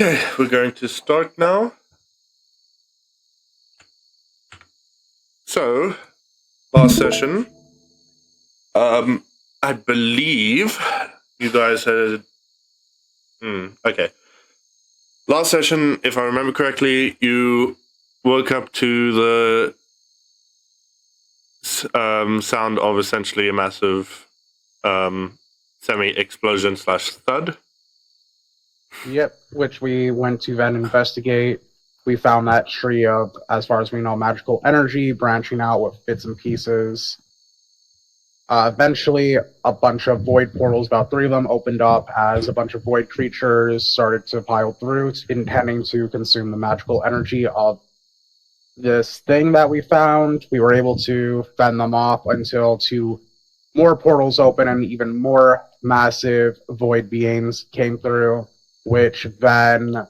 Okay, we're going to start now. So, last session, I believe you guys had. Okay. Last session, if I remember correctly, you woke up to the sound of essentially a massive semi-explosion / thud. Yep, which we went to then investigate. We found that tree of, as far as we know, magical energy branching out with bits and pieces. Eventually, a bunch of void portals, about 3 of them, opened up as a bunch of void creatures started to pile through, intending to consume the magical energy of this thing that we found. We were able to fend them off until 2 more portals open and even more massive void beings came through, which then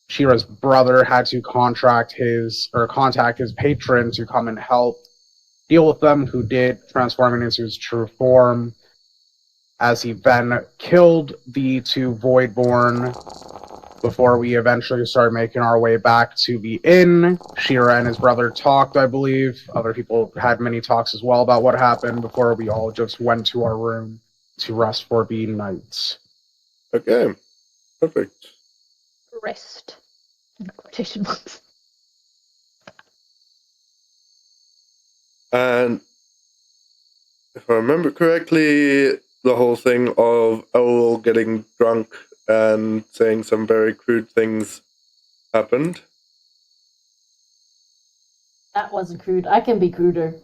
Shira's brother had to contact his patron to come and help deal with them, who did, transforming into his true form, as he then killed the 2 Voidborn before we eventually started making our way back to the inn. Shira and his brother talked, I believe. Other people had many talks as well about what happened before we all just went to our room to rest for the night. Okay, perfect. Rest. In quotation marks. And if I remember correctly, the whole thing of Owl getting drunk and saying some very crude things happened. That wasn't crude. I can be cruder.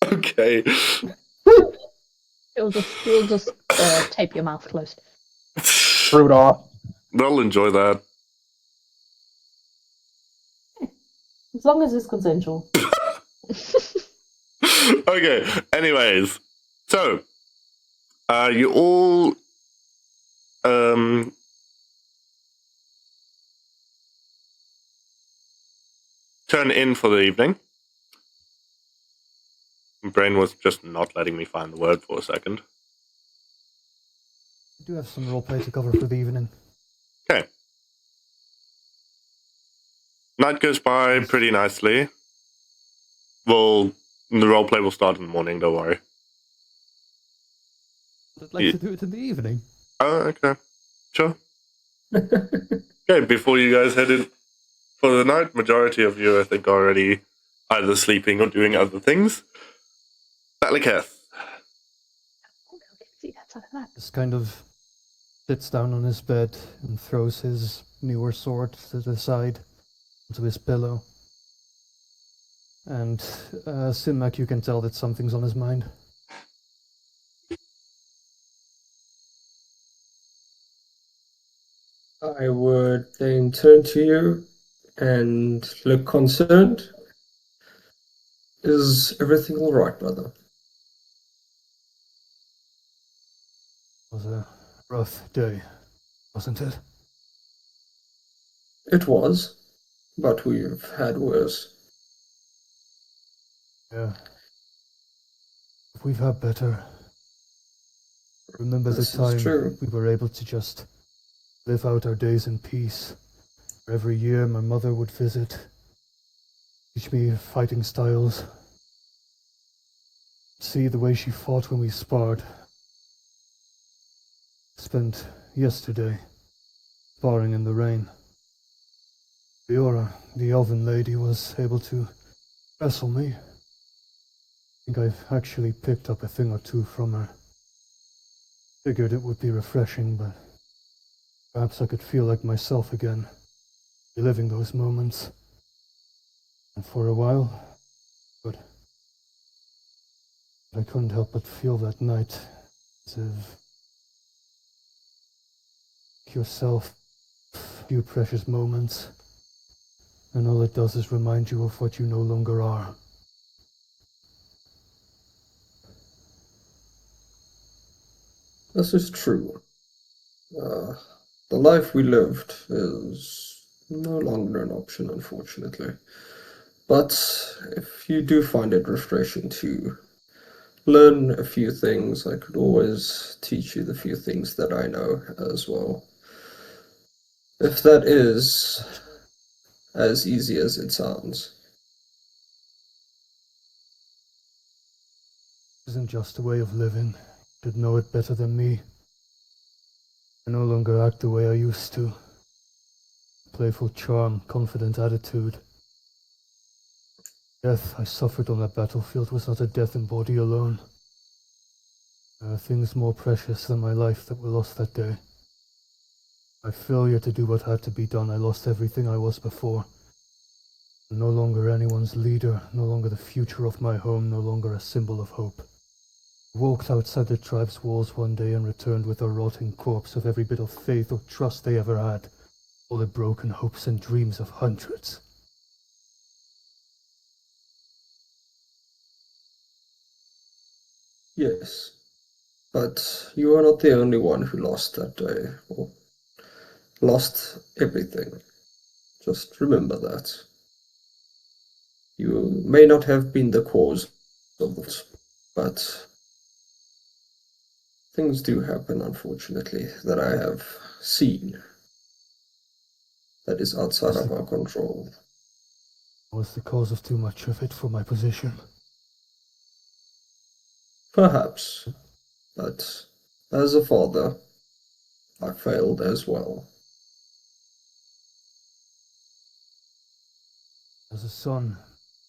Okay. We'll just tape your mouth closed. Fruit off. They'll enjoy that. As long as it's consensual. Okay, anyways. So, you all turn in for the evening. My brain was just not letting me find the word for a second. I do have some roleplay to cover for the evening. Okay. Night goes by pretty nicely. The roleplay will start in the morning, don't worry. I'd like to do it in the evening. Oh, okay. Sure. Okay, before you guys head in for the night, majority of you, I think, are already either sleeping or doing other things. Batlyketh. Just kind of sits down on his bed and throws his newer sword to the side onto his pillow. And Simak, you can tell that something's on his mind. I would then turn to you and look concerned. Is everything all right, brother? It was a rough day, wasn't it? It was, but we've had worse. Yeah. We've had better. Remember This the time is true. we were able to just live out our days in peace. Every year my mother would visit, teach me fighting styles, see the way she fought when we sparred. Spent yesterday sparring in the rain. Leora, the elven lady, was able to wrestle me. I think I've actually picked up a thing or two from her. Figured it would be refreshing, but perhaps I could feel like myself again, reliving those moments. And for a while, but I couldn't help but feel that night as if yourself a few precious moments, and all it does is remind you of what you no longer are. This is true. The life we lived is no longer an option, unfortunately. But if you do find it refreshing to learn a few things, I could always teach you the few things that I know as well. If that is as easy as it sounds. It isn't just a way of living. You'd know it better than me. I no longer act the way I used to. Playful charm, confident attitude. Death I suffered on that battlefield was not a death in body alone. There are things more precious than my life that were lost that day. My failure to do what had to be done, I lost everything I was before. No longer anyone's leader, no longer the future of my home, no longer a symbol of hope. I walked outside the tribe's walls one day and returned with a rotting corpse of every bit of faith or trust they ever had. All the broken hopes and dreams of hundreds. Yes, but you are not the only one who lost that day, or lost everything. Just remember that. You may not have been the cause of it, but things do happen, unfortunately, that I have seen. That is outside of our control. I was the cause of too much of it for my position. Perhaps, but as a father, I failed as well. As a son,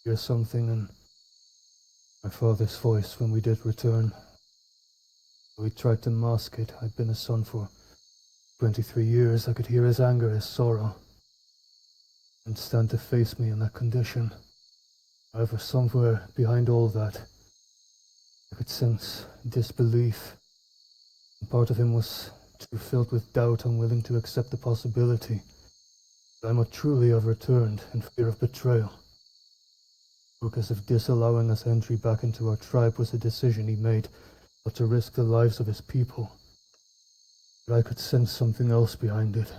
hear something in my father's voice when we did return. We tried to mask it. I'd been a son for 23 years. I could hear his anger, his sorrow, and stand to face me in that condition. However, somewhere behind all that, I could sense disbelief. And part of him was too filled with doubt, unwilling to accept the possibility that I might truly have returned in fear of betrayal. Spoke as if disallowing us entry back into our tribe was a decision he made, not to risk the lives of his people. But I could sense something else behind it.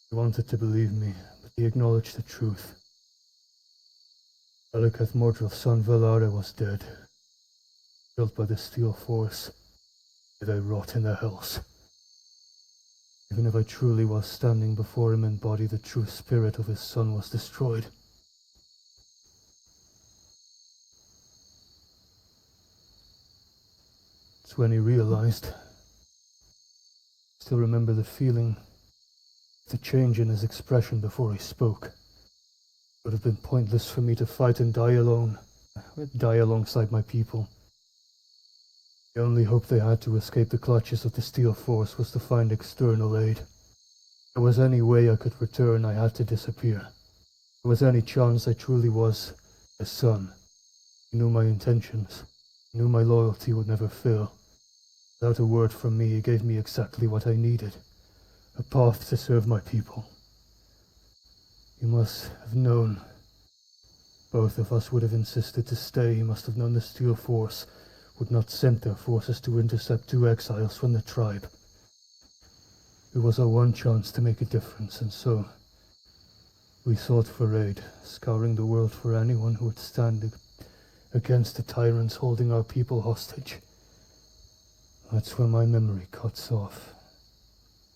He wanted to believe me, but he acknowledged the truth. Aliketh Mordreth's son Valare was dead, killed by the Steel Force. May they rot in the hells. Even if I truly was standing before him in body, the true spirit of his son was destroyed. It's when he realized. Still remember the feeling, the change in his expression before he spoke. It would have been pointless for me to fight and die alone, die alongside my people. The only hope they had to escape the clutches of the Steel Force was to find external aid. If there was any way I could return, I had to disappear. If there was any chance I truly was a son, he knew my intentions, he knew my loyalty would never fail. Without a word from me, he gave me exactly what I needed, a path to serve my people. He must have known. Both of us would have insisted to stay. He must have known the Steel Force would not send their forces to intercept 2 exiles from the tribe. It was our one chance to make a difference, and so we sought for aid, scouring the world for anyone who would stand against the tyrants holding our people hostage. That's when my memory cuts off,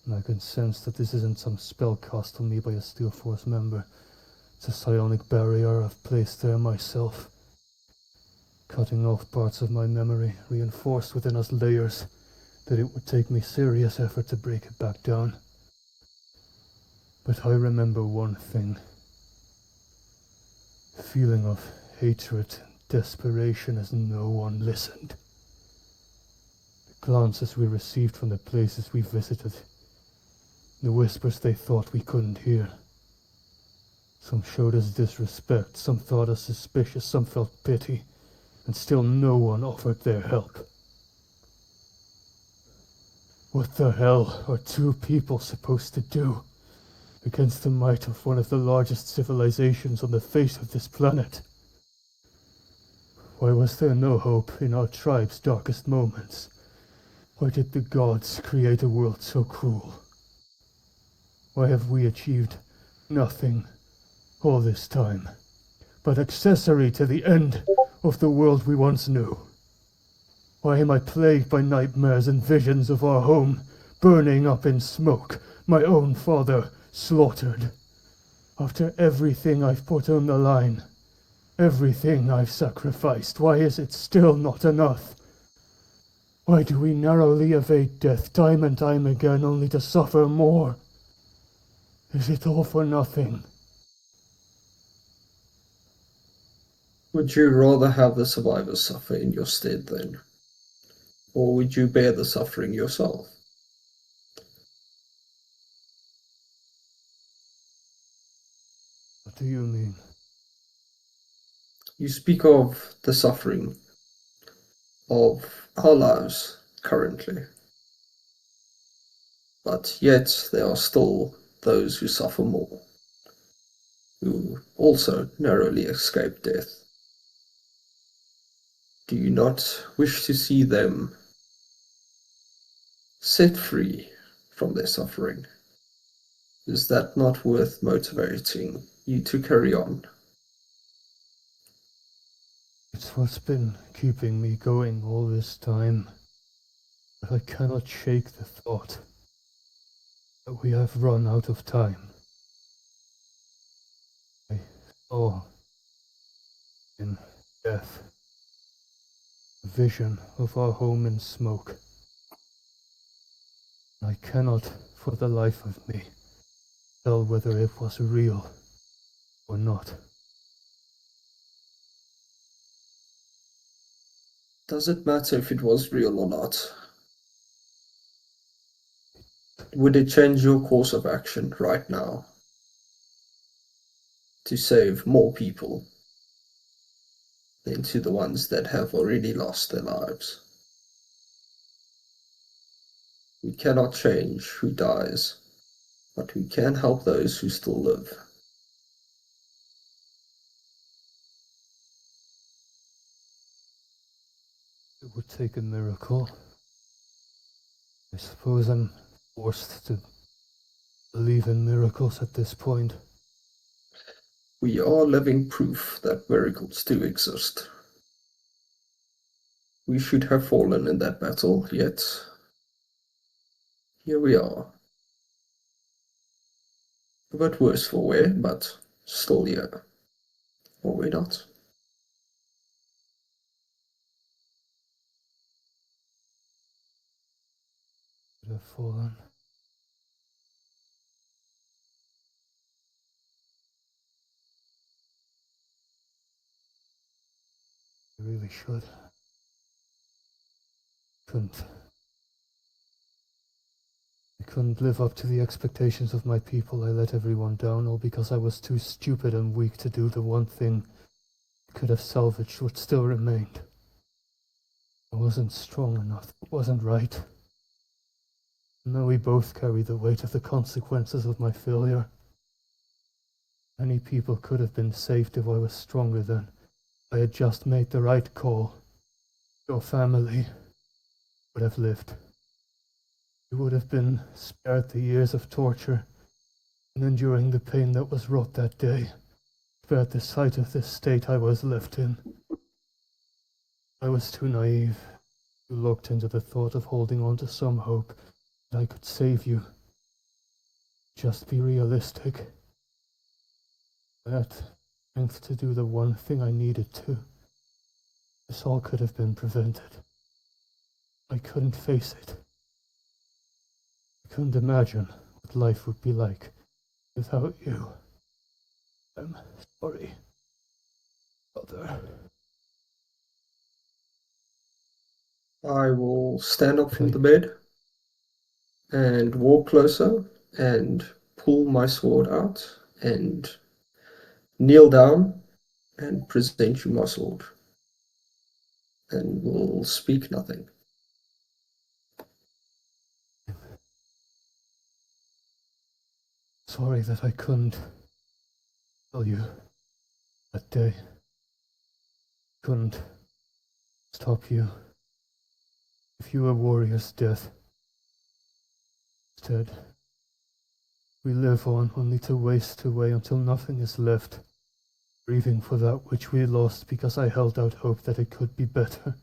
and I can sense that this isn't some spell cast on me by a Steel Force member. It's a psionic barrier I've placed there myself, cutting off parts of my memory, reinforced within us layers that it would take me serious effort to break it back down. But I remember one thing. The feeling of hatred and desperation as no one listened. The glances we received from the places we visited. The whispers they thought we couldn't hear. Some showed us disrespect, some thought us suspicious, some felt pity, and still no one offered their help. What the hell are 2 people supposed to do against the might of one of the largest civilizations on the face of this planet? Why was there no hope in our tribe's darkest moments? Why did the gods create a world so cruel? Why have we achieved nothing all this time, but accessory to the end of the world we once knew? Why am I plagued by nightmares and visions of our home burning up in smoke, my own father slaughtered. After everything I've put on the line, everything I've sacrificed, why is it still not enough? Why do we narrowly evade death time and time again only to suffer more? Is it all for nothing? Would you rather have the survivors suffer in your stead then? Or would you bear the suffering yourself? What do you mean? You speak of the suffering of our lives currently, but yet there are still those who suffer more, who also narrowly escape death. Do you not wish to see them set free from their suffering? Is that not worth motivating you to carry on? It's what's been keeping me going all this time, but I cannot shake the thought that we have run out of time. I saw in death a vision of our home in smoke. I cannot, for the life of me, tell whether it was real or not. Does it matter if it was real or not? Would it change your course of action right now to save more people than to the ones that have already lost their lives? We cannot change who dies, but we can help those who still live. It would take a miracle. I suppose I'm forced to believe in miracles at this point. We are living proof that miracles do exist. We should have fallen in that battle, yet here we are. A bit worse for wear, but still here. Or we not? Could have fallen. I really should. I couldn't live up to the expectations of my people. I let everyone down, all because I was too stupid and weak to do the one thing that could have salvaged what still remained. I wasn't strong enough. It wasn't right. Now we both carry the weight of the consequences of my failure. Many people could have been saved if I was stronger then. I had just made the right call. Your family would have lived. You would have been spared the years of torture and enduring the pain that was wrought that day, spared the sight of this state I was left in. I was too naive, too locked into the thought of holding on to some hope that I could save you. Just be realistic. I had strength to do the one thing I needed to. This all could have been prevented. I couldn't face it. I couldn't imagine what life would be like without you. I'm sorry, Mother. I will stand up from the bed and walk closer and pull my sword out and kneel down and present you my sword. And will speak nothing. Sorry that I couldn't tell you that day. Couldn't stop you. Give you a warrior's death. Instead, we live on only to waste away until nothing is left, grieving for that which we lost because I held out hope that it could be better.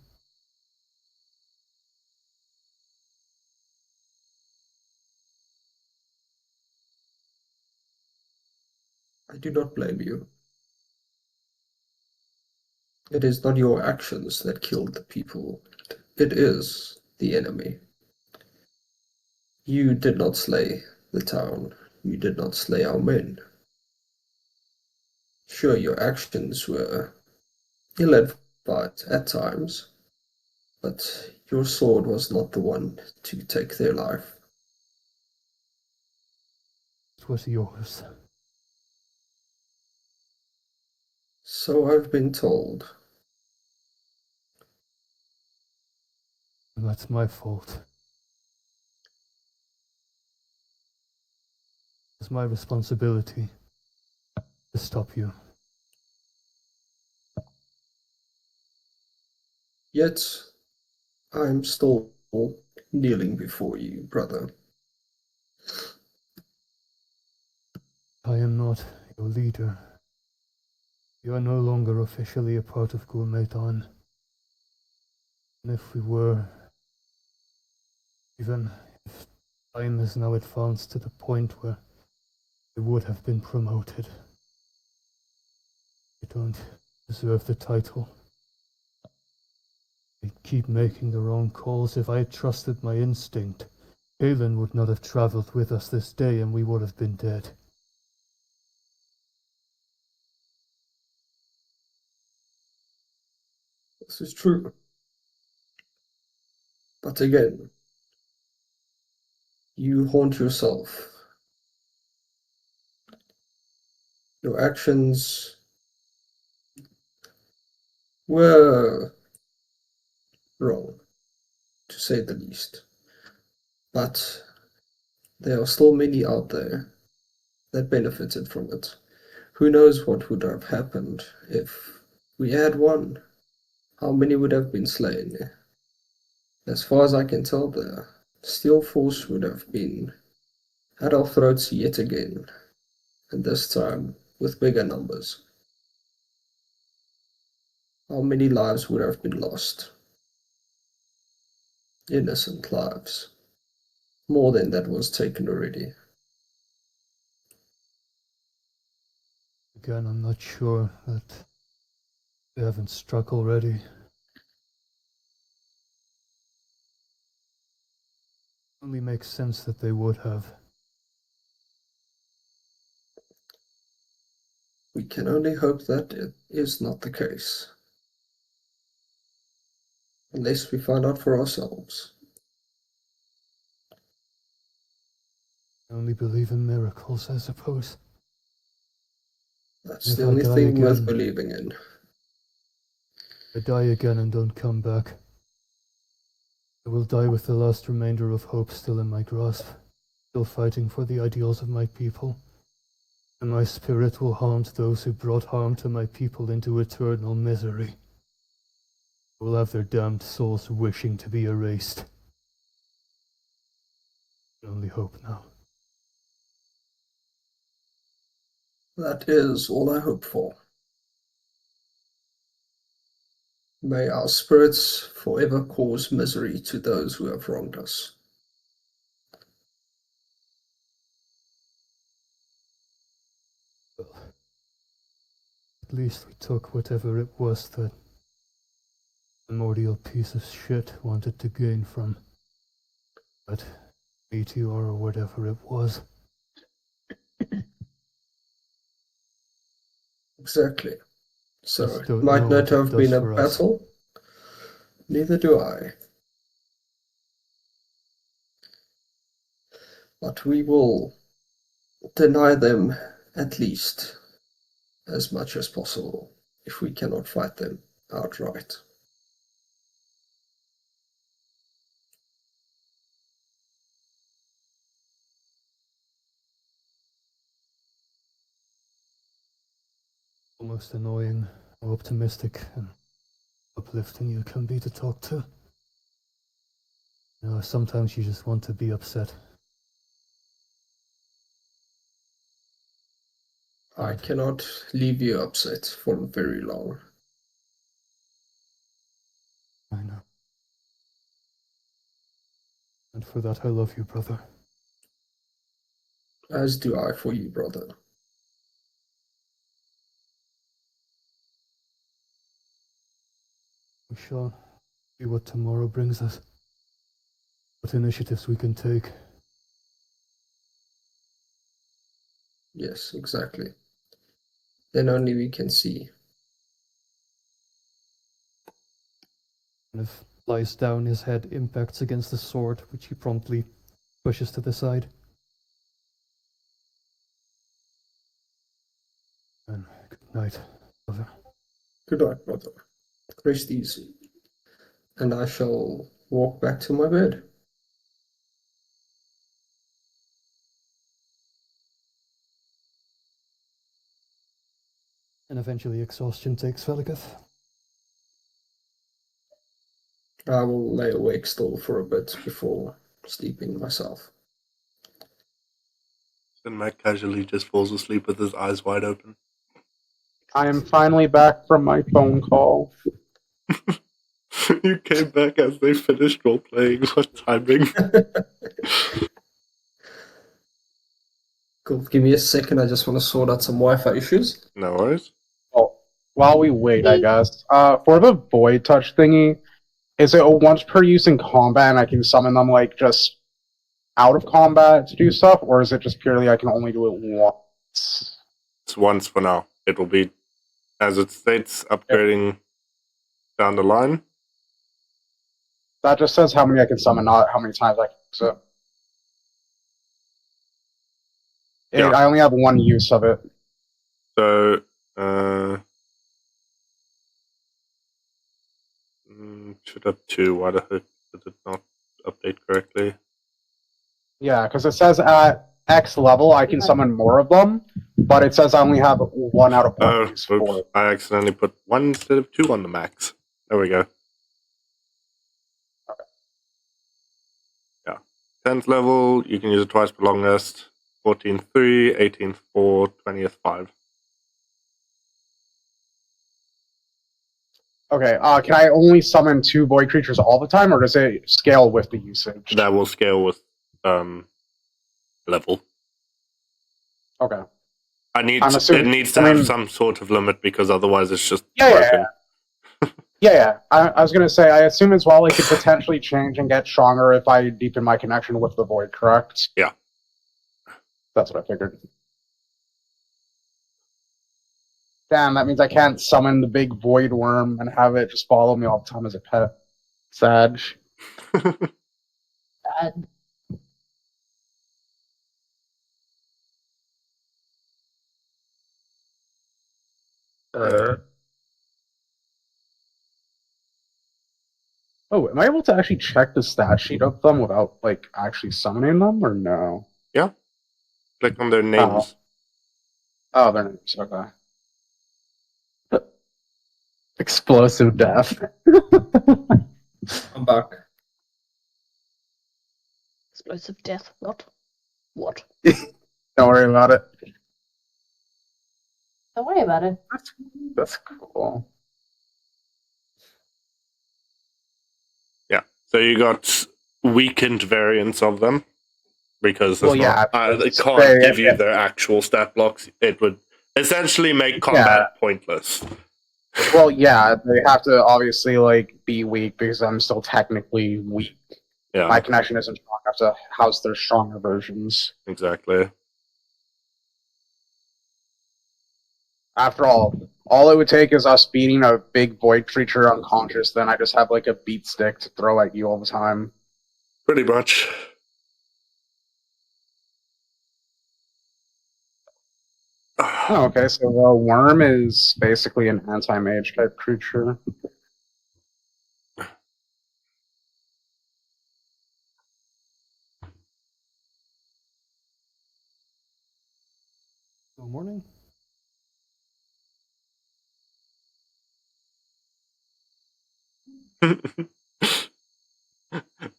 I do not blame you. It is not your actions that killed the people. It is the enemy. You did not slay the town. You did not slay our men. Sure, your actions were ill-advised at times, but your sword was not the one to take their life. It was yours. So I've been told. And that's my fault. It's my responsibility to stop you. Yet, I am still kneeling before you, brother. I am not your leader. You are no longer officially a part of Gourmetan. And if we were, even if time has now advanced to the point where we would have been promoted, you don't deserve the title. They keep making the wrong calls. If I had trusted my instinct, Galen would not have traveled with us this day and we would have been dead. This is true. But again, you haunt yourself. Your actions were wrong, to say the least. But there are still many out there that benefited from it. Who knows what would have happened if we had won? How many would have been slain? As far as I can tell, the Steel Force would have been at our throats yet again, and this time with bigger numbers. How many lives would have been lost? Innocent lives. More than that was taken already. Again, I'm not sure that they haven't struck already. Only makes sense that they would have. We can only hope that it is not the case. Unless we find out for ourselves. I only believe in miracles, I suppose. That's If the I only die thing worth again- believing in. If I die again and don't come back, I will die with the last remainder of hope still in my grasp, still fighting for the ideals of my people. And my spirit will haunt those who brought harm to my people into eternal misery. I will have their damned souls wishing to be erased. I only hope now. That is all I hope for. May our spirits forever cause misery to those who have wronged us. Well, at least we took whatever it was that primordial piece of shit wanted to gain from that meteor or whatever it was. Exactly. So Just it don't might know not what it have been does a for us. battle. Neither do I. But we will deny them at least as much as possible if we cannot fight them outright. Almost annoying how optimistic and uplifting you can be to talk to. You know, sometimes you just want to be upset. I cannot leave you upset for very long. I know. And for that I love you, brother. As do I for you, brother. We shall see what tomorrow brings us. What initiatives we can take. Yes, exactly. Then only we can see. Kind of lies down, his head impacts against the sword, which he promptly pushes to the side. And good night, brother. Good night, brother. Rest easy. And I shall walk back to my bed. And eventually exhaustion takes Veliketh. I will lay awake still for a bit before sleeping myself. And Matt casually just falls asleep with his eyes wide open. I am finally back from my phone call. You came back as they finished role playing. What timing? Cool. Give me a second. I just want to sort out some Wi-Fi issues. No worries. Well, while we wait, I guess. For the void touch thingy, is it a once per use in combat and I can summon them like just out of combat to do stuff, or is it just purely I can only do it once? It's once for now. It will be, as it states, upgrading down the line. That just says how many I can summon, not how many times I can use it. Yeah. I only have one use of it. So, should have two. Why the heck did it not update correctly? Yeah, because it says at X level I can summon more of them, but it says I only have one out of one Oh, use for oops. it. I accidentally put one instead of two on the max. There we go. Okay. Yeah. 10th level, you can use it twice per long rest. 14th 3, 18th 4, 20th 5. Okay, can I only summon 2 void creatures all the time, or does it scale with the usage? That will scale with level. Okay. It assuming- needs to have some sort of limit because otherwise it's just broken. Yeah. I was gonna say, I assume as well it could potentially change and get stronger if I deepen my connection with the void, correct? Yeah. That's what I figured. Damn, that means I can't summon the big void worm and have it just follow me all the time as a pet. Sad. Bad. Oh, am I able to actually check the stat sheet of them without, like, actually summoning them, or no? Click on their names. Oh, their names, okay. Explosive death. I'm back. Explosive death. What? What? Don't worry about it. Don't worry about it. That's cool. Yeah. So you got weakened variants of them because Well, yeah, it can't give you their actual stat blocks. It would essentially make combat pointless. Well, yeah, they have to obviously like be weak because I'm still technically weak. Yeah, My connection isn't strong enough to house their stronger versions. exactly. After all it would take is us beating a big void creature unconscious, then I just have like a beat stick to throw at you all the time. Pretty much. Oh, okay, so the worm is basically an anti-mage type creature. Good morning.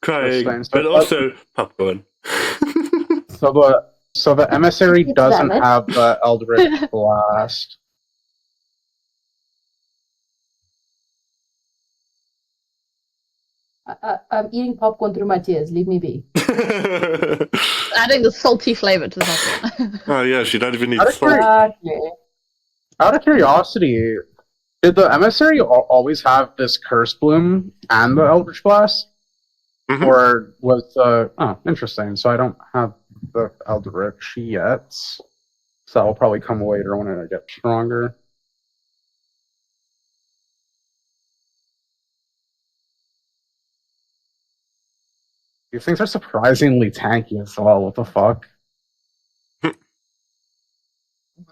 Crying, but also popcorn. So the emissary It's doesn't valid. have the Eldritch Blast. I'm eating popcorn through my tears. Leave me be. Adding the salty flavor to that one. Oh yeah, she don't even need Out of salt. Exactly. Out of curiosity, Did the emissary always have this curse bloom and the eldritch blast, Mhm. or was oh, interesting. So I don't have the eldritch yet, so that will probably come later when I get stronger. These things are surprisingly tanky as well. What the fuck?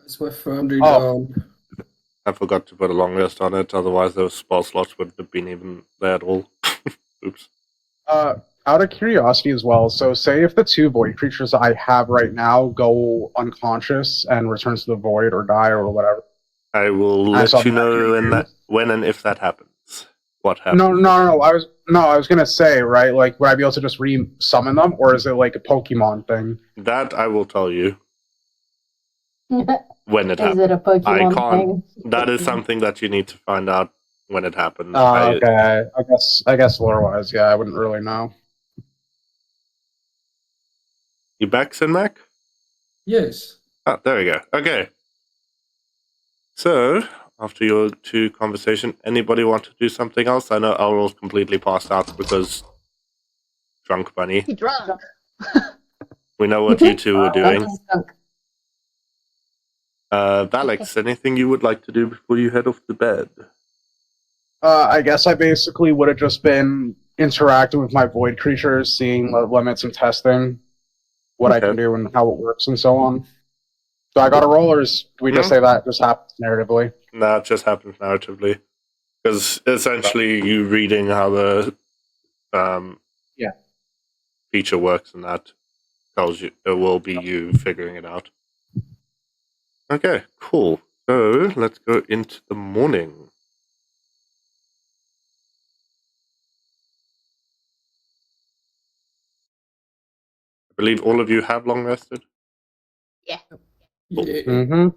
Is my foundry Oh. down? I forgot to put a long rest on it, otherwise those spell slots wouldn't have been even there at all. Oops. Out of curiosity as well, so say if the two void creatures I have right now go unconscious and returns to the void or die or whatever. I will I let saw you know that. when and if that happens. What happens? No. I was gonna say, right? Like, would I be able to just re-summon them, or is it like a Pokemon thing? That I will tell you when it Is happens. it a I Pokemon can't. thing? That is something that you need to find out when it happens. Okay. I guess lore-wise, yeah, I wouldn't really know. You back, Sinmac? Yes. Ah, there we go. Okay. So, after your two conversation, anybody want to do something else? I know Elrol's completely passed out because drunk bunny. He drunk. We know what you two were doing. Skunk. Valix, anything you would like to do before you head off to bed? I guess I basically would have just been interacting with my void creatures, seeing the limits and testing what I Okay. can do and how it works and so on. So I got a roll, or do we just No. say that just happens narratively? No, it just happens narratively. Because essentially you reading how the Yeah. feature works and that tells you it will be you figuring it out. Okay, cool. So let's go into the morning. I believe all of you have long rested. Yeah. Mm-hmm.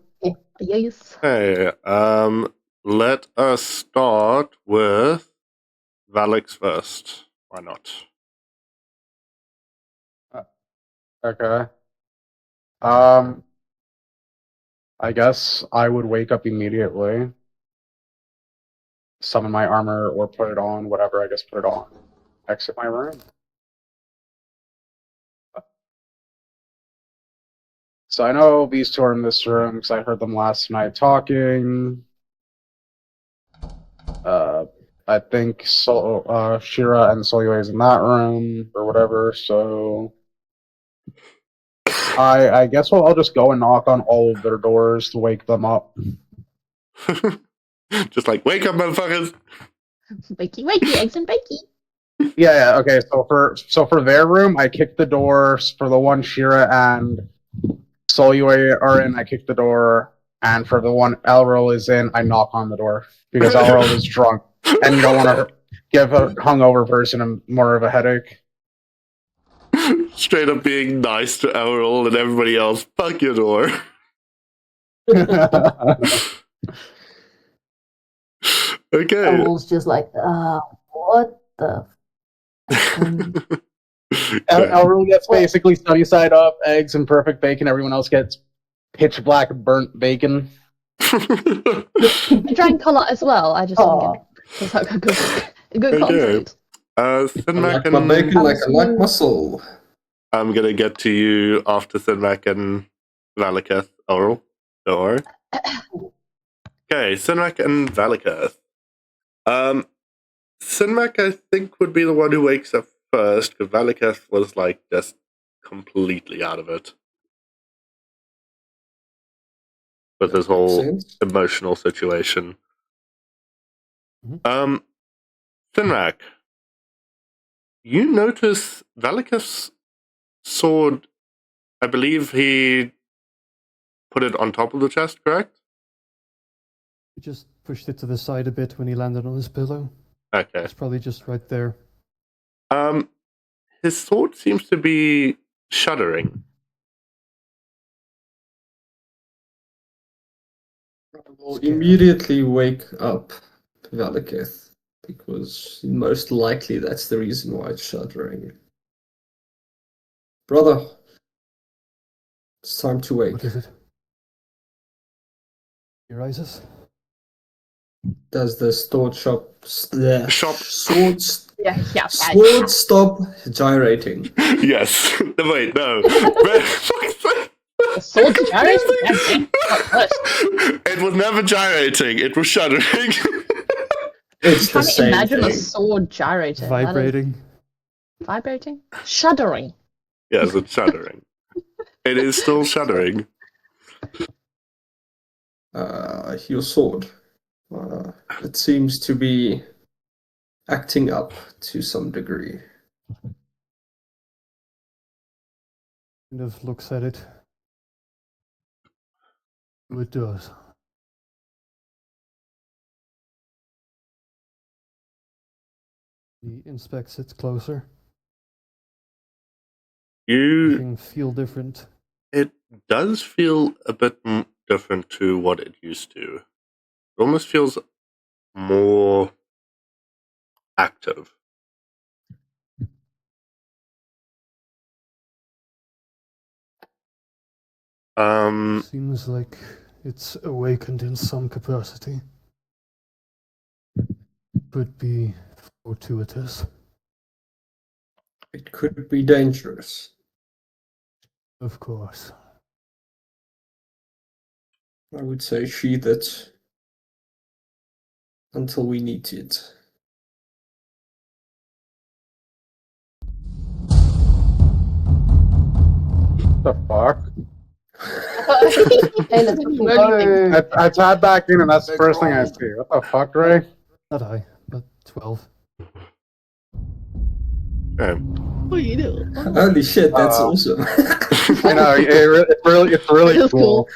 Yes. Okay, let us start with Valix first. Why not? Okay. I guess I would wake up immediately, summon my armor or put it on, whatever, I guess put it on. Exit my room. So I know these two are in this room because I heard them last night talking. I think Shira and Soyue is in that room or whatever, so I guess I'll just go and knock on all of their doors to wake them up. Just like, wake up, motherfuckers! Wakey, eggs and bakey. Yeah, okay. So for their room, I kick the door. For the one Shira and Soyue are in, I kick the door. And for the one Elril is in, I knock on the door because Elril is drunk, and you don't want to give a hungover person more of a headache. Straight up being nice to Elrol and everybody else. Fuck your door. Okay. Elrol's just like, what the? Elril gets basically sunny side up, eggs and perfect bacon. Everyone else gets pitch black burnt bacon. I drank a lot as well. I just didn't get it's like a good content. I Sinmac like my bacon and like I like my soul. I'm gonna get to you after Sinmac and Valiketh, Elrol. Don't worry. Okay, Sinmac and Valiketh. Sinmac, I think, would be the one who wakes up first, because Valiketh was like just completely out of it with his whole Sense. emotional situation. Sinmac, you notice Valiketh's sword. I believe he put it on top of the chest, correct? He just pushed it to the side a bit when he landed on his pillow. Okay. It's probably just right there. His sword seems to be shuddering. I will immediately wake up Valiketh, because most likely that's the reason why it's shuddering. Brother, it's time to wake. What is it? He rises. Does the sword shop Shop. sword stop gyrating? Yes. Wait, no. The sword's gyrating? Okay. It was never gyrating. It was shuddering. It's I'm the trying to same imagine a thing. sword gyrating. That is- Vibrating. Vibrating? Shuddering. Yes, it's shuddering. It is still shuddering. Your sword. It seems to be acting up to some degree. Kind of looks at it. It does. He inspects it closer. Anything feel different? It does feel a bit different to what it used to. It almost feels more active. Seems like it's awakened in some capacity. Could be fortuitous. It could be dangerous. Of course. I would say sheath it until we need it. The fuck? Hey, let's fucking go. I tab back in, and that's the first thing I see. What the fuck, Ray? Not I, but 12. Okay. What are you doing? Holy shit, that's awesome. I know, it's really That's cool.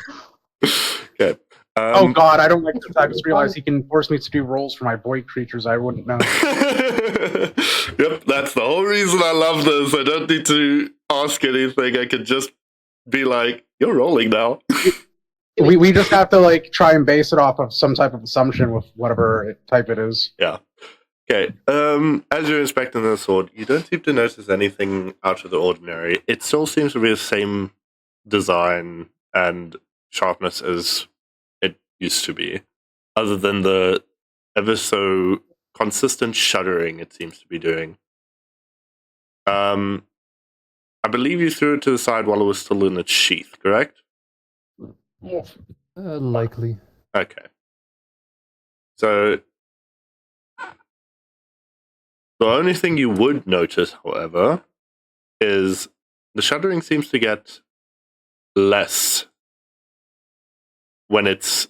Okay. Oh god, I don't like this. I just realized he can force me to do rolls for my void creatures. I wouldn't know. Yep, that's the whole reason I love this. I don't need to ask anything. I can just be like, you're rolling now. We just have to like try and base it off of some type of assumption with whatever type it is. Yeah. Okay. As you're inspecting the sword, you don't seem to notice anything out of the ordinary. It still seems to be the same design and sharpness as it used to be, other than the ever so consistent shuddering it seems to be doing. I believe you threw it to the side while it was still in its sheath, correct? Likely. Okay. So the only thing you would notice, however, is the shuddering seems to get less when it's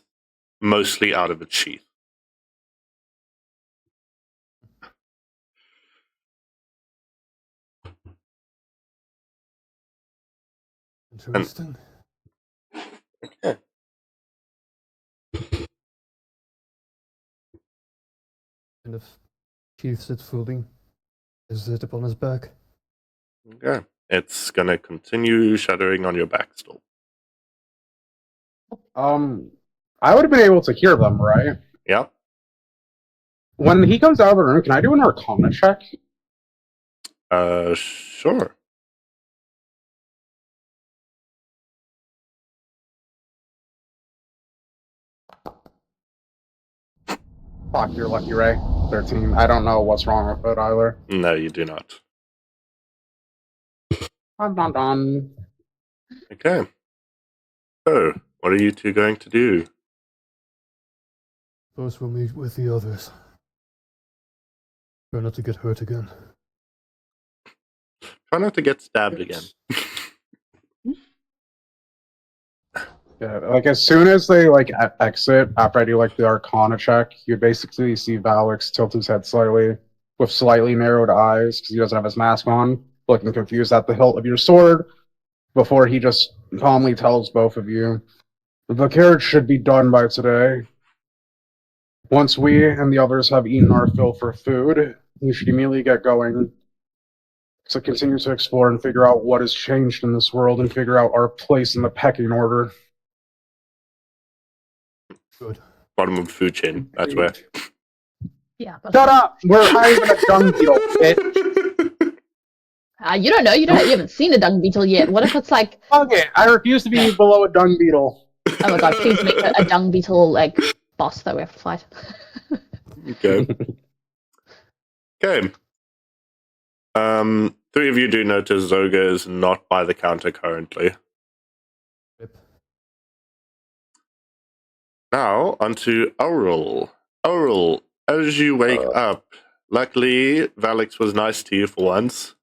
mostly out of its sheath. Interesting. Okay. Kind of sheaths it fully. Is it upon his back? Okay. It's gonna continue shuddering on your back still. I would have been able to hear them, right? Yeah. When he comes out of the room, can I do an Arcana check? Sure. Fuck, you're lucky, Ray. 13. I don't know what's wrong with it either. No, you do not. Dun, dun, dun. Okay. So, what are you two going to do? Suppose we'll meet with the others. Try not to get hurt again. Try not to get stabbed again. Yeah, like as soon as they like exit, after I do like the Arcana check, you basically see Valix tilt his head slightly with slightly narrowed eyes because he doesn't have his mask on, looking confused at the hilt of your sword, before he just calmly tells both of you, the carriage should be done by today. Once we and the others have eaten our fill for food, we should immediately get going to continue to explore and figure out what has changed in this world and figure out our place in the pecking order. Good. Bottom of the food chain, that's where. Yeah. But Shut up! We're hiding a dung beetle, bitch. you don't know. You haven't seen a dung beetle yet. What if it's like, Fuck it. I refuse to be below a dung beetle. oh my god, please make a dung beetle like boss that we have to fight. Okay. Okay. Three of you do notice Zoga is not by the counter currently. Yep. Now, onto Aurel. Aurel, as you wake up, luckily, Valix was nice to you for once.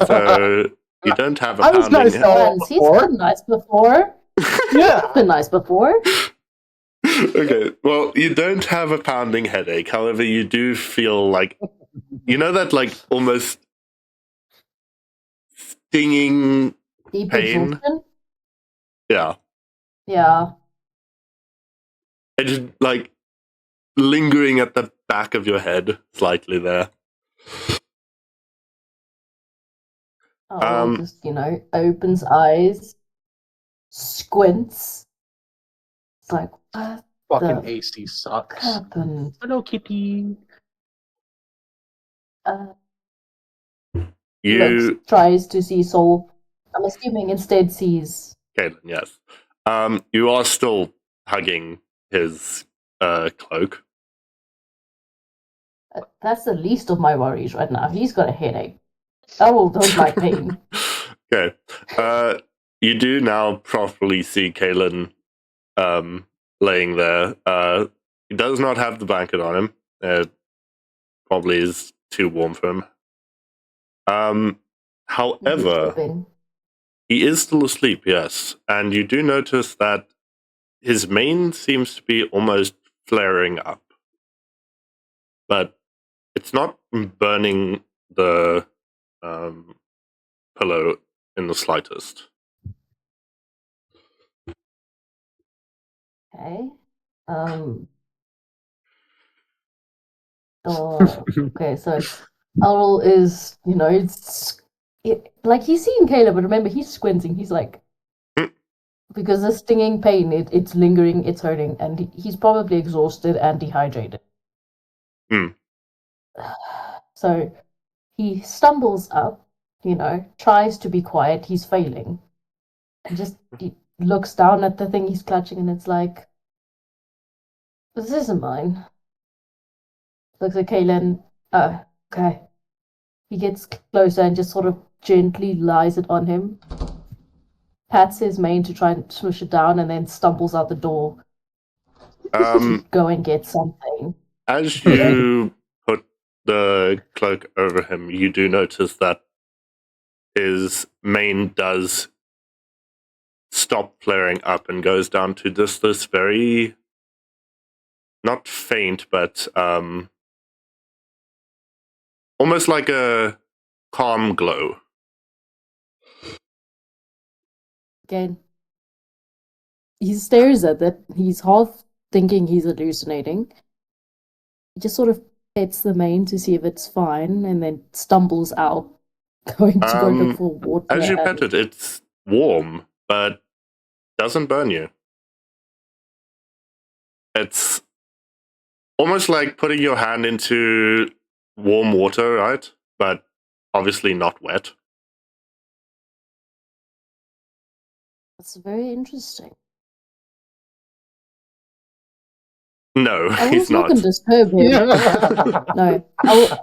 So, you don't have a I was pounding nice to all Friends, he's before. been nice before. Yeah. Been nice before. Okay, well, you don't have a pounding headache. However, you do feel like, you know that, like, almost stinging Deep pain? exhaustion. Yeah. Yeah. It's just, like, lingering at the back of your head, slightly there. Oh, just, opens eyes, squints. It's like, what Fucking the AC sucks. happened? Hello, Kitty. You, Tries to see Soul. I'm assuming instead sees. Caitlin, yes. You are still hugging his cloak. That's the least of my worries right now. He's got a headache. Errol don't like pain. Okay. You do now properly see Kalen laying there. He does not have the blanket on him. It probably is too warm for him. However, Sleeping. he is still asleep, yes. And you do notice that his mane seems to be almost flaring up. But it's not burning the pillow in the slightest. Okay. Okay, so Errol is, like he's seeing Caleb, but remember he's squinting. He's like, because the stinging pain, it's lingering, it's hurting, and he's probably exhausted and dehydrated. So he stumbles up, tries to be quiet. He's failing, and just he looks down at the thing he's clutching, and it's like, this isn't mine. Looks at Kaylin. Oh, okay. He gets closer and just sort of gently lies it on him. Pats his mane to try and smush it down, and then stumbles out the door to go and get something. As you put the cloak over him, you do notice that his mane does stop flaring up and goes down to just this very, not faint, but almost like a calm glow. Again, he stares at it. He's half thinking he's hallucinating. He just sort of pets the mane to see if it's fine, and then stumbles out, going to go look for water. As you pet it, it's warm, but doesn't burn you. It's almost like putting your hand into warm water, right? But obviously not wet. That's very interesting. No, he's Owl's not not. going to disturb him. No,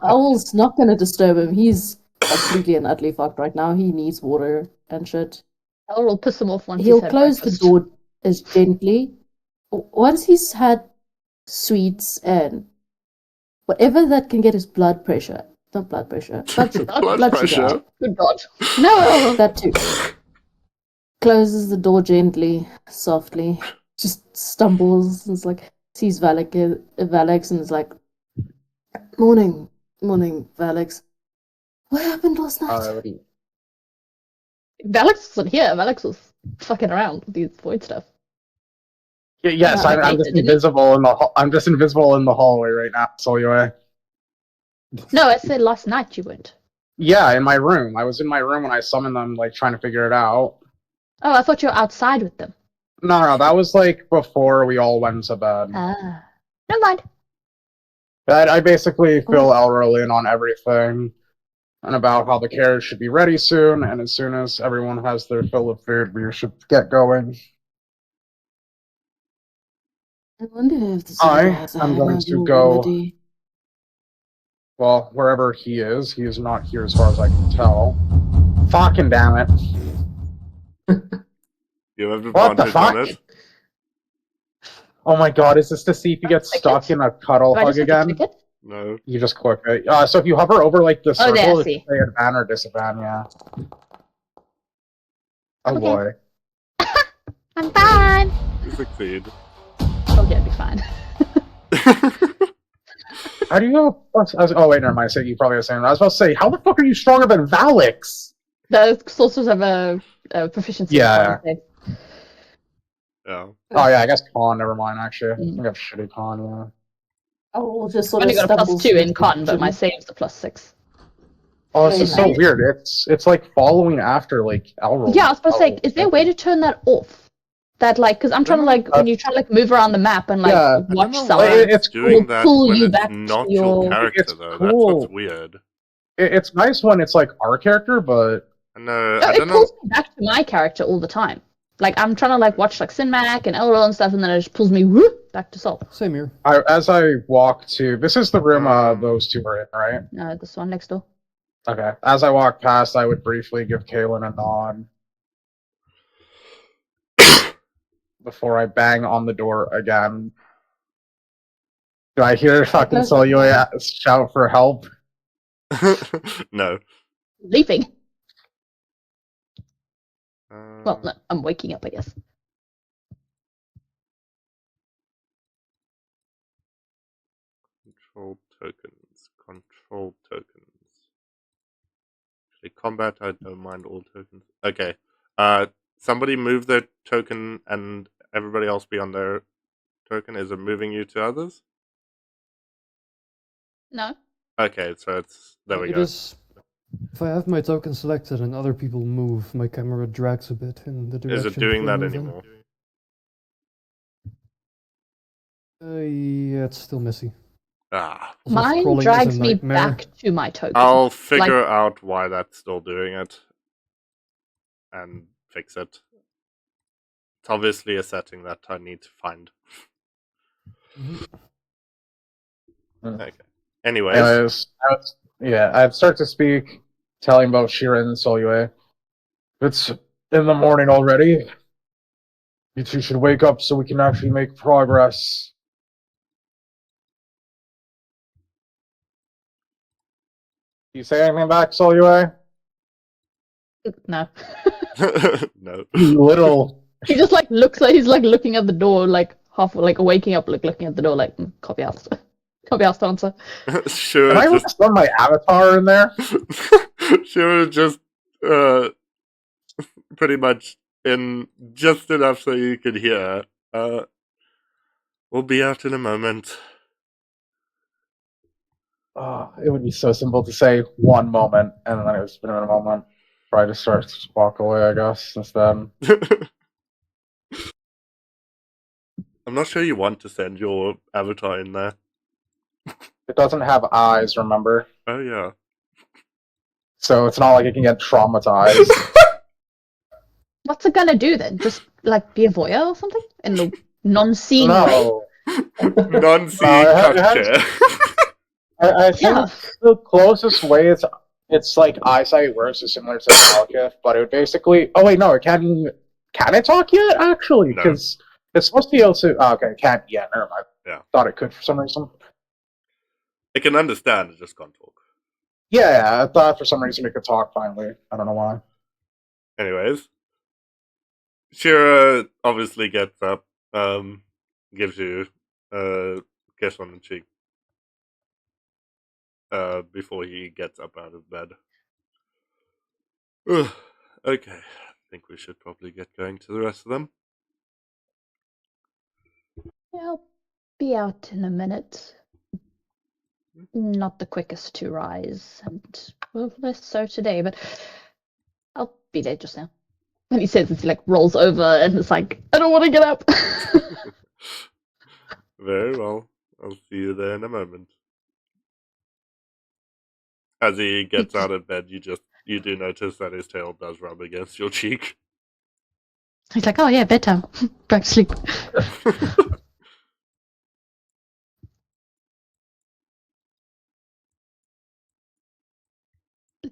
Owl's not going to disturb him. He's completely and utterly fucked right now. He needs water and shit. Owl will piss him off once He'll he's had close breakfast. the door as gently. Once he's had sweets and whatever that can get his blood pressure. Not blood pressure. Blood sugar. Blood pressure. Sugar. Good God. No! That too. Closes the door gently, softly. Just stumbles and is like, sees Valix and is like, Morning, Valix. What happened last night? Valix wasn't here. Valix was fucking around with these void stuff. Yes, Okay, I'm just didn't he? invisible in the. I'm just invisible in the hallway right now. So anyway. No, I said last night you went. Yeah, in my room. I was in my room when I summoned them, like trying to figure it out. Oh, I thought you were outside with them. No, that was like before we all went to bed. Ah. Never mind. I basically fill Elril in on everything and about how the carriage should be ready soon, and as soon as everyone has their fill of food, we should get going. I wonder if the I has a am going to hangover go. remedy. Well, wherever he is not here as far as I can tell. Fucking damn it. You have What the advantage on fuck? it. Oh my god, is this to see if you get stuck in a cuddle Do I hug just have to again? click it? No. You just click it. So if you hover over like the Oh, circle, there, I it's see. say advan or disadvan, yeah. Oh Okay. boy. I'm fine. You succeed. Oh yeah, I'll be fine. How do you go? Oh wait, never mind. So you probably have the same. I was about to say, how the fuck are you stronger than Valix? The sorcerers have a proficiency. Yeah. save. Yeah. Oh yeah, I guess con. Never mind. Actually, I Mm. think I have shitty con. Yeah. I will just I've sort only of got a stumble +2 in through con, but my the save's a +6. Oh, this Very is so nice. weird. It's like following after like Elrond. Yeah, I was supposed to say, is there a way to turn that off? That like, because I'm trying to like when you try to like move around the map and like Yeah. I don't watch know something. why It's it's doing will that pull when you it's back not to your your- character, It's though. cool. That's what's weird. It's nice when it's like our character, but No, No, I it don't know. pulls me back to my character all the time. Like I'm trying to like watch like Sinmac and Elrond and stuff, and then it just pulls me whoop, back to Sol. Same here. as I walk to this is the room those two are in, right? No, this one next door. Okay. As I walk past, I would briefly give Kaylin a nod before I bang on the door again. Do I hear fucking Close the Solyo shout for help? No. Leaping. Uh, Well, no, I'm waking up, I guess. Control tokens. Control tokens. Actually, combat, I don't mind all tokens. Okay. Somebody move their token and everybody else be on their token. Is it moving you to others? No. Okay, so it's... There we It go. is. If I have my token selected and other people move, my camera drags a bit in the direction. Is it doing they're that moving. anymore? Yeah, it's still messy. Ah. Also, Mine scrolling is a drags me nightmare. back to my token. I'll figure out why that's still doing it. And fix it. It's obviously a setting that I need to find. Mhm. Okay. Anyways. I'd start to speak, telling about Shirin and Solyo. It's in the morning already. You two should wake up so we can actually make progress. You say anything back, Solyo? No. No. You little. He just like looks like he's like looking at the door, like half like waking up, like looking at the door, like copy after, copy after answer. Sure. Can I Just just run my avatar in there? sure. Just pretty much in just enough so you could hear. We'll be out in a moment. Oh, it would be so simple to say one moment, and then it was been a moment. Try to start to walk away, I guess, instead. I'm not sure you want to send your avatar in there. It doesn't have eyes, remember? Oh yeah. So it's not like it can get traumatized. What's it gonna do then? Just like be a voyeur or something in the non-seeing way? No. Non-seeing it has- chair. I think Yeah. the closest way it's like eyesight works is similar to Malekith, but it would basically. Oh wait, no, it can. Can it talk yet? Actually, No. because it's supposed to be able to. Oh, okay, it can't yet. Never mind. Yeah. Thought it could for some reason. It can understand, it just can't talk. Yeah, I thought for some reason it could talk finally. I don't know why. Anyways. Shira obviously gets up, gives you a kiss on the cheek. Before he gets up out of bed. Ugh, okay, I think we should probably get going to the rest of them. Yeah, I'll be out in a minute. Not the quickest to rise, and well, less so today, but I'll be there just now. And he says he like rolls over and it's like, I don't want to get up. Very well, I'll see you there in a moment. As he gets out of bed, you do notice that his tail does rub against your cheek. He's like, oh yeah, bedtime. Back to sleep.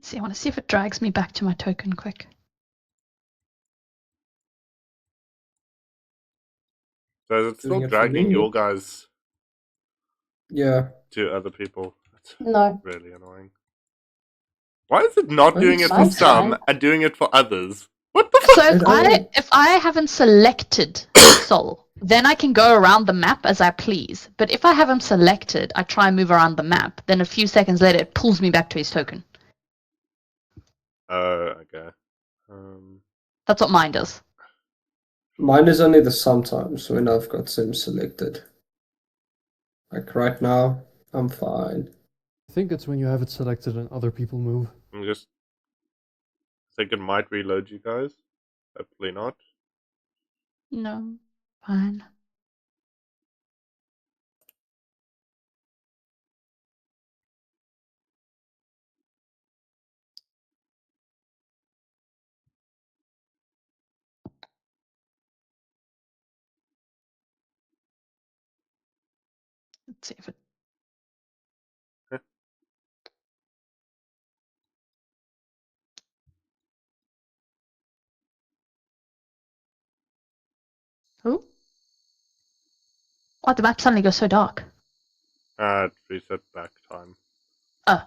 Let's see. I want to see if it drags me back to my token quick. So it's Doing still it for dragging me. your guys Yeah. to other people. That's No. really annoying. Why is it not doing it for Mine's some fine. and doing it for others? What the fuck? So And if I haven't selected Soul, then I can go around the map as I please. But if I have him selected, I try and move around the map. Then a few seconds later, it pulls me back to his token. Okay. That's what mine does. Mine is only the sometimes when I've got Sim selected. Like right now, I'm fine. I think it's when you have it selected and other people move. I'm just thinking might reload you guys. Hopefully not. No, fine. Let's see if it. Oh, why the map suddenly goes so dark? It reset back time. Oh,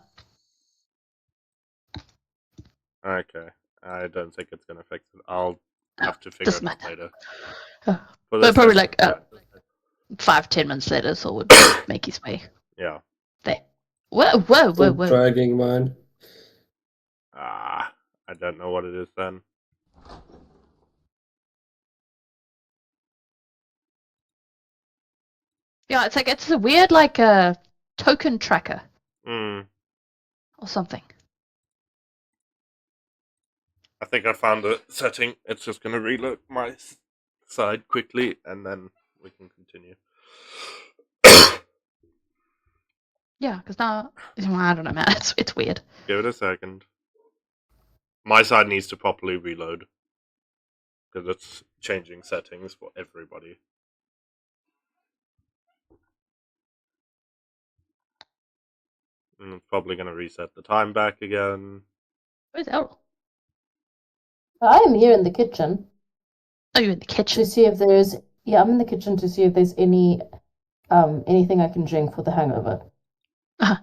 Okay. I don't think it's gonna fix it. I'll have to figure doesn't it out matter. later. Oh. For But this probably session, like 5-10 minutes later, Soul would make his way yeah. there. Whoa, whoa, whoa, Still whoa! dragging mine. I don't know what it is then. Yeah, it's like it's a weird like token tracker Hmm. or something. I think I found a setting. It's just gonna reload my side quickly, and then we can continue. Yeah, because now I don't know, man. It's weird. Give it a second. My side needs to properly reload because it's changing settings for everybody. And it's probably gonna reset the time back again. Where's Errol? I am here in the kitchen Oh, you're in the to kitchen. see if there's. Yeah, I'm in the kitchen to see if there's anything I can drink for the hangover. What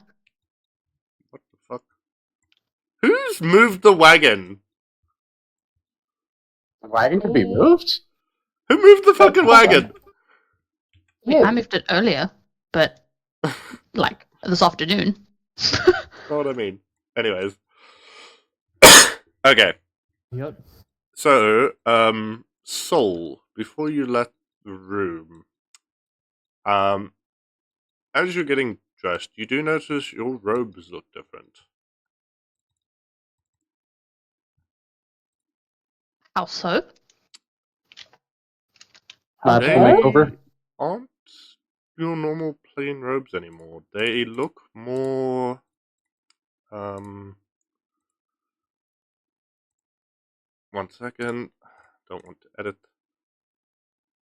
the fuck? Who's moved the wagon? The wagon could be Me. moved? Who moved the fucking hold on. wagon? I mean, I You. moved it earlier, but like this afternoon. Know what I mean? Anyways. Okay. Yep. So, Soul, before you left the room, as you're getting dressed, you do notice your robes look different. How so? Magical They makeover? aren't your normal plain robes anymore. They look more, one second, don't want to edit.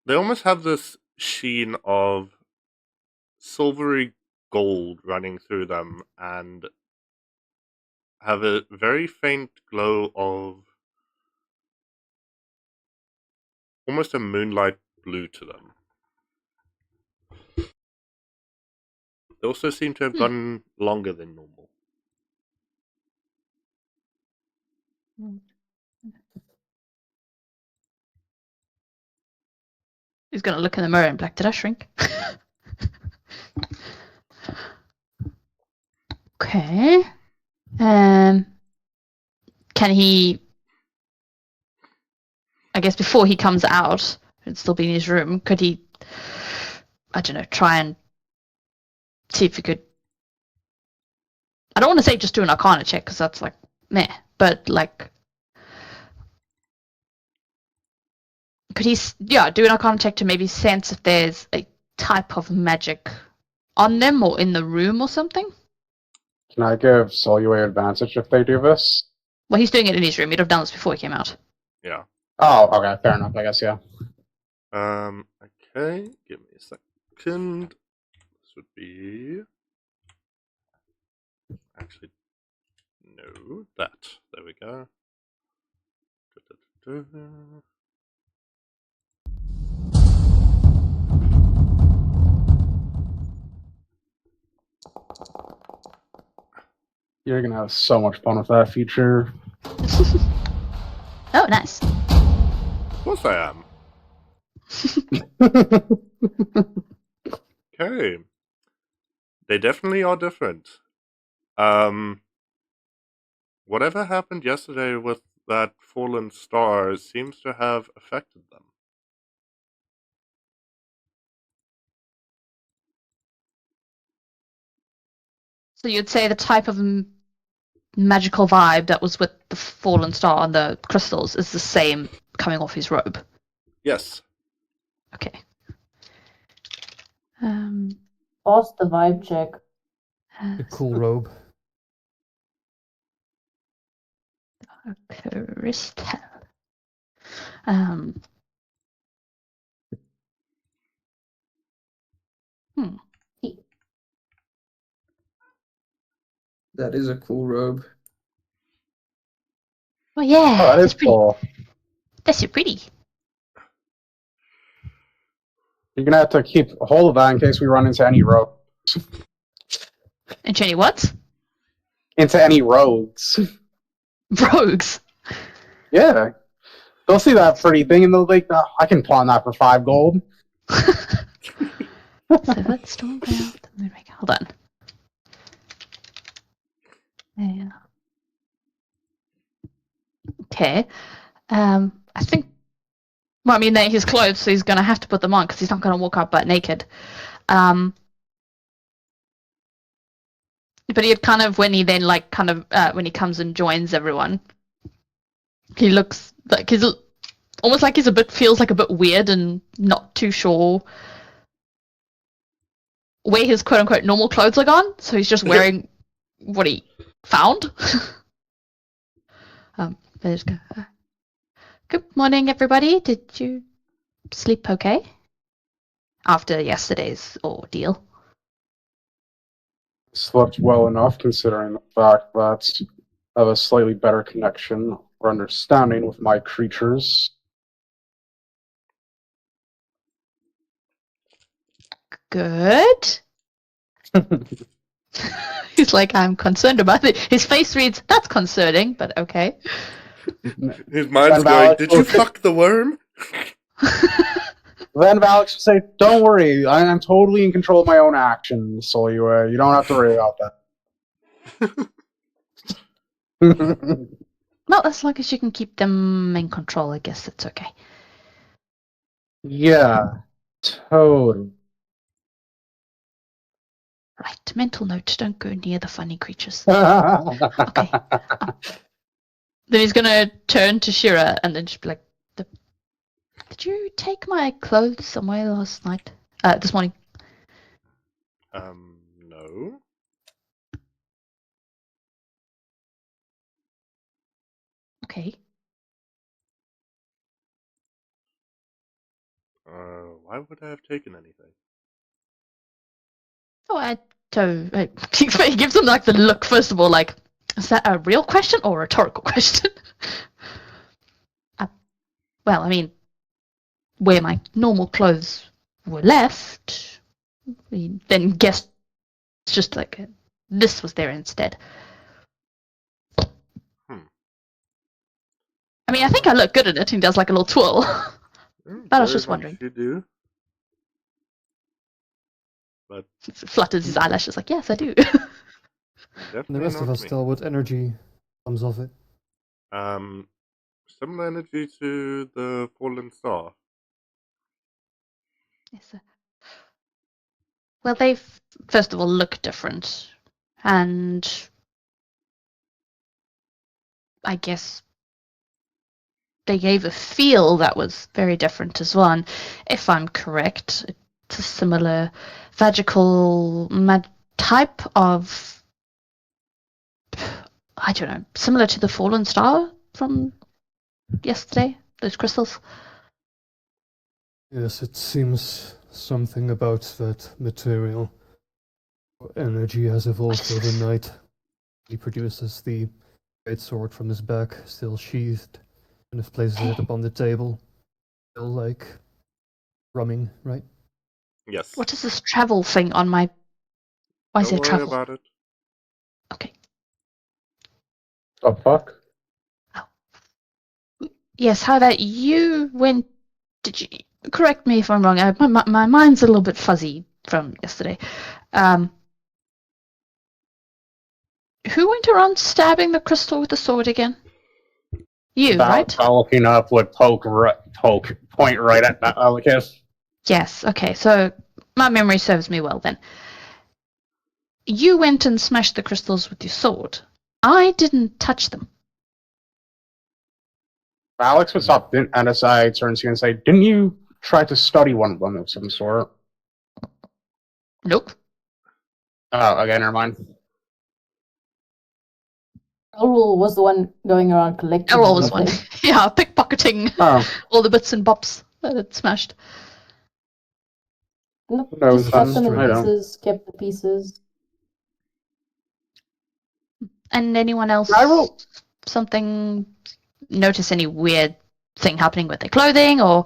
They almost have this sheen of silvery gold running through them and have a very faint glow of almost a moonlight blue to them. They also seem to have gotten longer than normal. He's gonna look in the mirror and be like, "Did I shrink?" Okay. Can he? I guess before he comes out, and still be in his room, could he? I don't know. Try and see if he could. I don't want to say just do an Arcana check because that's like meh. But like, could he? Do an Arcana check to maybe sense if there's a type of magic on them or in the room or something. Can I give Solway advantage if they do this? Well, he's doing it in his room. He'd have done this before he came out. Yeah. Oh, okay, fair enough, I guess, yeah. Okay, give me a second. This would be... Actually, No, that. There we go. You're gonna have so much fun with that feature. Oh, nice. Of course I am. Okay. They definitely are different. Whatever happened yesterday with that fallen star seems to have affected them. So you'd say the type of magical vibe that was with the fallen star and the crystals is the same coming off his robe. Yes. Okay. Pause the vibe check. A cool robe. Crystal. That is a cool robe. Oh yeah, Oh, that that's is pretty. cool. That's pretty. You're gonna have to keep a hold of that in case we run into any And Jenny, what? into any rogues. Rogues. Yeah. They'll see that pretty thing and they'll think, oh, I can pawn that for 5 gold. So let's storm out. Hold on. Yeah. Okay. I think. Well, I mean, they're his clothes, so he's gonna have to put them on because he's not gonna walk out butt naked. But he'd kind of when he then when he comes and joins everyone, he looks like he's almost like feels like a bit weird and not too sure where his quote unquote normal clothes are gone. So he's just wearing what he found. They just go, good morning, everybody. Did you sleep okay after yesterday's ordeal? Slept well enough considering the fact that I have a slightly better connection or understanding with my creatures. Good. He's like, I'm concerned about it. His face reads, that's concerning, but okay. His mind's going, did you fuck the worm? Then Alex would say, don't worry, I'm totally in control of my own actions, so you don't have to worry about that. Well, as long as you can keep them in control, I guess it's okay. Yeah, totally. Right, mental note, don't go near the funny creatures. Okay. Then he's gonna turn to Shira and then just be like, did you take my clothes somewhere last night? This morning. No. Okay. Why would I have taken anything? Oh, he gives him like the look first of all, like, is that a real question or a rhetorical question? Well, I mean, where my normal clothes were left, we then guessed just like this was there instead. I mean, I think I look good at it. He does like a little twirl. But I was just wondering. You do. But Flutters his eyelashes like, yes, I do. And the rest of us tell what energy comes off it. Similar energy to the fallen star. Yes, sir. Well, they first of all look different, and I guess they gave a feel that was very different as well. And if I'm correct, it's a similar vagical type of, I don't know, similar to the fallen star from yesterday, those crystals. Yes, it seems something about that material or energy has evolved overnight. He produces the great sword from his back, still sheathed, and if places it upon the table, still like rumming, right? Yes. What is this travel thing on my? Why is Don't there worry travel? about it. Okay. The fuck? Yes, how that you went? Did you correct me if I'm wrong? My mind's a little bit fuzzy from yesterday. Who went around stabbing the crystal with the sword again? You, right? Looking up would point right at Malekith. Yes. Okay. So my memory serves me well then. You went and smashed the crystals with your sword. I didn't touch them. Alex would stop, and SI turns to you and say, "Didn't you try to study one of them of some sort?" Nope. Oh, okay, never mind. Elrul was the one going around collecting Errol was everything. one. Yeah, pickpocketing Oh, all the bits and bops that it smashed. Nope, No, just cut them in I don't. pieces, kept the pieces. And anyone else? I will. Something? Notice any weird thing happening with their clothing or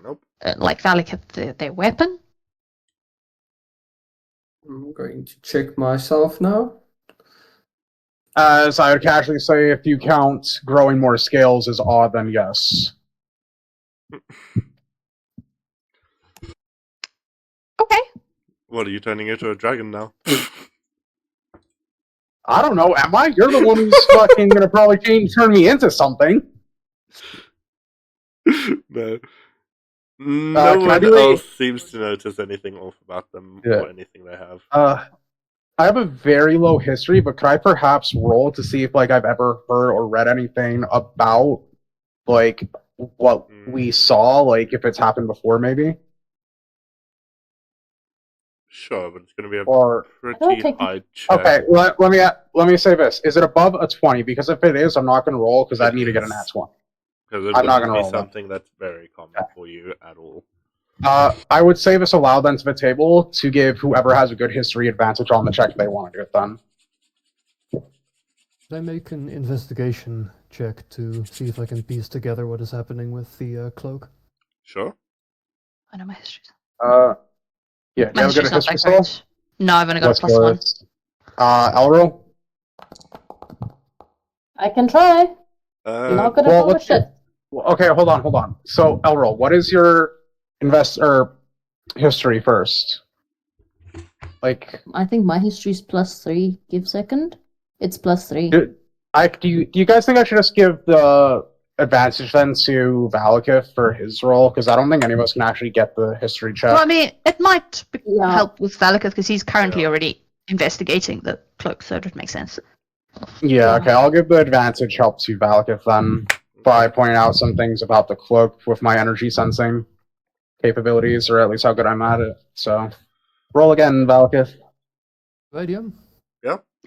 Nope. like Valak had their weapon? I'm going to check myself now. As I would casually say, if you count growing more scales as odd, then yes. Okay. What, are you turning into a dragon now? I don't know. Am I? You're the one who's fucking gonna probably turn me into something. No. can No I one do a- else seems to notice anything off about them Yeah. or anything they have. I have a very low history, but could I perhaps roll to see if like I've ever heard or read anything about like what we saw, like if it's happened before, maybe? Sure, but it's going to be a Or pretty take- high check. okay, let me say this: is it above a 20? Because if it is, I'm not going to roll because I It need to get an is. nat 20. Because it I'm not wouldn't gonna be roll that. something that's very common for you at all. I would say this aloud then to the table to give whoever has a good history advantage on the check they want to do it then. Can I make an investigation check to see if I can piece together what is happening with the cloak? Sure. I know my history. Yeah, do you My have a good history's not history that still? great. No, I've only got a What's +1. yours? Elro? I can try. Not gonna well, promise shit. Okay, hold on. So, Elro, what is your history first? Like, I think my history's +3. Give second. It's +3. do you guys think I should just give the advantage then to Valakith for his role? Because I don't think any of us can actually get the history check. Well, I mean, it might Yeah. help with Valakith because he's currently Yeah. already investigating the cloak, so it would make sense. Yeah, okay, I'll give the advantage help to Valakith then by pointing out some things about the cloak with my energy sensing capabilities, or at least how good I'm at it. So, roll again, Valakith. Right, yeah.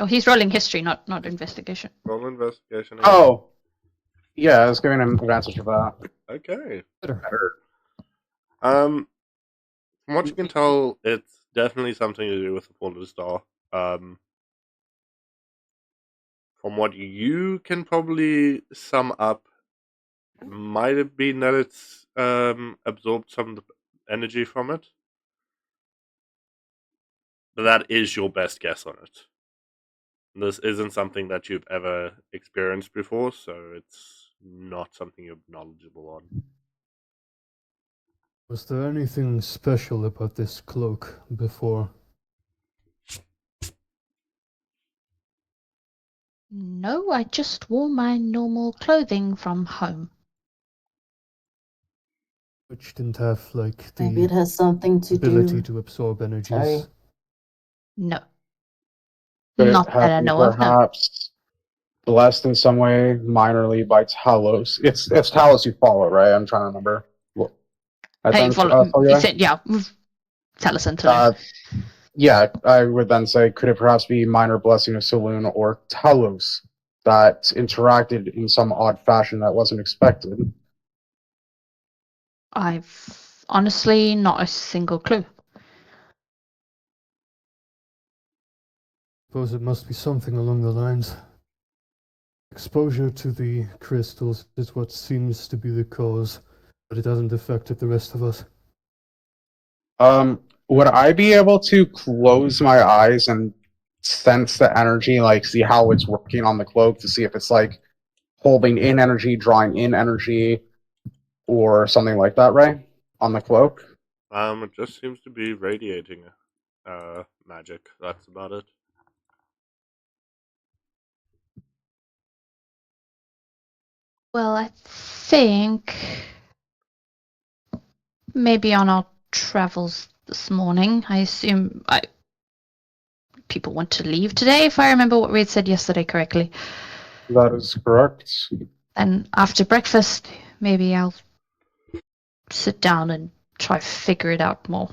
Oh, he's rolling history, not investigation. Roll investigation. again. Oh, yeah, I was giving him advantage for that. Okay. Better. From what you can tell, it's definitely something to do with the Fallen Star. From what you can probably sum up, might have been that it's absorbed some of the energy from it. But that is your best guess on it. This isn't something that you've ever experienced before, so it's not something you're knowledgeable on. Was there anything special about this cloak before? No, I just wore my normal clothing from home. Which didn't have, like, Maybe it the has something to ability do. to absorb energies? Sorry. No. Could Not it that I happen know of, no. perhaps blessed in some way minorly by Talos? It's Talos you follow, right? I'm trying to remember. Well, I Hey, think follow, Talia? you said, yeah, tell us until Yeah, I would then say, could it perhaps be minor blessing of Saloon or Talos that interacted in some odd fashion that wasn't expected? I've honestly not a single clue. Suppose it must be something along the lines. Exposure to the crystals is what seems to be the cause, but it hasn't affected the rest of us. Would I be able to close my eyes and sense the energy, like see how it's working on the cloak to see if it's like holding in energy, drawing in energy, or something like that, Ray? On the cloak? It just seems to be radiating magic. That's about it. Well, I think maybe on our travels this morning, I assume people want to leave today, if I remember what we had said yesterday correctly. That is correct. And after breakfast, maybe I'll sit down and try to figure it out more.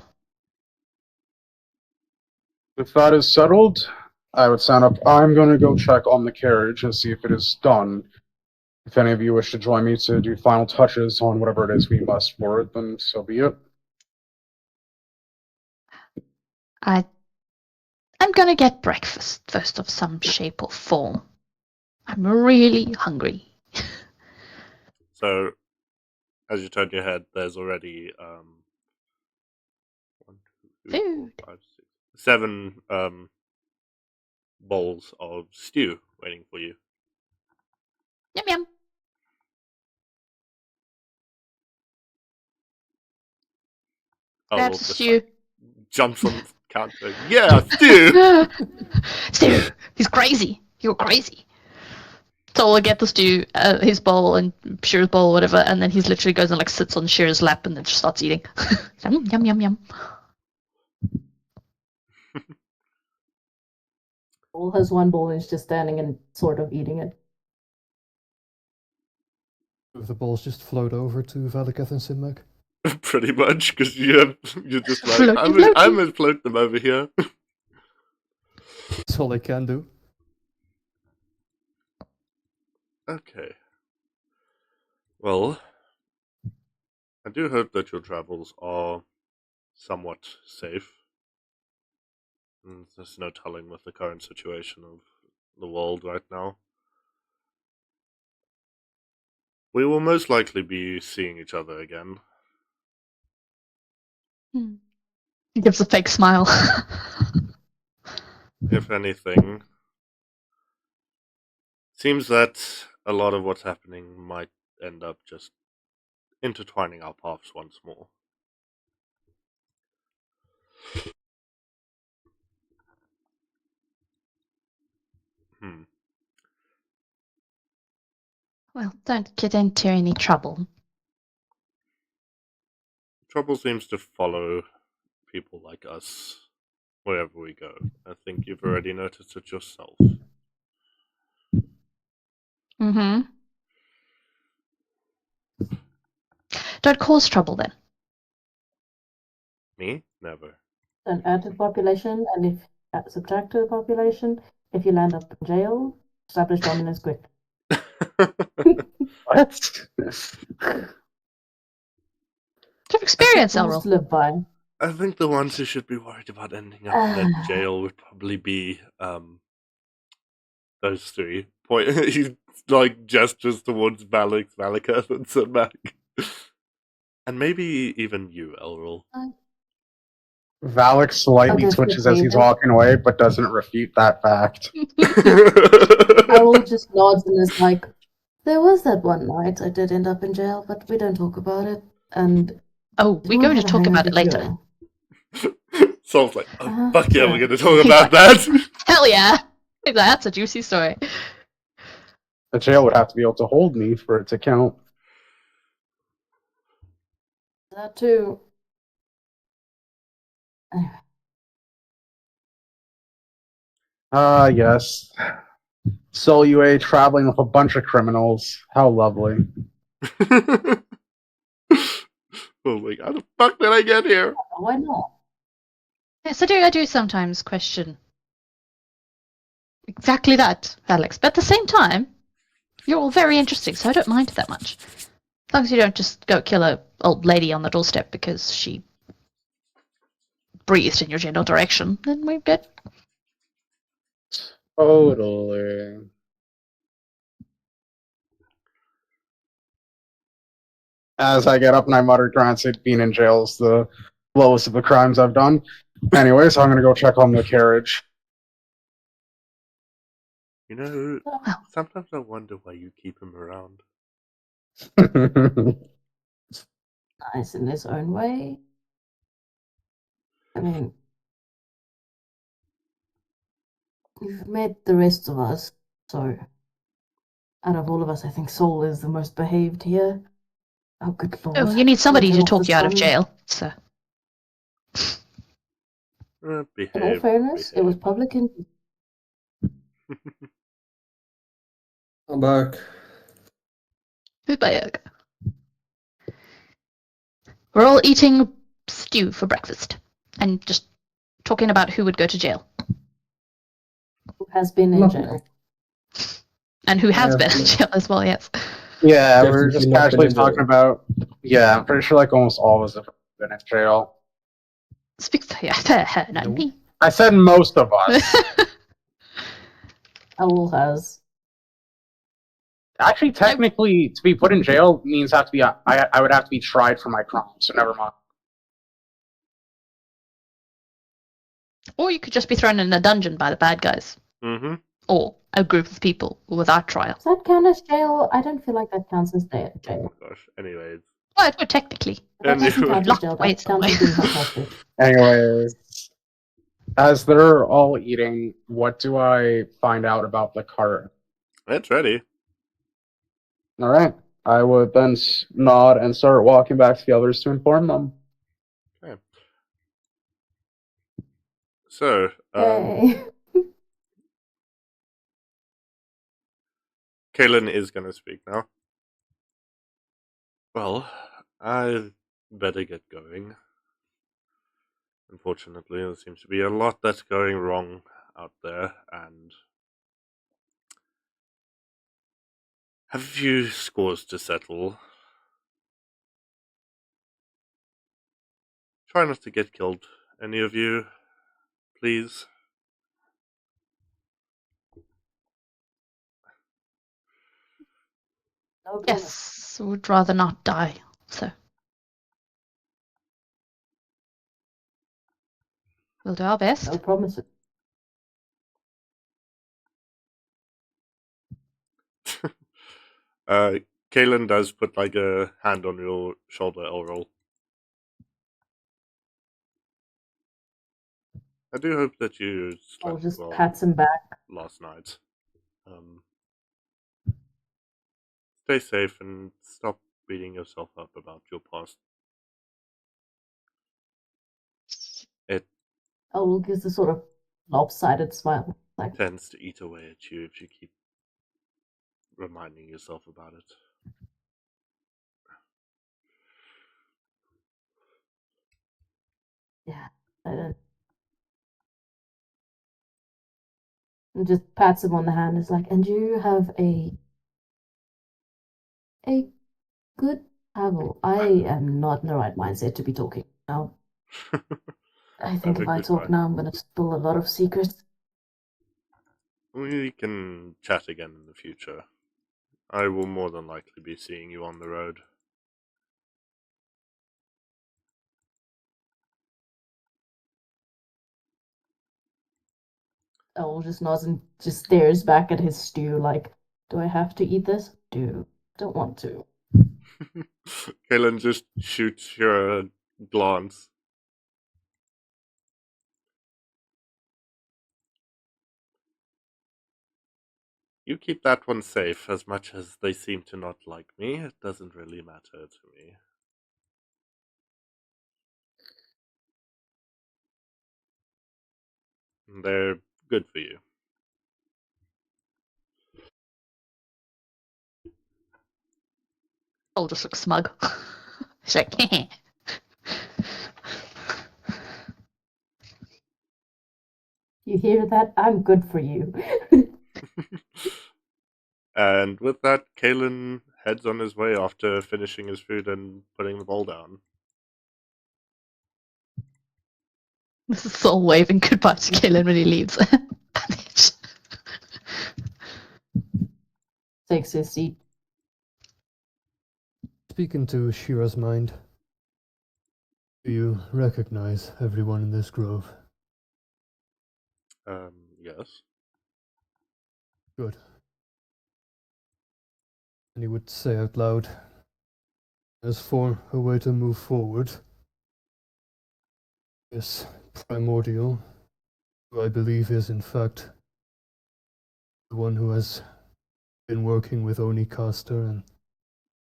If that is settled, I would stand up. I'm going to go check on the carriage and see if it is done. If any of you wish to join me to do final touches on whatever it is we must for it, then so be it. I'm gonna get breakfast first of some shape or form. I'm really hungry. So, as you turn your head, there's already 1, 2, 3, 4, Food. 5, 6, 7 bowls of stew waiting for you. Yum yum. Grabs the Just, stew. jumps on the counter. Yeah, stew! Stew! He's crazy. You're crazy. So we'll get the stew, his bowl and Shira's bowl or whatever, and then he literally goes and like sits on Shira's lap and then just starts eating. Yum yum yum yum. All has one bowl and is just standing and sort of eating it. If the balls just float over to Valaketh and Sinmag. Pretty much, because you're just like, Floaty, I'm floaty. gonna float them over here. That's all I can do. Okay. Well, I do hope that your travels are somewhat safe. There's no telling with the current situation of the world right now. We will most likely be seeing each other again. He gives a fake smile. If anything, seems that a lot of what's happening might end up just intertwining our paths once more. Well, don't get into any trouble. Trouble seems to follow people like us wherever we go. I think you've already noticed it yourself. Mm-hmm. Don't cause trouble then. Me? Never. Then add to the population, and if subtract to the population, if you land up in jail, establish dominance quick. What? Have experience, Rules Elril. to live by. I think the ones who should be worried about ending up in a jail would probably be those three. He like gestures towards Valaketh and Sinmag. And maybe even you, Elril. Valak slightly twitches as he's walking away, but doesn't refute that fact. Owl just nods and is like, there was that one night I did end up in jail, but we don't talk about it. And Oh, we're going to talk about it later. Soul's like, oh, fuck yeah, yeah. we're going to talk He's about like, that. Hell yeah! That's a juicy story. The jail would have to be able to hold me for it to count. That too. Anyway. Yes. Solue traveling with a bunch of criminals. How lovely. Oh my god, how the fuck did I get here? Why not? Yes, I do sometimes question exactly that, Alex. But at the same time, you're all very interesting, so I don't mind that much. As long as you don't just go kill a old lady on the doorstep because she breathed in your general direction, then we're good. Totally. As I get up and I mutter, granted, being in jail is the lowest of the crimes I've done. Anyway, so I'm gonna go check on the carriage. You know, Well, sometimes I wonder why you keep him around. Nice in his own way. I mean, you've met the rest of us, so out of all of us, I think Saul is the most behaved here. Oh, good lord. oh, you need somebody Let to off talk the you out of sun. jail. So Behave. In all fairness, it was public and I'm back. Ubayog. We're all eating stew for breakfast and just talking about who would go to jail who has been in Not jail. and who has Yeah, been in jail as well. Yes. Yeah, we're Definitely just not been casually in jail. talking about. Yeah, I'm pretty sure like almost all of us have been in jail. Speak for her, not Nope. me. I said most of us. Owl has. Actually, technically, to be put in jail means have to be. I would have to be tried for my crime. So never mind. Or you could just be thrown in a dungeon by the bad guys. Mm-hmm. Or a group of people without trial. Does that count as jail? I don't feel like that counts as Oh jail. my gosh. Anyways. Well, it would technically. That doesn't count as Locked jail. away That counts as somewhere. being held hostage. Anyways, as they're all eating, what do I find out about the cart? It's ready. All right, I would then nod and start walking back to the others to inform them. So, Yay. Kaylin is going to speak now. Well, I better get going. Unfortunately, there seems to be a lot that's going wrong out there, and have a few scores to settle. Try not to get killed, any of you, please. No promise. Yes, would rather not die. So we'll do our best. No promises. Kaylin does put like a hand on your shoulder, Elroll. I do hope that you I'll slept just well pats him back. last night. Stay safe and stop beating yourself up about your past. It Owl gives a sort of lopsided smile. Like, tends to eat away at you if you keep reminding yourself about it. yeah, I don't. And just pats him on the hand. Is like, and you have a good travel. I am not in the right mindset to be talking now. I think Have if a I good talk one. now, I'm going to spill a lot of secrets. We can chat again in the future. I will more than likely be seeing you on the road. Owl just nods and just stares back at his stew like, do I have to eat this? Don't want to. Kaylin just shoots your glance. You keep that one safe. As much as they seem to not like me, it doesn't really matter to me. They're good for you. I'll just look smug. She's like, heh. You hear that? I'm good for you. And with that, Kalen heads on his way after finishing his food and putting the bowl down. This is Saul waving goodbye to Kaylin when he leaves. Takes his seat. Speak into Shira's mind. Do you recognize everyone in this grove? Yes. Good. And he would say out loud, as for a way to move forward, this primordial, who I believe is in fact the one who has been working with Onicaster and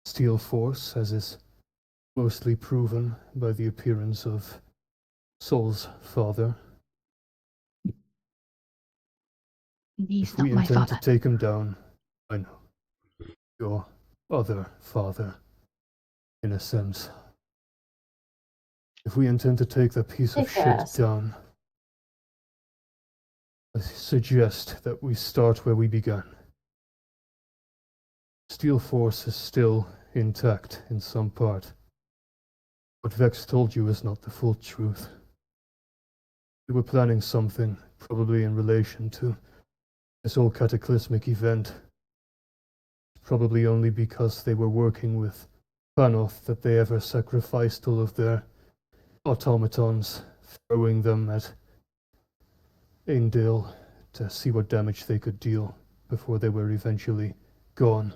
Steel Force, as is mostly proven by the appearance of Soul's father. He's If not we my intend to father. take him down, I know, your other father, in a sense. If we intend to take that piece of shit Yes. down, I suggest that we start where we began. Steel Force is still intact in some part. What Vex told you is not the full truth. We were planning something, probably in relation to this whole cataclysmic event. Probably only because they were working with Panoth that they ever sacrificed all of their automatons, throwing them at Aindale to see what damage they could deal before they were eventually gone.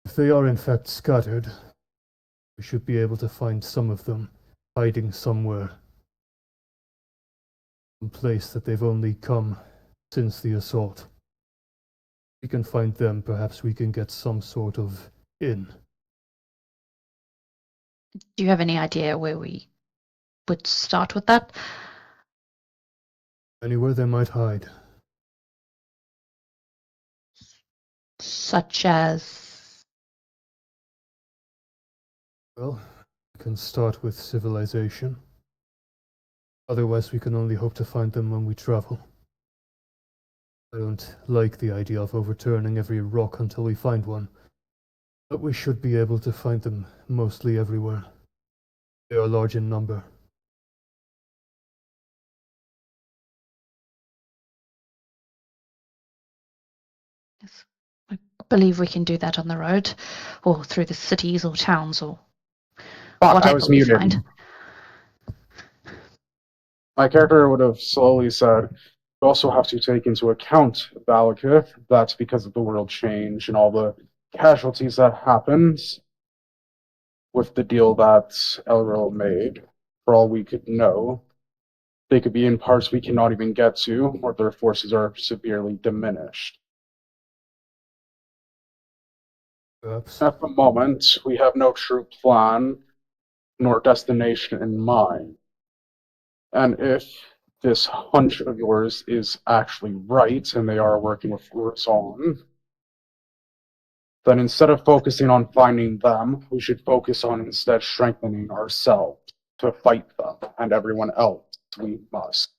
If they are in fact scattered, we should be able to find some of them hiding somewhere. Some place that they've only come since the assault. We can find them, perhaps we can get some sort of in. Do you have any idea where we would start with that? Anywhere they might hide. Such as... Well, we can start with civilization. Otherwise, we can only hope to find them when we travel. I don't like the idea of overturning every rock until we find one, but we should be able to find them mostly everywhere. They are large in number. Yes. I believe we can do that on the road, or through the cities or towns, or Fuck, I whatever was we muted. find. My character would have slowly said, "You also have to take into account, Valakith, that's because of the world change and all the casualties that happened with the deal that Elril made. For all we could know, they could be in parts we cannot even get to, or their forces are severely diminished. Perhaps. At the moment, we have no true plan nor destination in mind. And if this hunch of yours is actually right, and they are working with Rizon, then instead of focusing on finding them, we should focus on instead strengthening ourselves to fight them and everyone else we must."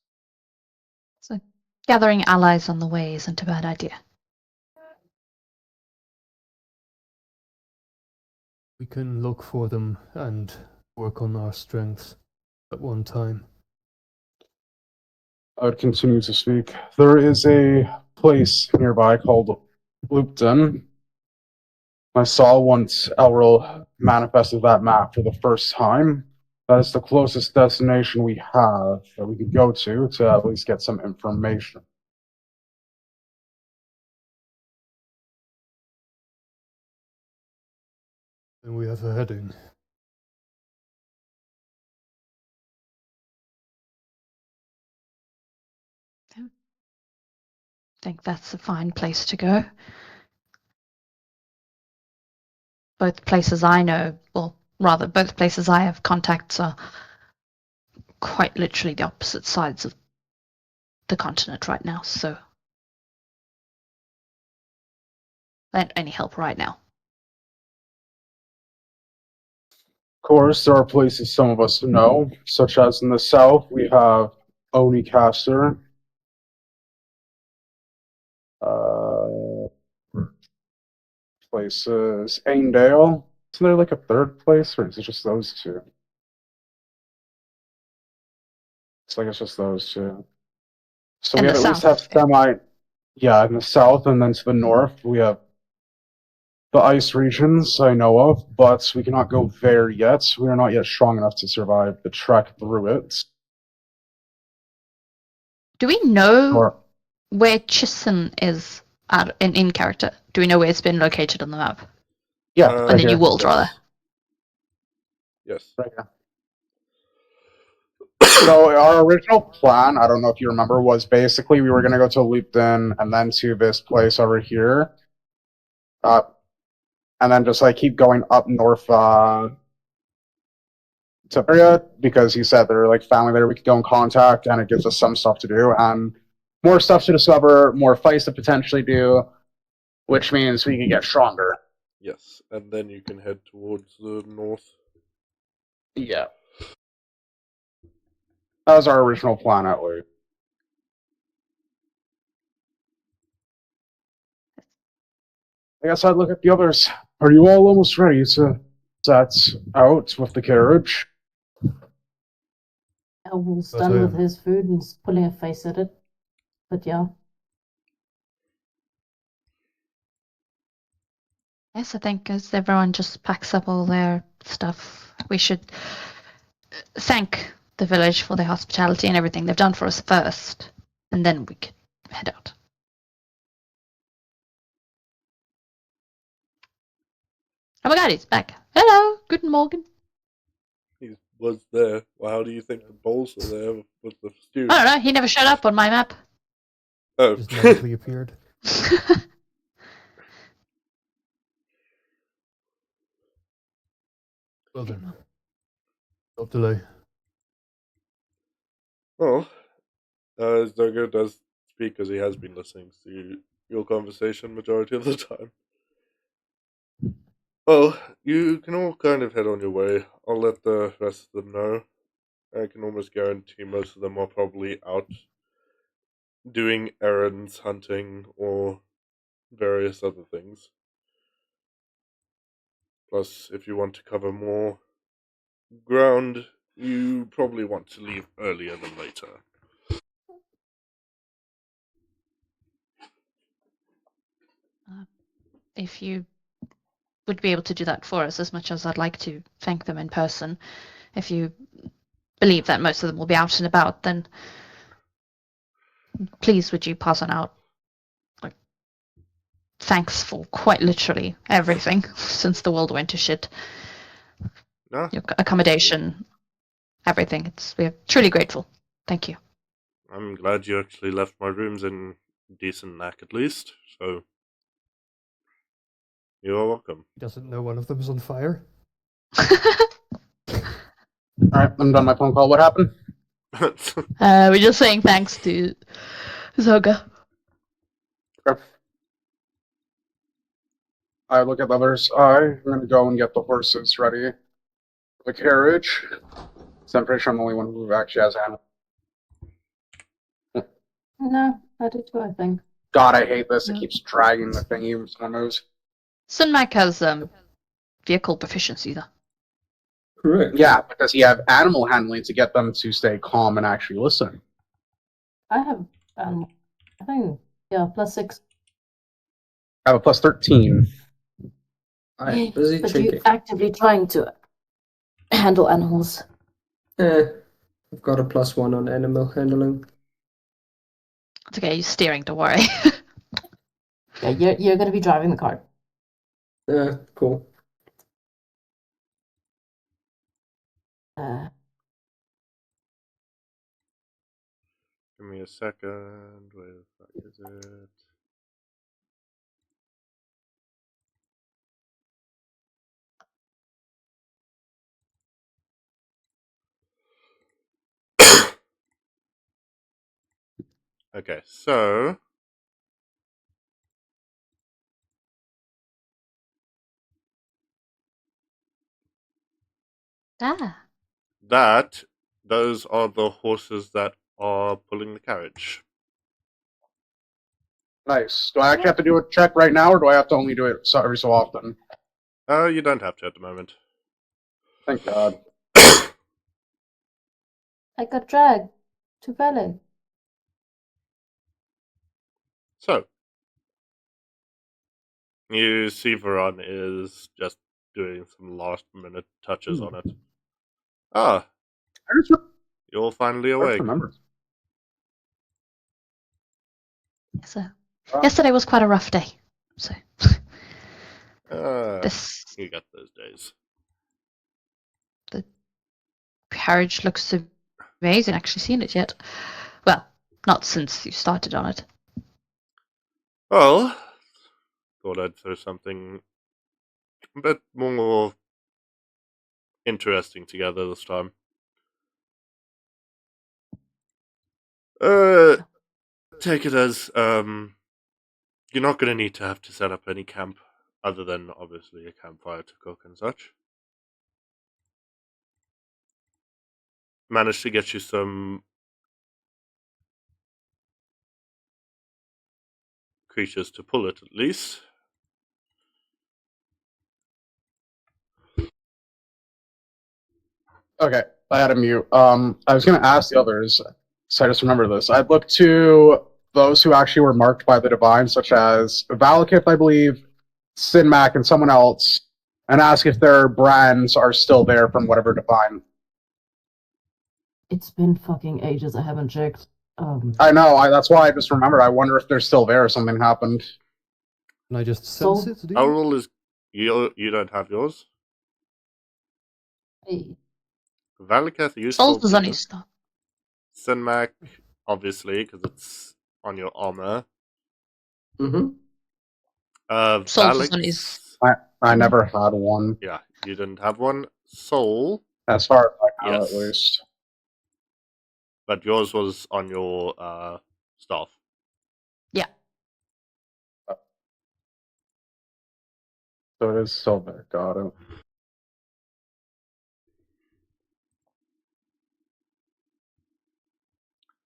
So gathering allies on the way isn't a bad idea. We can look for them and work on our strengths at one time. I would continue to speak. There is a place nearby called Lupton. I saw once Elril manifested that map for the first time. That is the closest destination we have that we could go to at least get some information. And we have a heading. I think that's a fine place to go. Both places I know, or rather, both places I have contacts are quite literally the opposite sides of the continent right now, so I don't any help right now. Of course, there are places some of us know, such as in the south, we have Onicaster. Places, Aindale. Isn't there like a third place, or is it just those two? It's like it's just those two. So In we the have at least have south, yeah. semi. Yeah, in the south, and then to the north, we have the ice regions I know of, but we cannot go there yet. We are not yet strong enough to survive the trek through it. Do we know Or, where Chissen is in character? Do we know where it's been located on the map? yeah, Uh, On right the here. new world, yes. rather. Yes. Right here. So our original plan, I don't know if you remember, was basically we were going to go to Loopden and then to this place over here. And then just like keep going up north to area because he said there are like family there we could go in contact and it gives us some stuff to do and more stuff to discover, more fights to potentially do, which means we can get stronger. Yes. And then you can head towards the north. Yeah. That was our original plan at least. I guess I'd look at the others. Are you all almost ready to set out with the carriage? Elwood's But done I with am. his food and is pulling a face at it. But yeah. Yes, I think as everyone just packs up all their stuff, we should thank the village for their hospitality and everything they've done for us first, and then we could head out. Oh my god, he's back. Hello, guten Morgen. He was there. Well, how do you think the bowls were there with the stew? I don't know, he never showed up on my map. Oh. Just magically appeared. Well then. No delay. Well, Zoga does speak as he has been listening to your conversation majority of the time. Well, you can all kind of head on your way. I'll let the rest of them know. I can almost guarantee most of them are probably out doing errands, hunting, or various other things. Plus, if you want to cover more ground, you probably want to leave earlier than later. If you would be able to do that for us, as much as I'd like to thank them in person, if you believe that most of them will be out and about, then please would you pass on out thanks for quite literally everything since the world went to shit. Nah, Your accommodation, everything. We're truly grateful. Thank you. I'm glad you actually left my rooms in decent knack at least, so you're welcome. He doesn't know one of them is on fire. Alright, I'm done my phone call. What happened? We're just saying thanks to Zoga. Okay. I look at the others. I'm gonna go and get the horses ready for the carriage. So I'm pretty sure I'm the only one who actually has animals. No, I do too, I think. God, I hate this. It Yeah. keeps dragging the thingy when someone moves. Sunmac has vehicle proficiency though. Correct. Yeah, but does he have animal handling to get them to stay calm and actually listen? I have, I think, yeah, +6. I have a plus 13. I'm busy But checking. you're actively trying to handle animals. I've got a +1 on animal handling. It's okay, you're steering, don't worry. Yeah, you're going to be driving the car. Cool. Uh, Give me a second. Where the fuck is it? Okay, so those are the horses that are pulling the carriage. Nice. Do I actually have to do a check right now, or do I have to only do it every so often? You don't have to at the moment. Thank God. I got dragged to Valley. So, You see Veron is just doing some last minute touches on it. Ah, I just, you're finally I just awake. remembered. Yes, yesterday was quite a rough day. So this You got those days. carriage looks amazing. Actually seen it yet? Well, not since you started on it. Well, thought I'd throw something a bit more interesting together this time. Take it as you're not going to need to have to set up any camp other than obviously a campfire to cook and such. Managed to get you some creatures to pull it at least. Okay, I had a mute. I was going to ask the others, so I just remember this. I'd look to those who actually were marked by the divine, such as Valakith, I believe, Sinmac, and someone else, and ask if their brands are still there from whatever divine. It's been fucking ages. I haven't checked. I know. That's why I just remembered. I wonder if they're still there or something happened. Can I just sense So- it? Do Our you? rule is you don't have yours. Hey, Valaketh, you Souls still is on do. his stuff. Sinmac, obviously, because it's on your armor. Mm-hmm. Souls is Valix, on his. I never had one, yeah, you didn't have one. Soul, as far as I know, Yes. at least. but yours was on your staff. Yeah. So it is still there. Got it.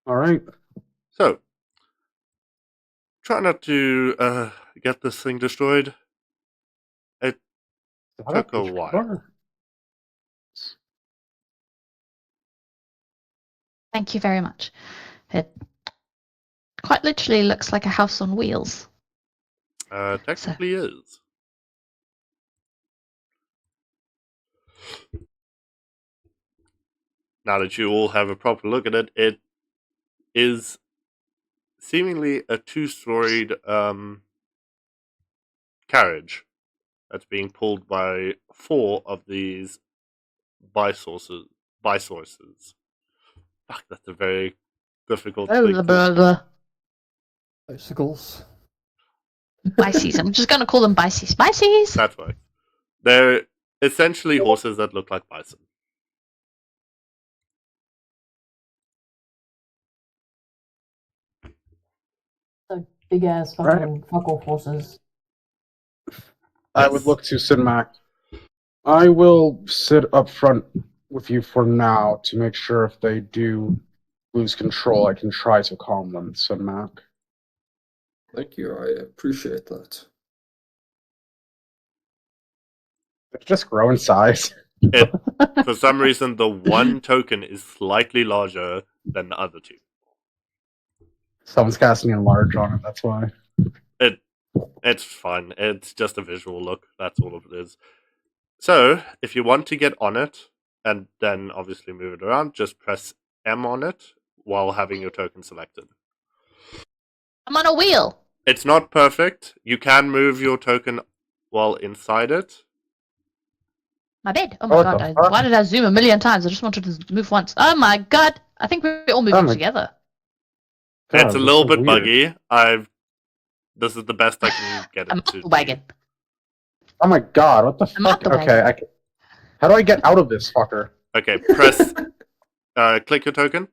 All right. So, try not to get this thing destroyed. It took a while. Thank you very much. It quite literally looks like a house on wheels. Technically is. Now that you all have a proper look at it, it is seemingly a two-storied carriage that's being pulled by 4 of these bisources. Fuck, that's a very difficult thing to... Bicycles. Bices. I'm just going to call them bices. Bices! That's right. They're essentially horses that look like bison. big ass fucking fuck off horses. I would look to Sinmac. I will sit up front with you for now to make sure if they do lose control, I can try to calm them, Sinmac. Thank you. I appreciate that. They just grow in size. For some reason, the one token is slightly larger than the other 2. Someone's casting enlarge on it, that's why. It's fine. It's just a visual look. That's all it is. So, if you want to get on it, and then obviously move it around, just press M on it while having your token selected. I'm on a wheel. It's not perfect. You can move your token while inside it. My bed. Oh my What god. the fuck? Why did I zoom a million times? I just wanted to move once. Oh my god. I think we're all moving together. It's a little bit weird. buggy. This is the best I can get I'm it up to the wagon. Oh my god, what the I'm fuck? up the Okay, how do I get out of this fucker? Okay, press... click your token.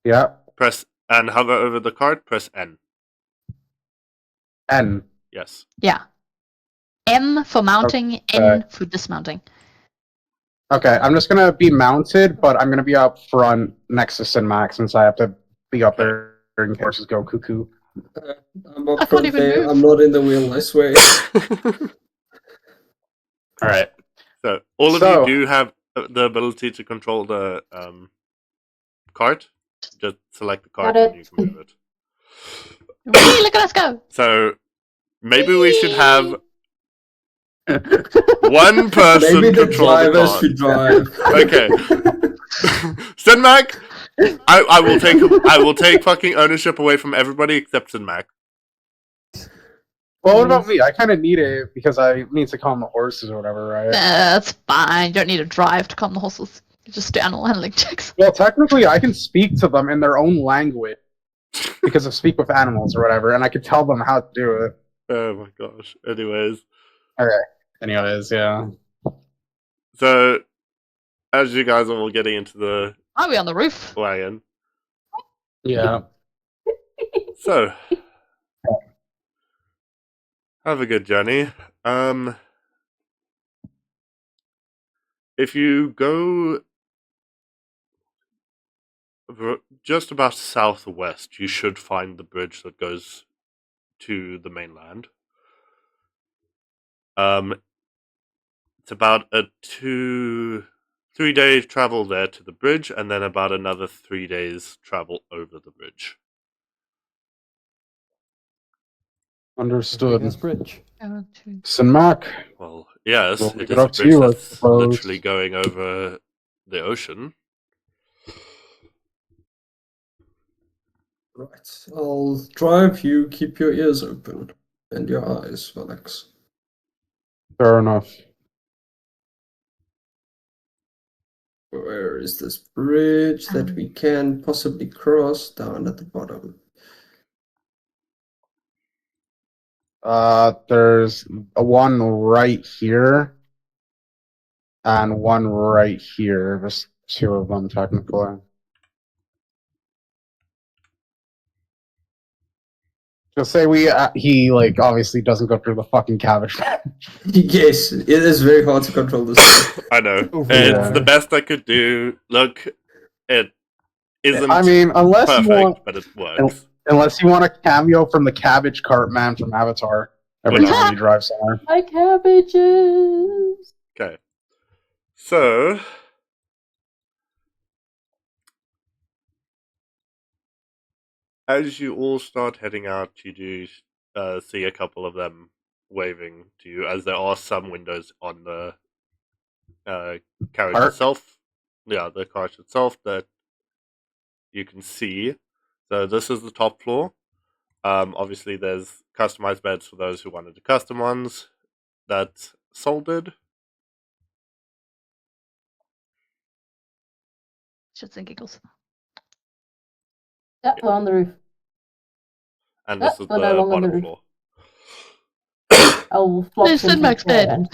Yeah, Press and hover over the card. Press N. N. Yes. Yeah. M for mounting, N for dismounting. Okay, I'm just gonna be mounted, but I'm gonna be up front next to Sinmac since I have to be up there in case horses go cuckoo. I'm up I can't front even there. move. I'm not in the wheel, I swear. Alright. So all of you do have the ability to control the cart. Just select the cart Got and you it. can move it. Whee, look at us go. So maybe we should have one person Maybe the control the drivers car. should drive. Okay. Sinmac, I will take fucking ownership away from everybody except Sinmac. Well, what about me? I kind of need it because I need to calm the horses or whatever, right? That's fine. You don't need to drive to calm the horses. You just do animal handling checks. Well, technically, I can speak to them in their own language because of speak with animals or whatever, and I can tell them how to do it. Oh my gosh. Anyways. Anyways, yeah. So, as you guys are all getting into the Are we on the roof? wagon. Yeah. So, have a good journey. If you go just about southwest, you should find the bridge that goes to the mainland. It's about a 3-day travel there to the bridge, and then about another 3 days travel over the bridge. Understood. This bridge. Sinmac. Well, yes, Well, it leave is it a up to bridge you, I that's suppose. literally going over the ocean. Right. I'll drive. You keep your ears open and your eyes, Alex. Fair enough. Where is this bridge that we can possibly cross down at the bottom? There's one right here and one right here. There's two of them technically. Just say he like obviously doesn't go through the fucking cabbage. Yes, it is very hard to control this. I know. Over It's there. the best I could do. Look, it isn't I mean, unless perfect, you want, but it works. unless you want a cameo from the cabbage cart man from Avatar every Well, time you drive somewhere. My cabbages. Okay. So, as you all start heading out, you do see a couple of them waving to you, as there are some windows on the carriage Cart? itself. Yeah, the cart itself that you can see. So this is the top floor. Obviously, there's customized beds for those who wanted the custom ones. That's soldered. Shits and giggles. Yeah, we're on the roof. And this is we're the no longer on the bottom roof. floor. I'll flop It's into in the Mac's chair bed. and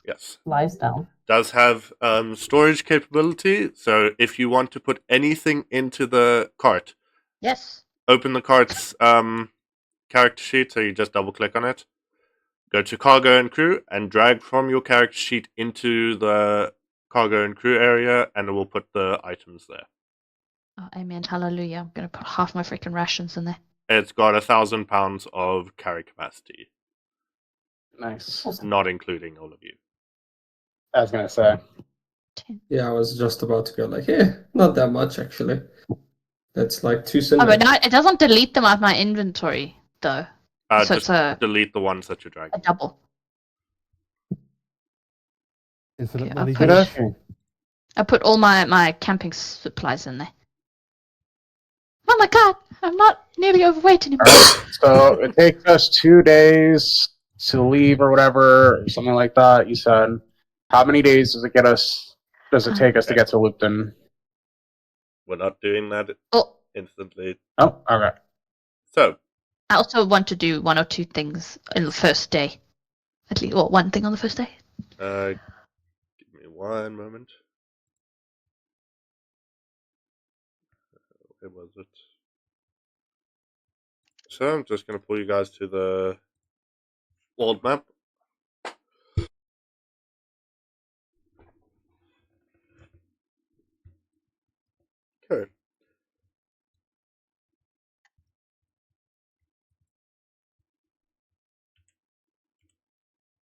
Yes. lies down. Does have storage capability, so if you want to put anything into the cart, Yes. open the cart's character sheet, so you just double click on it, go to cargo and crew, and drag from your character sheet into the cargo and crew area, and it will put the items there. Oh, amen. Hallelujah. I'm going to put half my freaking rations in there. It's got 1,000 pounds of carry capacity, Nice. not including all of you. I was gonna say. 10. Yeah, I was just about to go like, not that much actually. That's like 2 Oh, but cents. now it doesn't delete them out of my inventory, though. So Just it's a delete the ones that you're dragging. double. Infinite Okay, money. I'll Josh. I put all my camping supplies in there. Oh my god, I'm not nearly overweight anymore. So it takes us 2 days to leave or whatever, or something like that. You said. How many days does it take us to get to Lupton? We're not doing that Oh, instantly. Oh, okay. So, I also want to do 1 or 2 things in the first day. At least, one thing on the first day. give me one moment. Where was it? So I'm just going to pull you guys to the world map. Okay.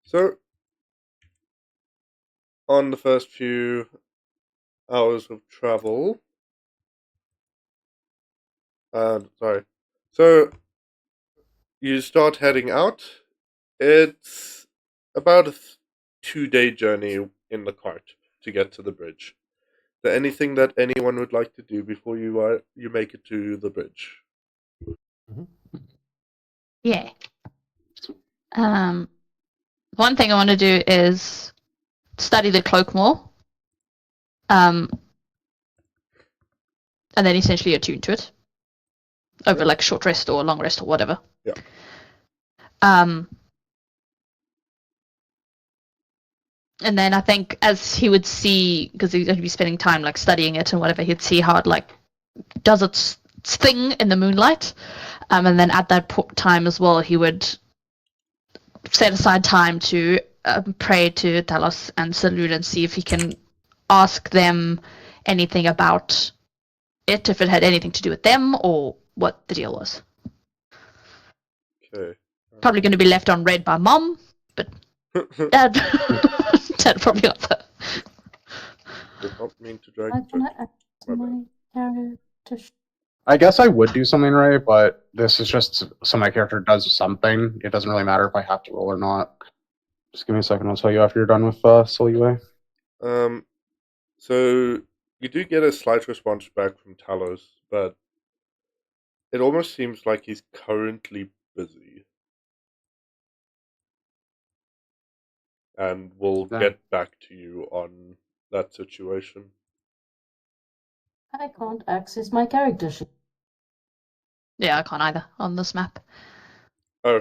So, on the first few hours of travel, sorry. So, you start heading out. It's about a 2-day journey in the cart to get to the bridge. Is there anything that anyone would like to do before you make it to the bridge? Yeah. One thing I want to do is study the cloak more. And then essentially attune to it. Over like a short rest or a long rest or whatever. Yeah. And then I think as he would see, because he'd be spending time like studying it and whatever, he'd see how it like does its thing in the moonlight. And then at that time as well, he would set aside time to pray to Talos and Salud and see if he can ask them anything about it, if it had anything to do with them or what the deal was. Okay. Probably going to be left on red by Mom, but Dad probably answer. Did not mean to drag. I can act my character. I guess I would do something right, but this is just so my character does something. It doesn't really matter if I have to roll or not. Just give me a second. I'll tell you after you're done with Soul UA. So you do get a slight response back from Talos, but it almost seems like he's currently busy. And we'll get back to you on that situation. I can't access my character sheet. Yeah, I can't either on this map. Oh,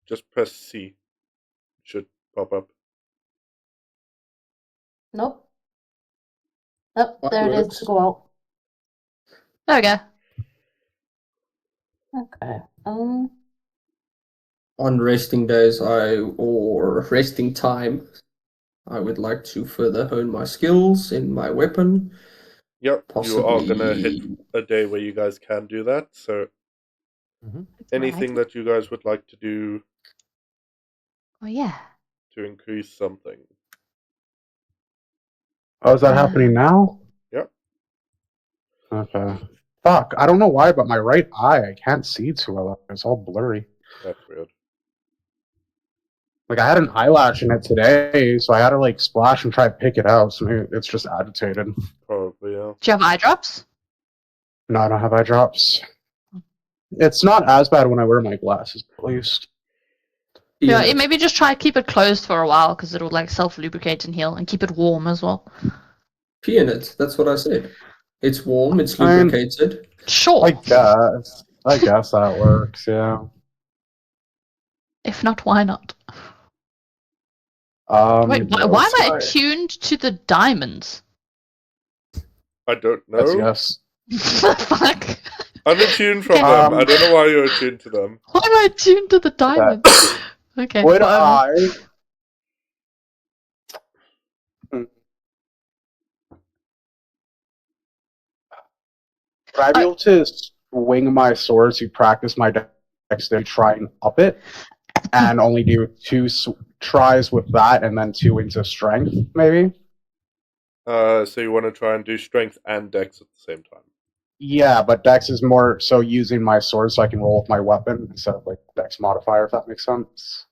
just press C. It should pop up. Nope. Oh, there it is. Go out. There we go. Okay. On resting days, or resting time, I would like to further hone my skills in my weapon. Yep, Possibly... you are gonna hit a day where you guys can do that. So, anything that you guys would like to do? Oh yeah. To increase something. Oh, is that happening now? Yep. Okay. Fuck, I don't know why, but my right eye, I can't see too well. It's all blurry. That's weird. Like, I had an eyelash in it today, so I had to, like, splash and try to pick it out, so maybe it's just agitated. Probably, yeah. Do you have eye drops? No, I don't have eye drops. It's not as bad when I wear my glasses, at least. Yeah, maybe just try keep it closed for a while, because it'll, like, self-lubricate and heal, and keep it warm as well. Pee in it, that's what I said. It's warm, it's lubricated. Sure. I guess that works, yeah. If not, why not? Wait, why am I attuned to the diamonds? I don't know. Yes. Fuck. I'm attuned from them. I don't know why you're attuned to them. Why am I attuned to the diamonds? Okay. Would I... Would I be able to swing my sword to practice my dexterity, try and up it, and only do 2 tries with that, and then 2 into strength, maybe? So you want to try and do strength and dex at the same time? Yeah, but dex is more so using my sword so I can roll with my weapon instead of like dex modifier, if that makes sense.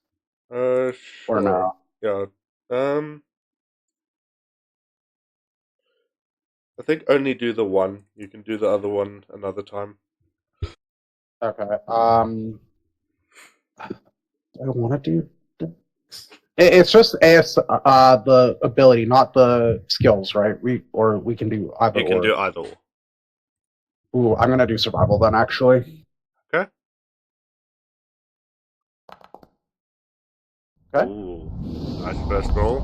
Sure. Or no? Yeah. I think only do the one. You can do the other one another time. Okay. I don't want to do. It's just the ability, not the skills, right? We can do either. You can do either. Ooh, I'm gonna do survival then, actually. Okay. Okay. Ooh, nice first roll.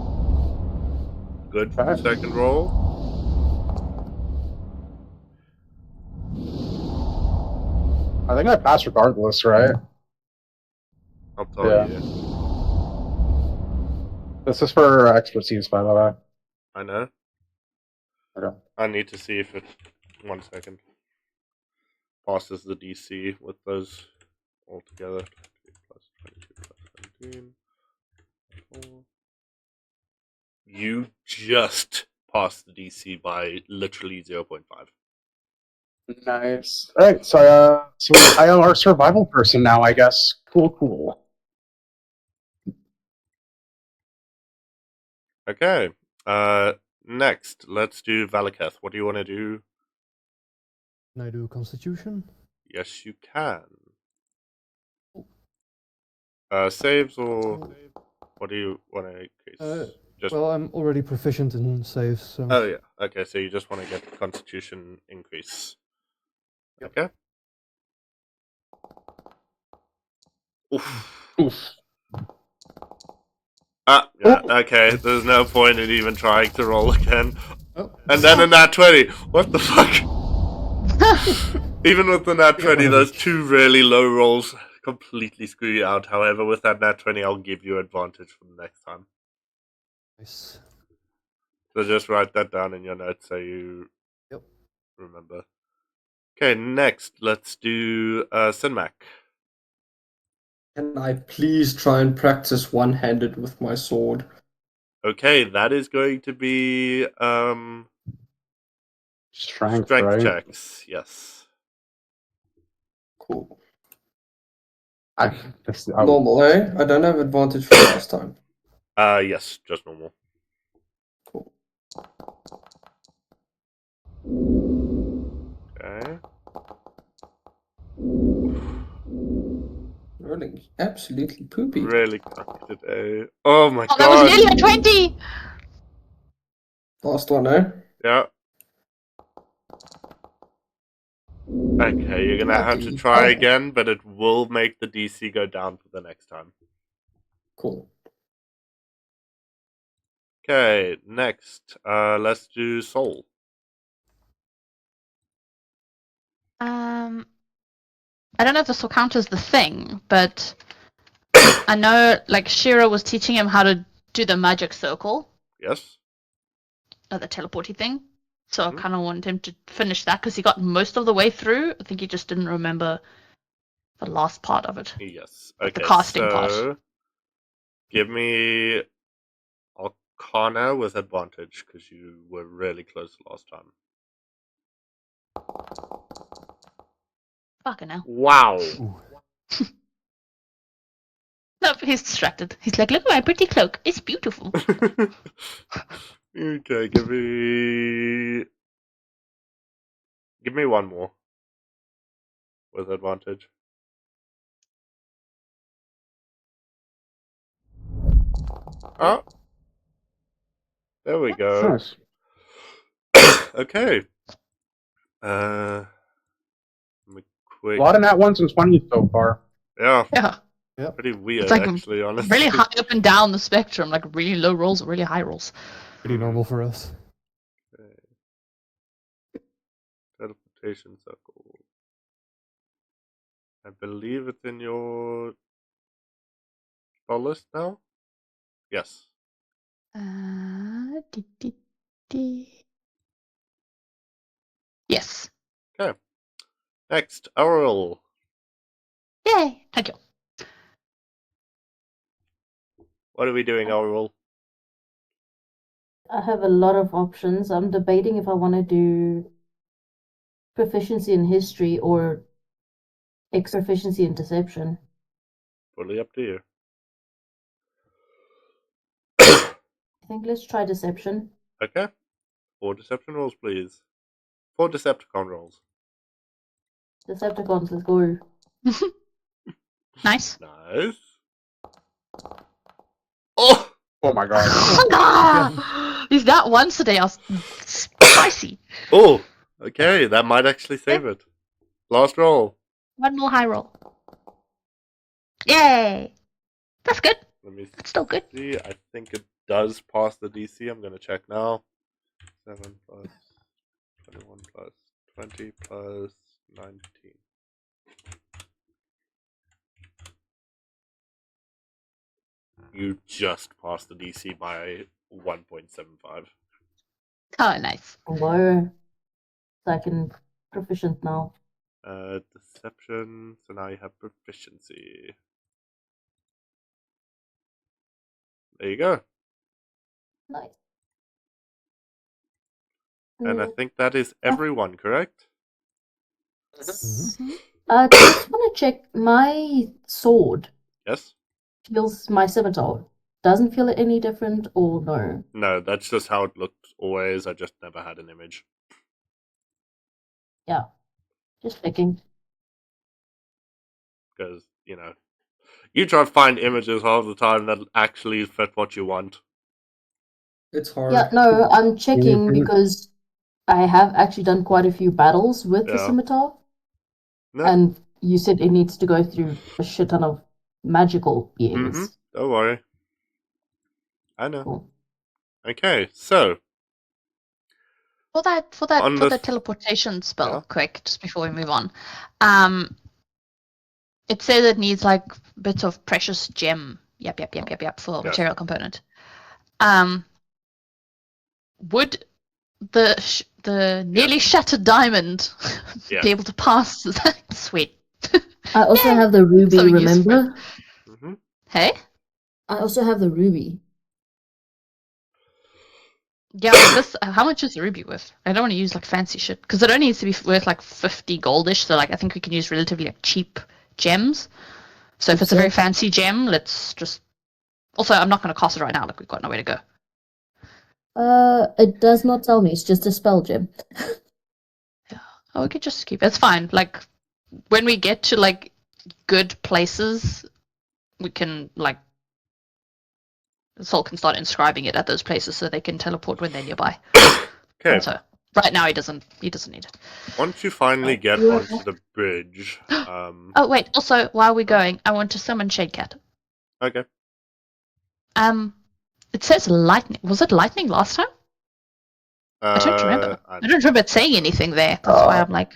Good second roll. I think I passed regardless, right? I'll tell you. This is for expertise, by the way. I know. Okay. I need to see if it. 1 second. Passes the DC with those all together. Plus 22 plus 17. 4. You just passed the DC by literally 0.5. Nice. Alright, so I am our survival person now, I guess. Cool. Okay. Next, let's do Valaketh. What do you want to do? Can I do Constitution? Yes, you can. Saves or what do you want to increase? Just Well, I'm already proficient in saves, so. oh yeah. Okay, so you just want to get the Constitution increase. Yep. Okay. Oof. Oof. Ah, yeah, okay. There's no point in even trying to roll again. Oh. And then a nat 20. What the fuck? Even with the nat 20, those two really low rolls completely screw you out. However, with that nat 20, I'll give you advantage for the next time. Nice. So just write that down in your notes so you Yep. remember. Okay, next, let's do Sinmac. Can I please try and practice one-handed with my sword? Okay, that is going to be Strength, right? checks. Yes. Cool. This, Normal, eh? I don't have advantage for last time. Yes, just normal. Cool. Okay. Rolling absolutely poopy. Really cracked today. Oh my god. That was nearly a 20! Last one, eh? Yeah. Okay, you're gonna have to Bloody try hell. again, but it will make the DC go down for the next time. Cool. Okay, next, let's do Soul. I don't know if this will count as the thing, but I know like Shira was teaching him how to do the magic circle, Yes. the teleporty thing. So Mhm. I kind of wanted him to finish that because he got most of the way through. I think he just didn't remember the last part of it. Yes. Like the Okay, casting so part. give me Arcana with advantage because you were really close last time. Fucking hell. Wow. Ooh. Nope, he's distracted. He's like, look at my pretty cloak. It's beautiful. Okay, give me one more with advantage. Oh, there we go. nice. Okay. Let me A quick. lot of nat ones and 20s so far. Yeah, Yeah. Yep. pretty weird It's like actually. Honestly, really high up and down the spectrum, like really low rolls or really high rolls. Pretty normal for us. Teleportation circle. I believe it's in your spell list now. Yes. Yes. Okay. Next, Aurel. Yay! Thank you. What are we doing, Aurel? I have a lot of options. I'm debating if I want to do proficiency in history or proficiency in deception. Fully up to you. I think let's try deception. Okay. 4 deception rolls, please. 4 Decepticon rolls. Decepticons, let's go. Nice. Nice. Oh! Oh my god. Is that once today? I was spicy. Oh! Okay, that might actually save it. Last roll. One more high roll. Yay! That's good. Let me That's still good. see. I think it does pass the DC. I'm gonna check now. 7 plus 21 plus 20 plus 19. You just passed the DC by 1.75. Oh, nice. Hello. So I can proficient now. Deception. So now you have proficiency. There you go. Nice. And I think that is everyone, correct? Mm-hmm. I just want to check my sword. Yes. Feels my scimitar. doesn't feel any different, or no? No, that's just how it looked always. I just never had an image. Yeah, just checking. Because, you try to find images all the time that actually fit what you want. It's hard. Yeah, no, I'm checking Mhm. because I have actually done quite a few battles with the Yeah. scimitar, No. and you said it needs to go through a shit ton of magical beings. Don't worry. I know. Cool. Okay, so For that On for this- the teleportation spell, Yeah. quick, just before we move on. It says it needs like bits of precious gem. Yep, for Yes. material component. Would the nearly shattered diamond Yes. be able to pass that? Sweet. I also Yay! have the ruby, So useful. remember? Hey? I also have the ruby. Yeah, but this. How much is the ruby worth? I don't want to use like fancy shit because it only needs to be worth like 50 goldish. So like I think we can use relatively like cheap gems. So if it's a very fancy gem, let's just. Also, I'm not going to cast it right now. Like we've got nowhere to go. It does not tell me. It's just a spell gem. Oh, we could just keep it. It's fine. Like when we get to like good places, we can like Sol can start inscribing it at those places so they can teleport when they're nearby. Okay. So right now he doesn't need it. Once you finally get you're- onto the bridge, Oh wait, also while we're going, I want to summon Shadecat. okay. It says lightning. Was it lightning last time? I don't remember. I don't remember it saying anything there. That's why I'm like,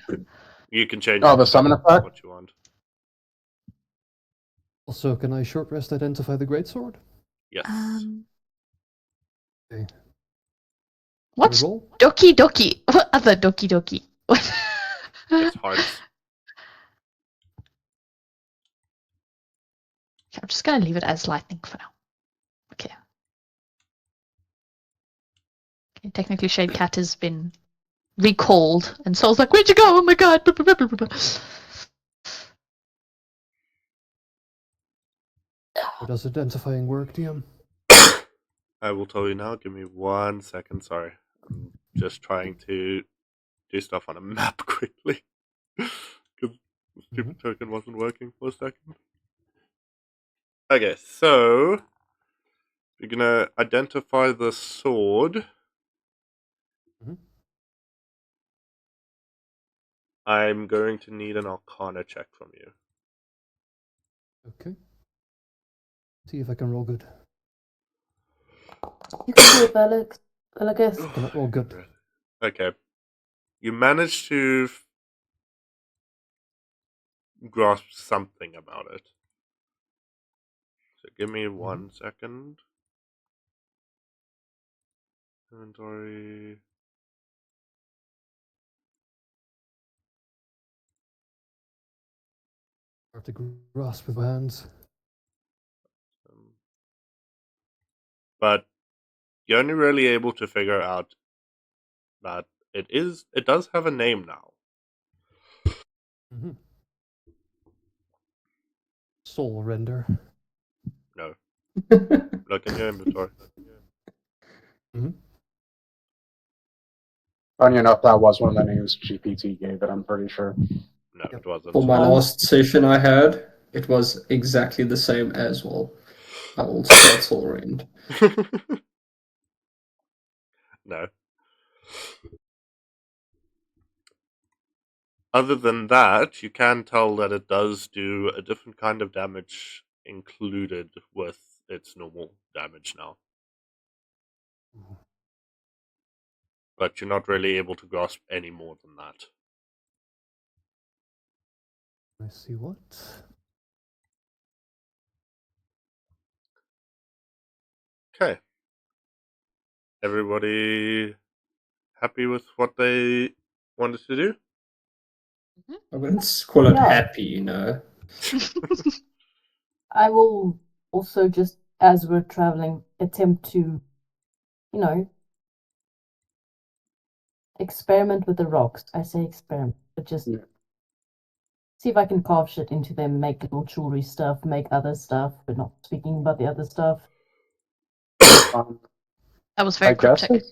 You can change Oh, it the to summon effect? what you want. Also, can I short rest identify the greatsword? Yes. Okay. what's Roll? Doki Doki? What other Doki Doki? What? It's hearts. I'm just gonna leave it as lightning for now. Okay. Technically, Shadecat has been recalled, and Sol's like, "Where'd you go? Oh my god!" Blah, blah, blah, blah, blah. How does identifying work, DM? I will tell you now. Give me 1 second. Sorry. I'm just trying to do stuff on a map quickly. Because the stupid token wasn't working for a second. Okay, so you're gonna identify the sword. Mhm. I'm going to need an Arcana check from you. Okay. See if I can roll good. You can do it, Alex. I guess. Cannot roll good. Okay. You managed to grasp something about it. So give me 1 second. Inventory. Hard to grasp with my hands. But you're only really able to figure out that it does have a name now. Mm-hmm. Soul render. No. Look in your inventory. Funny enough, that was one of the names GPT gave it, I'm pretty sure. No, it wasn't. For my last session I had, it was exactly the same as well. I also got Soul Rained. No. Other than that, you can tell that it does do a different kind of damage included with its normal damage now. But you're not really able to grasp any more than that. I see what? Okay. Everybody happy with what they wanted to do? I wouldn't call it Yeah. happy, you know. I will also just, as we're traveling, attempt to, experiment with the rocks. I say experiment, but just Yeah. see if I can carve shit into them, make little jewelry stuff, make other stuff, but not speaking about the other stuff. That was very cryptic.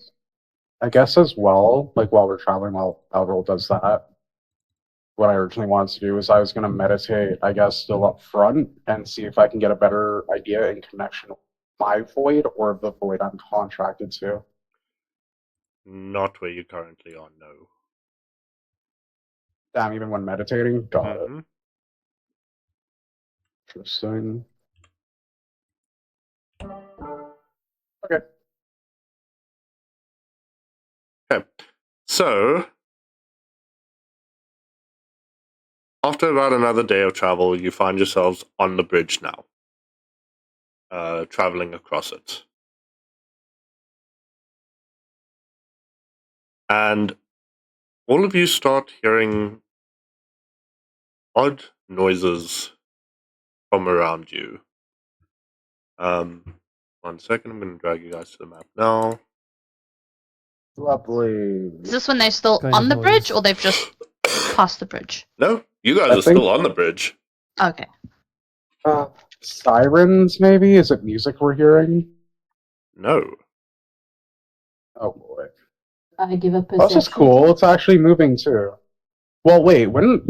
I guess as well, like while we're traveling, while Elroll does that, what I originally wanted to do is I was going to meditate, I guess, still up front and see if I can get a better idea in connection with my void or the void I'm contracted to. Not where you currently are, no. Damn, even when meditating? Got it. Mhm. Interesting. Okay. Okay. So, after about another day of travel, you find yourselves on the bridge now, traveling across it. And all of you start hearing odd noises from around you. 1 second, I'm going to drag you guys to the map now. Lovely. Is this when they're still Kind on of the bridge, noise. or they've just passed the bridge? No, you guys I are still on the bridge. Okay. Sirens, maybe? Is it music we're hearing? No. Oh boy. I give a perception. That's just cool. It's actually moving too. Well, wait, wouldn't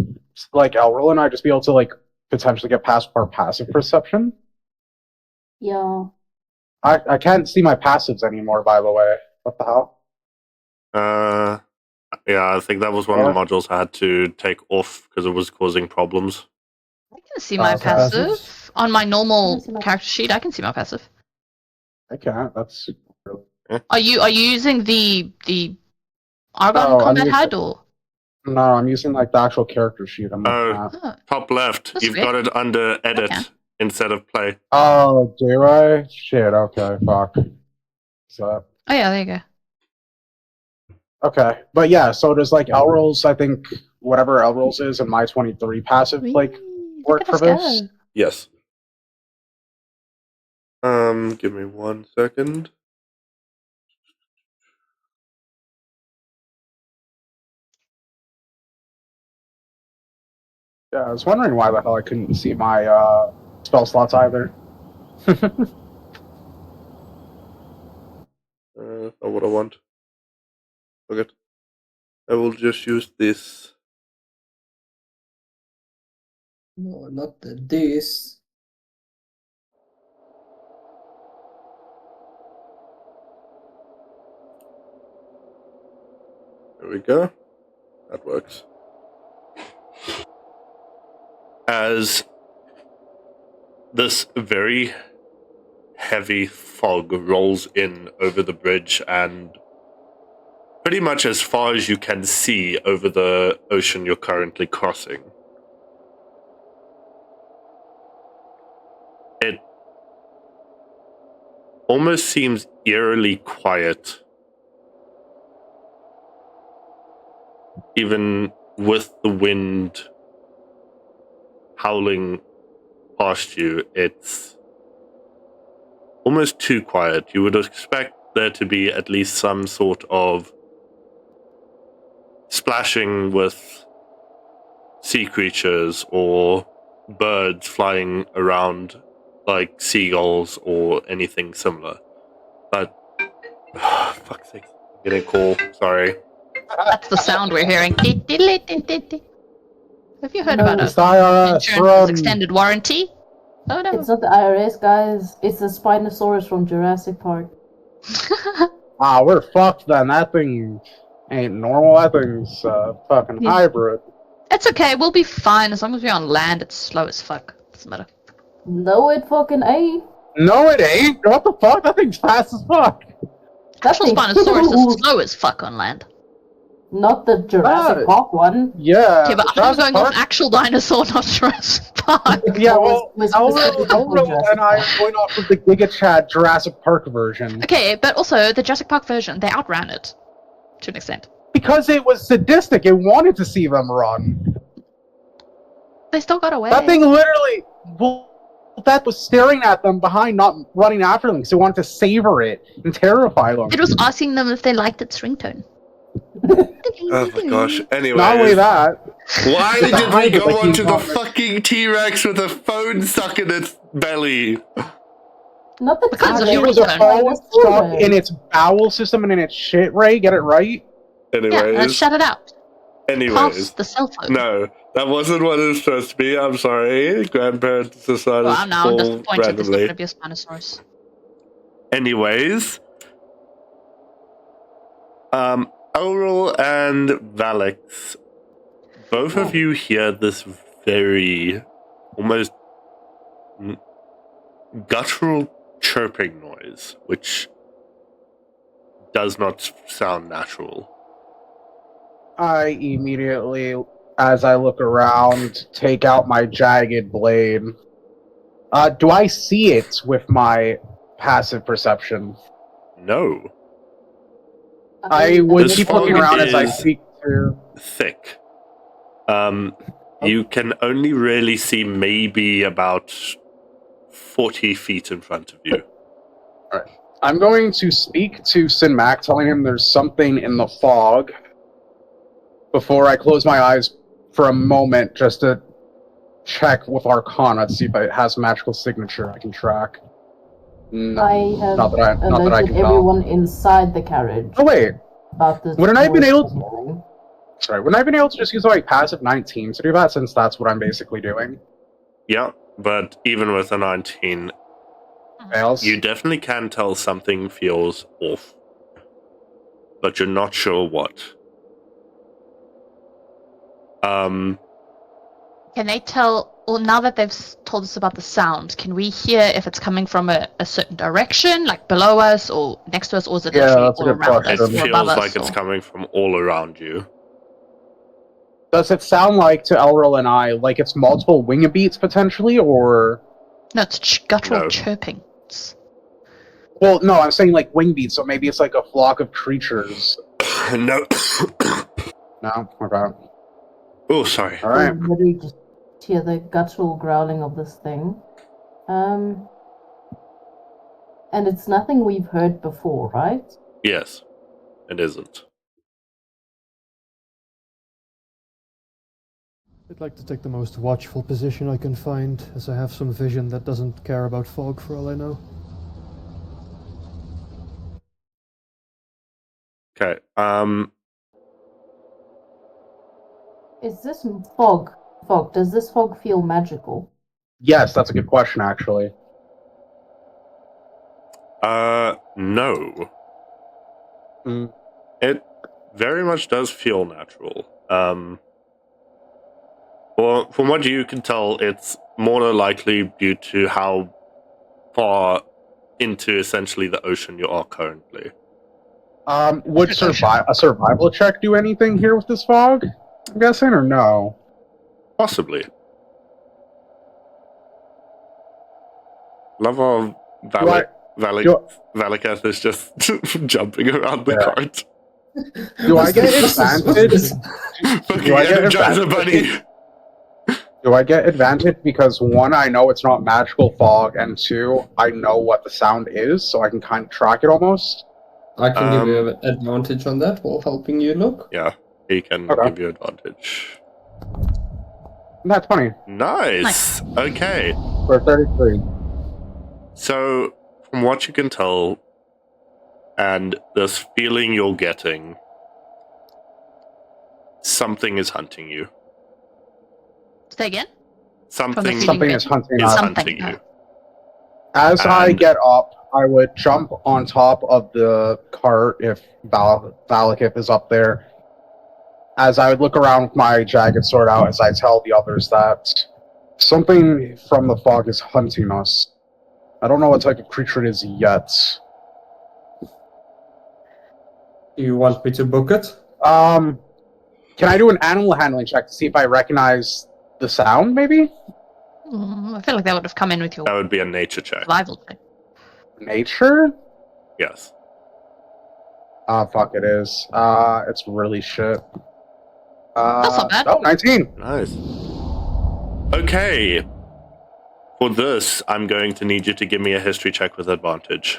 like Elroll and I just be able to like potentially get past our passive perception? Yeah. I can't see my passives anymore, by the way. What the hell? Yeah, I think that was one of the modules I had to take off because it was causing problems. I can see my Okay. passive. On my normal I can see my- character sheet, I can see my passive. I can't. That's really... Are you using the Argon No, I'm combat using- HUD or? No, I'm using like the actual character sheet. I'm looking Oh. at. Oh, Top left, That's you've weird. got it under edit Okay. instead of play. Oh, do I? Shit, okay, fuck. So, oh yeah, there you go. okay. But yeah, so does like Elroll's, I think, whatever Elroll's is and my 23 passive, like, Whee! work Look for at us this? go. Yes. Give me 1 second. Yeah, I was wondering why the hell I couldn't see my spell slots either. Not what I want. Okay. I will just use this. No, not this. There we go. That works. As this very heavy fog rolls in over the bridge and pretty much as far as you can see over the ocean you're currently crossing. It almost seems eerily quiet, even with the wind howling past you. It's almost too quiet. You would expect there to be at least some sort of splashing with sea creatures or birds flying around like seagulls or anything similar. But, fuck's sake, I'm getting a call. Sorry. That's the sound we're hearing. Have you heard No. about It's it? the IRS, Insurance's run! extended warranty? Oh no. It's not the IRS, guys. It's the Spinosaurus from Jurassic Park. Ah, we're fucked then. That thing ain't normal. That thing's fucking Yeah. hybrid. It's okay, we'll be fine as long as we're on land. It's slow as fuck. Doesn't matter. No, it fucking ain't. No, it ain't. What the fuck? That thing's fast as fuck. Actual thing- Spinosaurus is slow as fuck on land. Not the Jurassic Ah. Park one. Yeah. Okay, but I'm Jurassic going Park- off actual dinosaur, not Jurassic Park. Yeah, That well, was Elro specifically for Jurassic and I Park. are going off of the Giga Chad Jurassic Park version. Okay, but also the Jurassic Park version, they outran it to an extent. Because it was sadistic. It wanted to see them run. They still got away. That thing literally... Well, that was staring at them behind, not running after them, because it wanted to savor it and terrify them. It was asking them if they liked its ringtone. Oh my gosh. Anyway. Not only that... Why It's did we behind it, go like onto he's the on the- fucking T-Rex with a phone stuck in its belly? Not the Because tea of It your ray, was a return. phone the tea stuck ray. in its bowel system and in its shit, Ray. Get it right? Yeah, Anyways, shut it out. anyways. Pass the cell phone. No, that wasn't what it was supposed to be. I'm sorry. Grandparents decided Well, to I'm now call disappointed. There's not randomly. going to be a Spinosaurus. Anyways, Elril and Valix, both of you hear this very almost guttural chirping noise, which does not sound natural. I immediately, as I look around, take out my jagged blade. Do I see it with my passive perception? No. I would This keep looking fog around as I is- speak to. Thick. You can only really see maybe about 40 feet in front of you. I'm going to speak to Sin Mac, telling him there's something in the fog before I close my eyes for a moment just to check with Arcana to see if it has a magical signature I can track. No. I have Not that I can alerted tell. everyone inside the carriage Oh, wait. about this. Wouldn't I have been noise able we're hearing. Sorry, wouldn't I have been able to just use like passive 19 to do that, since that's what I'm basically doing? Yeah, but even with a 19, Fails? you definitely can tell something feels off. But you're not sure what. Can they tell? Well, now that they've told us about the sound, can we hear if it's coming from a certain direction, like below us or next to us, or is it Yeah, literally that's a all good around question. us It or feels above like us? it's coming from all around you. Does it sound like, to Elril and I, like it's multiple wing beats potentially, or... No, it's guttural No. chirping. It's... Well, no, I'm saying like wing beats, so maybe it's like a flock of creatures. No. No? Okay. Oh, sorry. Alright. I literally just hear the guttural growling of this thing. And it's nothing we've heard before, right? Yes, it isn't. I'd like to take the most watchful position I can find, as I have some vision that doesn't care about fog for all I know. Okay, Is this fog? Does this fog feel magical? Yes, that's a good question, actually. no. Mm. It very much does feel natural. Well, from what you can tell, it's more than likely due to how far into essentially the ocean you are currently. Would a survival check do anything here with this fog? I'm guessing, or no? Possibly. Love our Valikath is just jumping around the cart. Do I get advantage? Fucking Do I get Energizer Bunny. Do I get advantage because, one, I know it's not magical fog, and two, I know what the sound is, so I can kind of track it almost? I can give you an advantage on that while helping you look. Yeah, he can give you advantage. That's funny. Nice. Okay. For 33. So, from what you can tell, and this feeling you're getting, something is hunting you. Say again? Something is hunting us. hunting you. As I get up, I would jump on top of the cart if Valakith is up there. As I would look around with my jagged sword out, as I tell the others that something from the fog is hunting us. I don't know what type of creature it is yet. Do you want me to book it? Can I do an animal handling check to see if I recognize the sound, maybe? I feel like that would have come in with your That would be a nature check. survival check. Nature? Yes. Fuck, it is. It's really shit. That's not bad. Oh, 19! Nice. Okay. For this, I'm going to need you to give me a history check with advantage.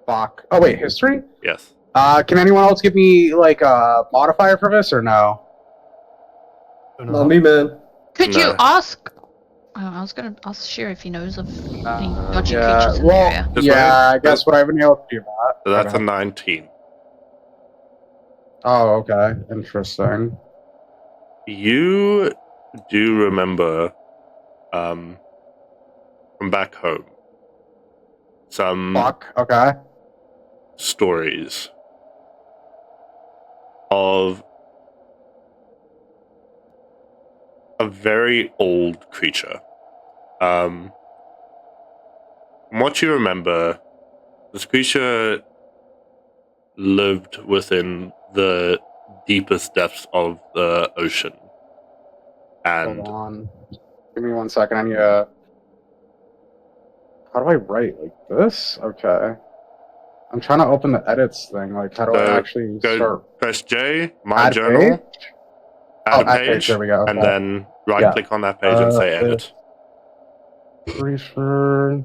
Fuck. Oh, wait, history? Yes. Can anyone else give me, like, a modifier for this, or no? Not me, man. Could you No. ask I was gonna ask Shir if he knows of any Uh, dodgy yeah, creatures in well, the area. Just yeah, wait. I guess would I have been able to do that? So that's a Okay. 19. Oh, okay. Interesting. You do remember from back home some Fuck. Okay. stories of a very old creature. From what you remember, this creature lived within the deepest depths of the ocean. Hold And on. Give me 1 second. I need to. How do I write like this? Okay. I'm trying to open the edits thing. Like, how do I actually go start? press J, my Add journal, page? add Oh, a add page. page, There we go. and Okay. then right Yeah. click on that page and say edit. Creature.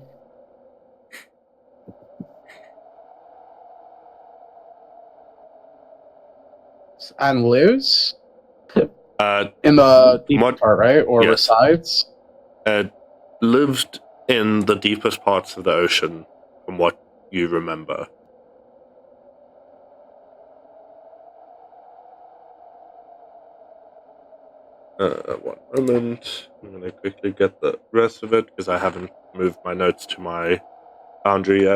And lives in the deep what- part, right? Or yes. resides? Lived in the deepest parts of the ocean, from what you remember. One moment. I'm going to quickly get the rest of it because I haven't moved my notes to my Foundry yet.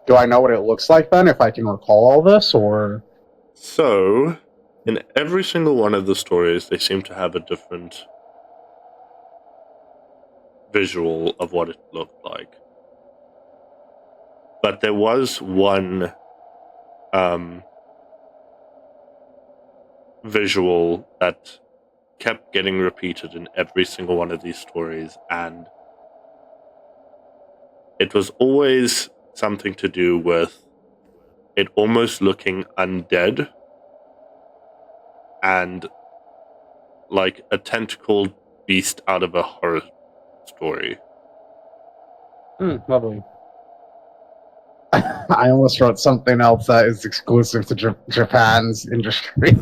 Do I know what it looks like then? If I can recall all this, or So, in every single one of the stories, they seem to have a different visual of what it looked like. But there was one visual that kept getting repeated in every single one of these stories, and it was always something to do with it almost looking undead and like a tentacled beast out of a horror story. lovely. I almost wrote something else that is exclusive to Japan's industry.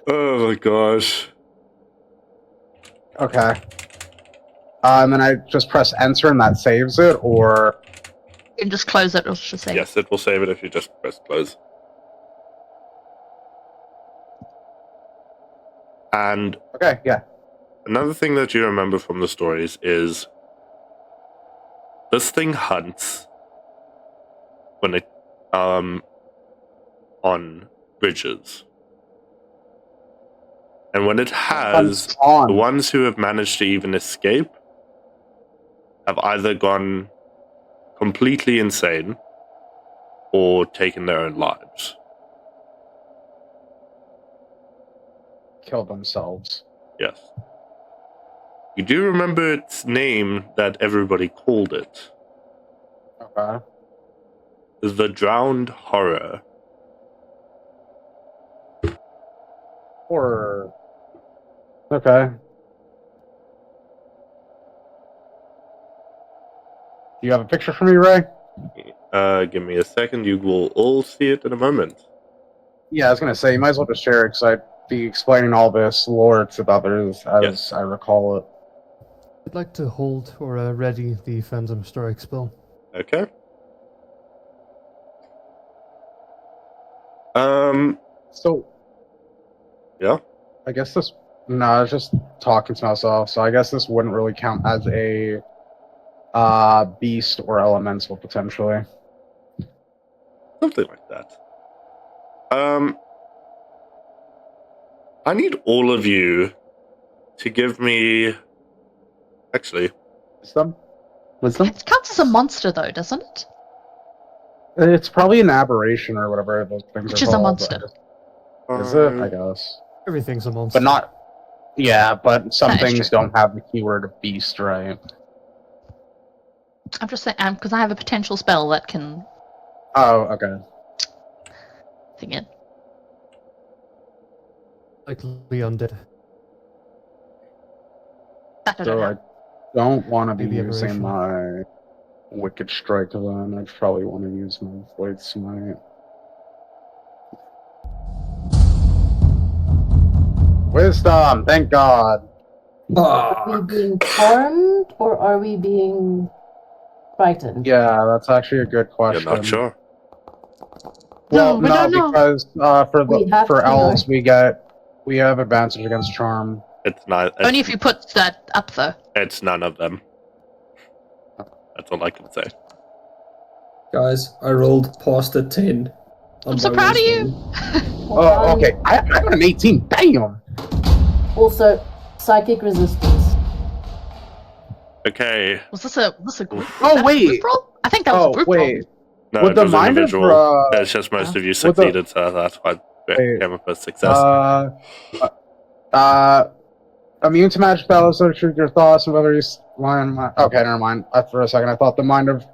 Oh my gosh. Okay. And then I just press enter and that saves it, or You can just close it, it'll just say. Yes, it will save it if you just press close. And okay, yeah. another thing that you remember from the stories is this thing hunts when it on bridges. And when it has, the ones who have managed to even escape have either gone completely insane or taken their own lives. Killed themselves. Yes. You do remember its name that everybody called it. Okay. The Drowned Horror. Or okay. Do you have a picture for me, Ray? Give me a second. You will all see it in a moment. Yeah, I was gonna say you might as well just share it because I'd be explaining all this lore to others as Yes. I recall it. I'd like to hold or ready the Phantom Strike spell. Okay. So Yeah. I guess this. No, I was just talking to myself. So I guess this wouldn't really count as a beast or elemental potentially. Something like that. I need all of you to give me. Actually, Wisdom. It counts as a monster, though, doesn't it? It's probably an aberration or whatever those things Which are is a called. monster. Is it? I guess. Everything's a monster. But not. Yeah, but some That is things true. don't have the keyword beast, right? I'm just saying, because I have a potential spell that can Oh, okay. thing it. Likely undead. That I don't So know. I don't want to be Maybe using aberration. my Wicked Strike then. I'd probably want to use my Void Smite. Wisdom, thank God. Are we Fuck. being harmed or are we being frightened? Yeah, that's actually a good You're question. not sure. Well, No, we don't know. because We have for to know. elves we have advantage against charm. It's not. Only if you put that up, though. It's none of them. That's all I can say. Guys, I rolled past a 10. I'm so proud of you. Oh, okay. I got an 18. Damn. Also, psychic resistance. Okay. Was this a group? Oh, was that a wait. group roll? I think that was a Oh, group wait. No, Would it the was mind of individual. It's just most of you would the- succeeded, so that's why it came up as success. Immune to magic spells, so shoot your thoughts and whether you mind. Okay, never mind. For a second, I thought the mind of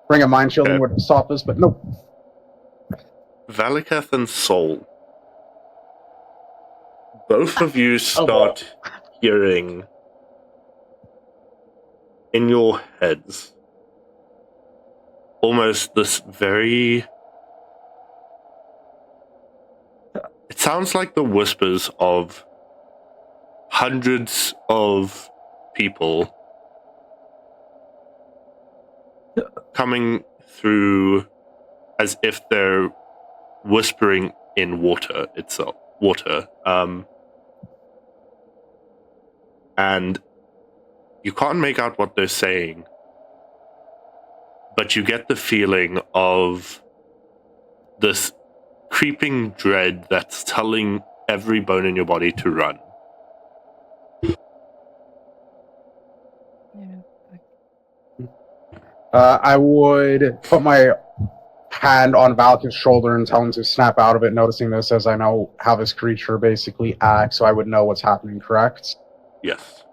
ring of mind shielding would stop this, but nope. Valiketh and Soul. Both of you start hearing in your heads almost this very... It sounds like the whispers of hundreds of people coming through as if they're whispering in water itself. And you can't make out what they're saying, but you get the feeling of this creeping dread that's telling every bone in your body to run. I would put my hand on Valak's shoulder and tell him to snap out of it, noticing this as I know how this creature basically acts, so I would know what's happening, correct? Yes.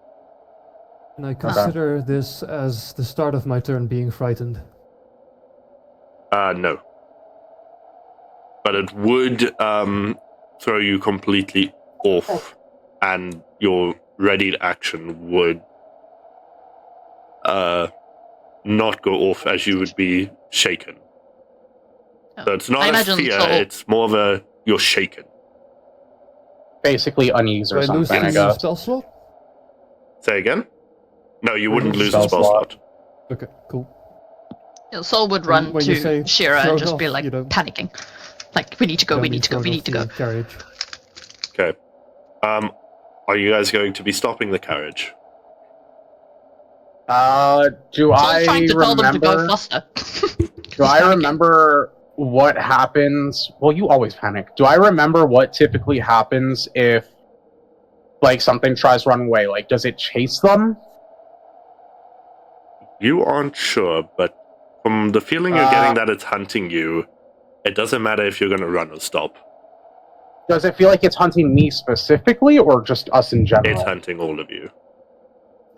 Can I consider this as the start of my turn being frightened? No. But it would throw you completely off, and your readied action would not go off as you would be shaken. So it's not a fear, it's more of a you're shaken. Basically unease Do or I lose something, I the guess. spell slot? Say again? No, you I wouldn't lose lose a spell spell slot. Okay, cool. Saul would run when you say to Shira and thrown just be off, like you don't- panicking. Like, we need to go, Don't we be need to go, thrown we off need to go. the carriage. Okay. Are you guys going to be stopping the carriage? Do Saul's I trying to tell them to go remember? faster. Do I remember what happens? Well, you always panic. Do I remember what typically happens if, like, something tries to run away? Like, does it chase them? You aren't sure, but from the feeling you're getting that it's hunting you, it doesn't matter if you're going to run or stop. Does it feel like it's hunting me specifically, or just us in general? It's hunting all of you.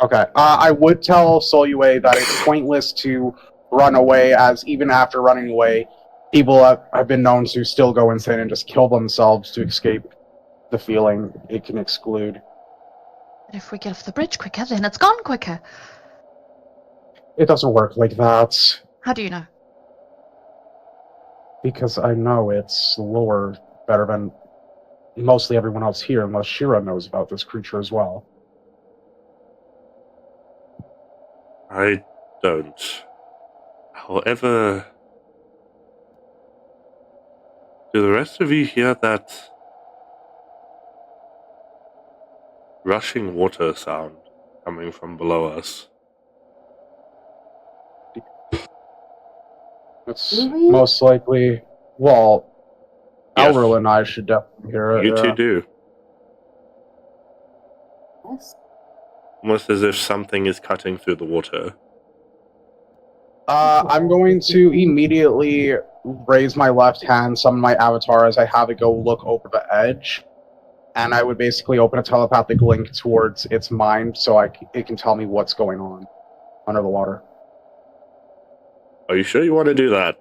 Okay. I would tell Solue that it's pointless to run away, as even after running away, people have been known to still go insane and just kill themselves to escape the feeling it can exclude. If we get off the bridge quicker, then it's gone quicker. It doesn't work like that, How do you know? because I know it's lore better than mostly everyone else here, unless Shira knows about this creature as well. I don't. However, do the rest of you hear that rushing water sound coming from below us? It's Really? most likely, well, Yes. Elril and I should definitely hear it. You yeah. two do. Yes. Almost as if something is cutting through the water. I'm going to immediately raise my left hand, summon my avatar as I have it go look over the edge, and I would basically open a telepathic link towards its mind so it can tell me what's going on under the water. Are you sure you want to do that?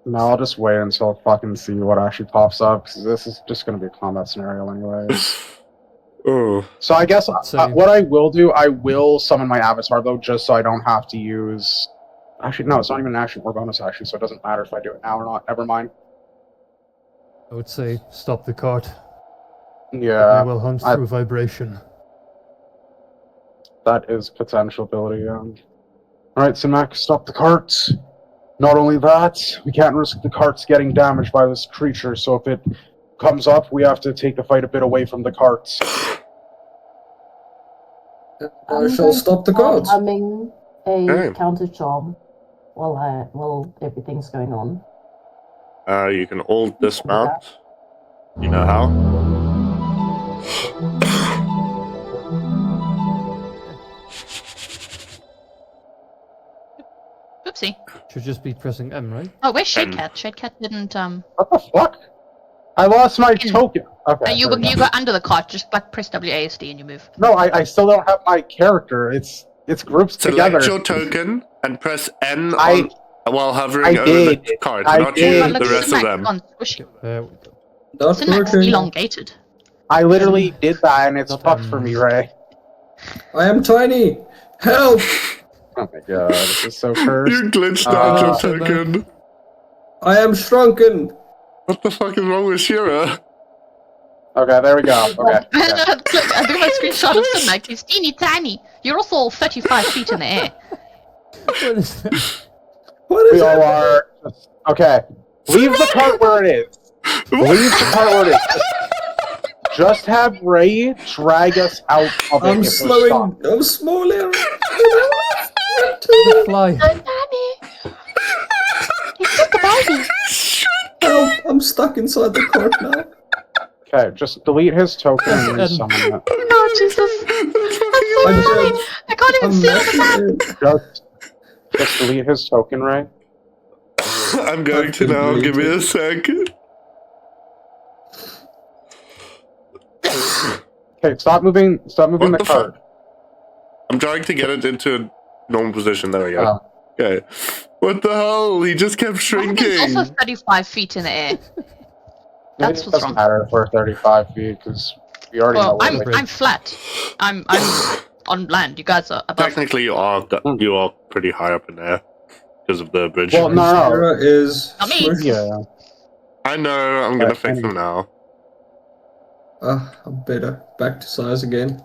No, I'll just wait until I fucking see what actually pops up, because this is just going to be a combat scenario anyways. Oh. So I guess Same. what I will do, I will summon my avatar, though, just so I don't have to use... Actually, no, it's not even an action or bonus action, so it doesn't matter if I do it now or not. Never mind. I would say stop the cart. It Yeah, may well hunt I- through vibration. that is potential ability. Alright, Simak, stop the carts. Not only that, we can't risk the carts getting damaged by this creature, so if it comes up, we have to take the fight a bit away from the carts. I shall stop the cards. Humming a Okay. counter charm while everything's going on. You can all dismount. You know how? Oopsie. Should just be pressing M, right? Oh, where's And- Shadecat? Shadecat didn't. What the fuck? I lost my token. Okay. You there we go. got under the cart. Just like press WASD and you move. No, I still don't have my character. It's grouped Select together. your token and press N I- while hovering I over did. the card, I not did. you, Oh, look, the rest of Simak, them. gone squishy. There we go. Not Simak's working. elongated. I literally did that, and it's Not fucked for me, M. Ray. I am tiny. Help! Oh my god, this is so cursed. You glitched out your Simak. token. I am shrunken. What the fuck is wrong with Shira? Okay, there we go. Okay. Look, I do my screenshot of Simak. He's teeny tiny. You're also 35 feet in the air. What is that? What We is all it? are. Okay. Leave the cart where it is. Leave the cart where it is. Just have Ray drag us out of it I'm if we're slowing. stopped. I'm smaller. Fly. Tiny. He's just a baby. Help! I'm stuck inside the cart now. Okay, just delete his token and resummon it. Oh, Jesus. I'm so sorry. I can't even I'm see on the map. messing it. Just delete his token, Ray. I'm going to now. Give me a sec. Okay, stop moving What the the cart. fuck? I'm trying to get it into a normal position. There we go. Oh. Okay. What the hell? He just kept He's shrinking. also 35 feet in the air. That's It what's doesn't wrong. matter if we're 35 feet, because we already know Well, what I'm flat. I'm on land. You guys are above. Technically, you are pretty high up in there because of the bridge. Well, no. Sarah is. Not me. smushed. Yeah. I know. I'm gonna Right, fix them now. I'm better. Back to size again.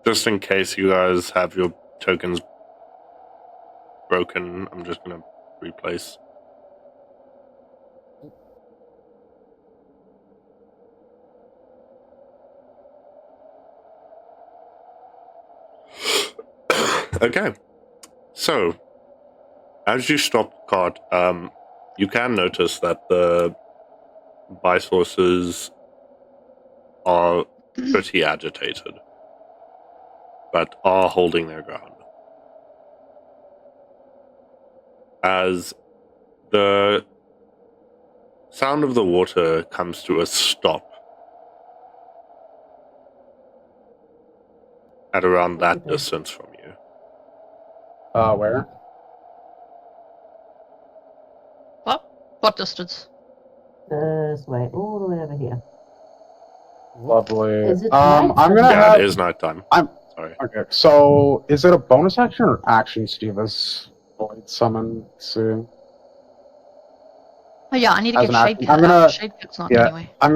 Just in case you guys have your tokens broken, I'm just gonna replace. Okay, so as you stop the cart, you can notice that the sources are pretty agitated, but are holding their ground. As the sound of the water comes to a stop at around that distance from you. Where? What distance? This way, all the way over here. Lovely. Is it I'm night? gonna Yeah, have. it is nighttime. I'm- Sorry. Okay, so is it a bonus action or action, Steve? As void summon to. Oh yeah, I need to As get an action, Shadecat I'm gonna- out. Shadecat's not yeah. anyway. I'm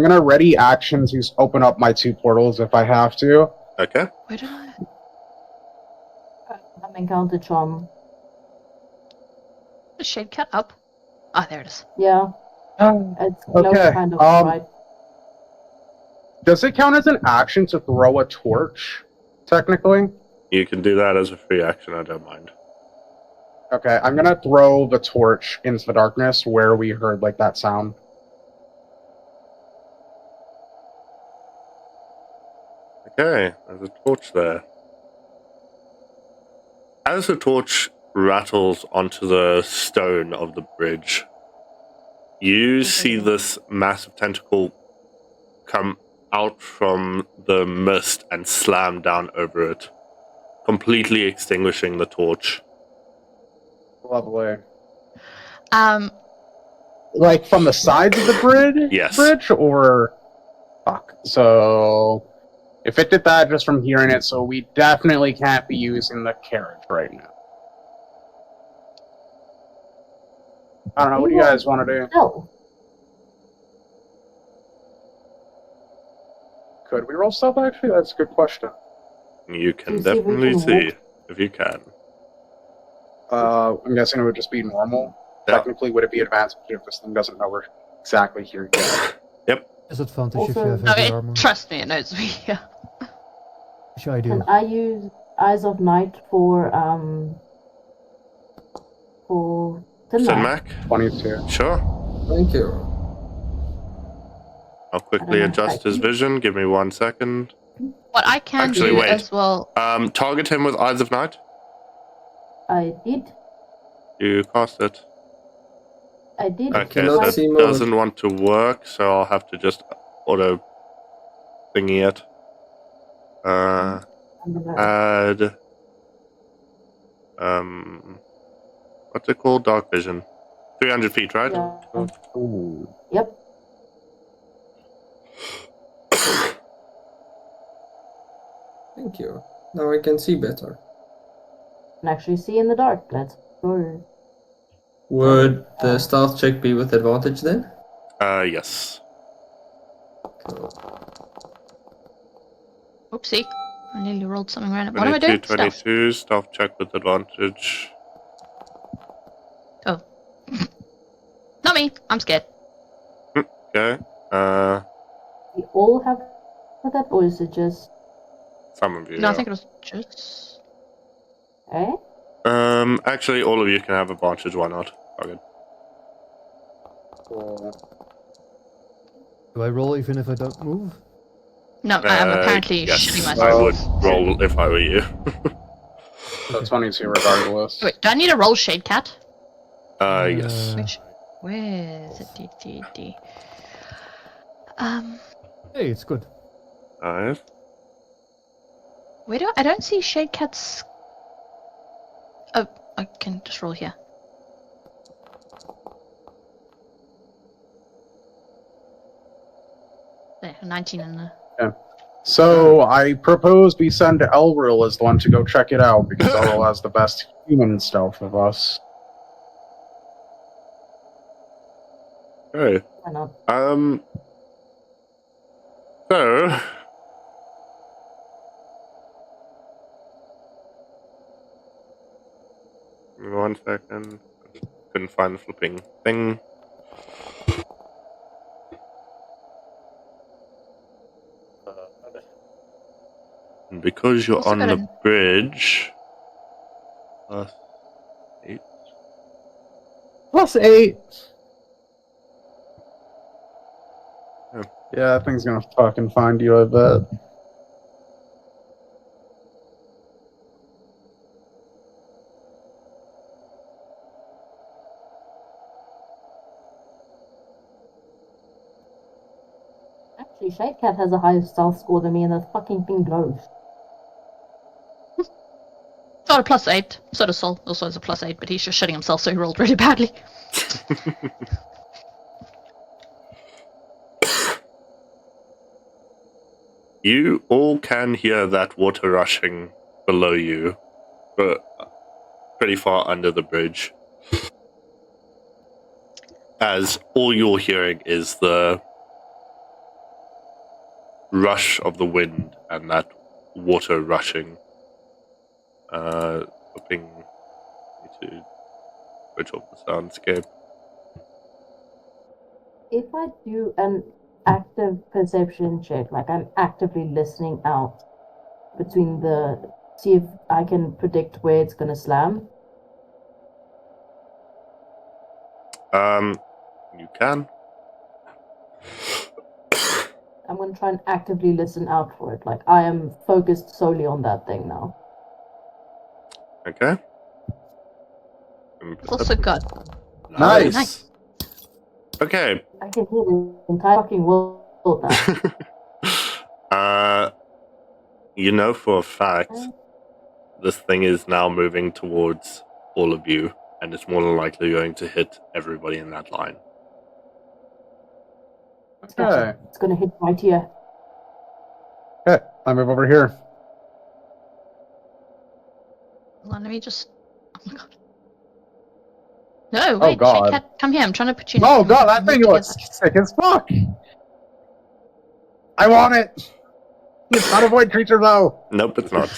gonna ready action to open up my 2 portals if I have to. Okay. Where did I? I'm encounter charm. Is Shadecat up? Ah, there it is. Yeah, it's close, Okay, kind of right. Does it count as an action to throw a torch? Technically. You can do that as a free action, I don't mind. Okay, I'm gonna throw the torch into the darkness where we heard like that sound. Okay, there's a torch there. As the torch rattles onto the stone of the bridge, you see this massive tentacle come out from the mist and slam down over it, completely extinguishing the torch. Lovely. Like from the sides of the bridge? Yes. Bridge or fuck. So if it did that just from hearing it, so we definitely can't be using the carriage right now. I don't know. What do you guys want to do? No. Could we roll stealth? Actually, that's a good question. You can See if we definitely can see walk. if you can. I'm guessing it would just be normal. Yeah. Technically, would it be advanced if this thing doesn't know we're exactly here yet? Disadvantage if you Also- have No, heavy armor. trust me, it knows me. Yeah. Which I do. Can I use Eyes of Night for Sid tonight? Mac? 22. Sure. Thank you. I'll quickly know if I adjust his can. vision. Give me 1 second. What I can Actually, do wait. as well. Target him with Eyes of Night. I did. You cast it. I did. Okay, cannot so see it mode. doesn't want to work, so I'll have to just auto thingy it. Add what's it called? Dark vision. 300 feet, right? Yeah. Ooh. Yep. Thank you. Now I can see better. Can actually see in the dark. Let's go. Would the stealth check be with advantage then? Yes. Oopsie. I nearly rolled something random. What am I doing? 22, stealth check with advantage. Oh. Not me. I'm scared. Okay. We all have that, or is it just Some of you. No, I yeah. think it was just. eh? Actually, all of you can have advantage. Why not? Okay. Do I roll even if I don't move? No, I am apparently yes, shitting I myself. would roll if I were you. So 22 regardless. Wait, do I need a roll shade cat? Yes. Which, where is it? D. Hey, it's good. 5. Where do I don't see shade cats. Oh, I can just roll here. There, 19 in the. So I propose we send Elril as the one to go check it out because Elril has the best human stealth of us. Okay. Why not? So. Give me 1 second. Couldn't find the flipping thing. And because you're Also on got the a- bridge. +8. +8. Oh. Yeah, that thing's gonna fucking find you, I bet. Actually, Shade Cat has a higher stealth score than me, and that fucking thing glows. Got a +8. So does Sol. Also has a +8, but he's just shitting himself, so he rolled really badly. You all can hear that water rushing below you, but pretty far under the bridge. As all you're hearing is the rush of the wind and that water rushing. Flipping to switch off the soundscape. If I do an active perception check, like I'm actively listening out between see if I can predict where it's gonna slam. You can. I'm gonna try and actively listen out for it. Like I am focused solely on that thing now. Okay. It's also good. Nice. Okay. I can hear the entire fucking world now. You know for a fact this thing is now moving towards all of you, and it's more than likely going to hit everybody in that line. Okay. It's gonna hit right here. Okay, I move over here. Hold on, let me just. Oh my god. No, wait, God. Cat, come here. I'm trying to put you. Oh god, that thing looks sick as fuck! I want it! It's not a void creature though! Nope, it's not.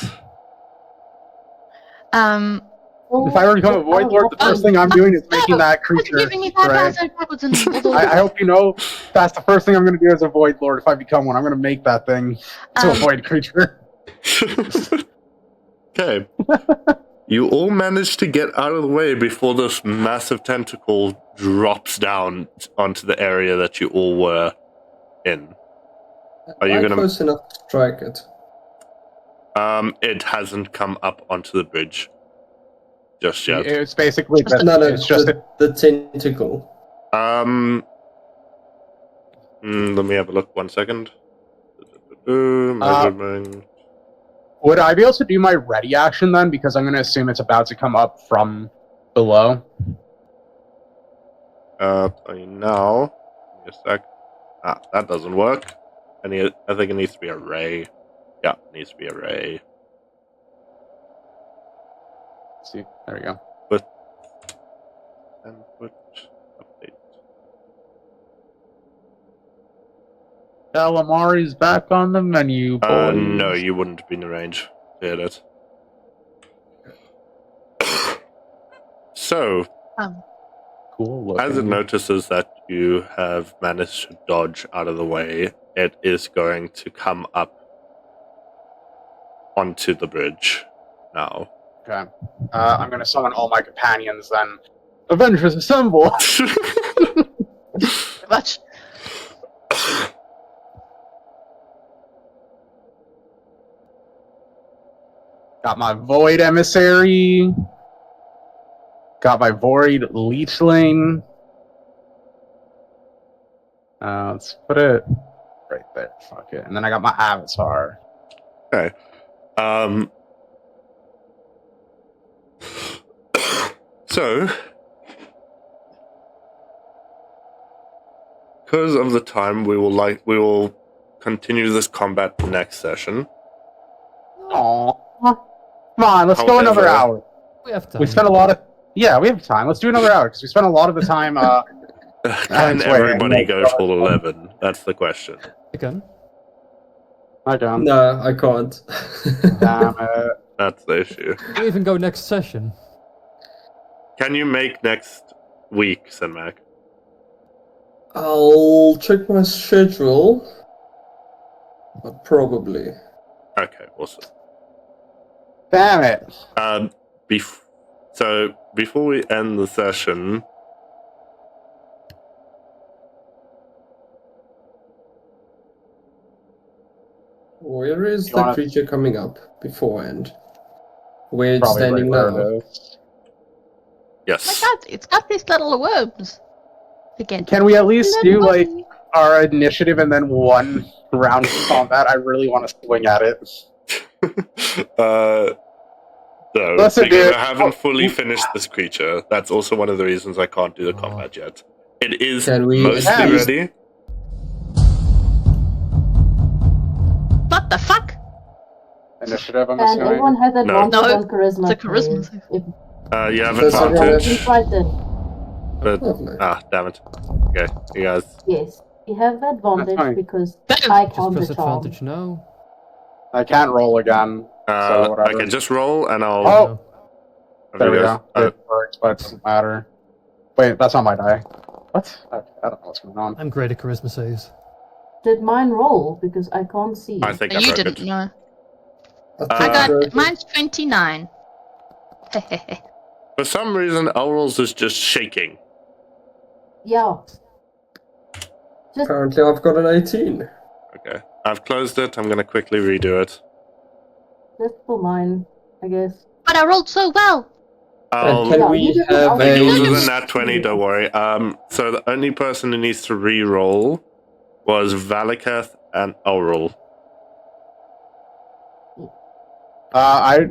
If I were to become a void lord, the first thing I'm doing is making that creature. Giving me bad Right? vibes backwards and I hope you know that's the first thing I'm going to do as a void lord if I become one. I'm going to make that thing to a void creature. Okay. You all managed to get out of the way before this massive tentacle drops down onto the area that you all were in. Are you Am I gonna? close enough to strike it? It hasn't come up onto the bridge just yet. It's basically No, it's just the tentacle. Let me have a look. 1 second. Measurement. Would I be able to do my ready action then? Because I'm going to assume it's about to come up from below. Now. Give me a sec. That doesn't work. I think it needs to be a ray. Yeah, it needs to be a ray. Let's see, there we go. Input update. Calamari's back on the menu, boys. No, you wouldn't be in the range to hit it. So, Cool. as it notices that you have managed to dodge out of the way, it is going to come up onto the bridge now. Okay. I'm going to summon all my companions then. Avengers assemble! Much. Got my Void Emissary. Got my Void Leechling. Let's put it right there. Fuck it. And then I got my Avatar. Okay. So, because of the time, we will continue this combat next session. Aww. Come on, let's go another hour. We have time. We spent a lot of... Yeah, we have time. Let's do another hour, because we spent a lot of the time... Can everybody go full 11? That's the question. Again. I don't. No, I can't. Damn it. That's the issue. We'll even go next session. Can you make next week, Senmac? I'll check my schedule. But probably. Okay, awesome. Damn it. So, before we end the session... Where is the creature coming up beforehand? Where it's Probably standing right now? where it is. Yes. My God, it's got these little worms. Again. Can we at least do, like, our initiative and then one round of combat? I really want to swing at it. No, Listen, because dude. I haven't fully finished this creature. That's also one of the reasons I can't do the combat yet. It is Can we mostly at least- ready. What the fuck? Initiative, I'm And assuming. everyone has advantage No, on charisma. it's a charisma please. save. If You have Does everyone have- advantage. right then. But, Lovely. damn it. Okay, you guys. Yes. You have advantage fine. because Boom. I Just count press the charm. advantage now. I can't roll again. So I whatever. can just roll and I'll... Oh! have There you we guys- go. It works, but it doesn't matter. Wait, that's not my die. What? I don't know what's going on. I'm great at charisma saves. Did mine roll? Because I can't see. I think I You broke didn't it. know. I I got broke it. mine's 29. Hehehe. For some reason, Elrol's is just shaking. Yeah. Just Apparently I've got an 18. Okay. I've closed it. I'm going to quickly redo it. for mine, I guess. But I rolled so well. I'll... Can Yeah, we you did have it. Yours a... is a nat 20, don't worry. So the only person who needs to re-roll was Valiketh and Elrol. I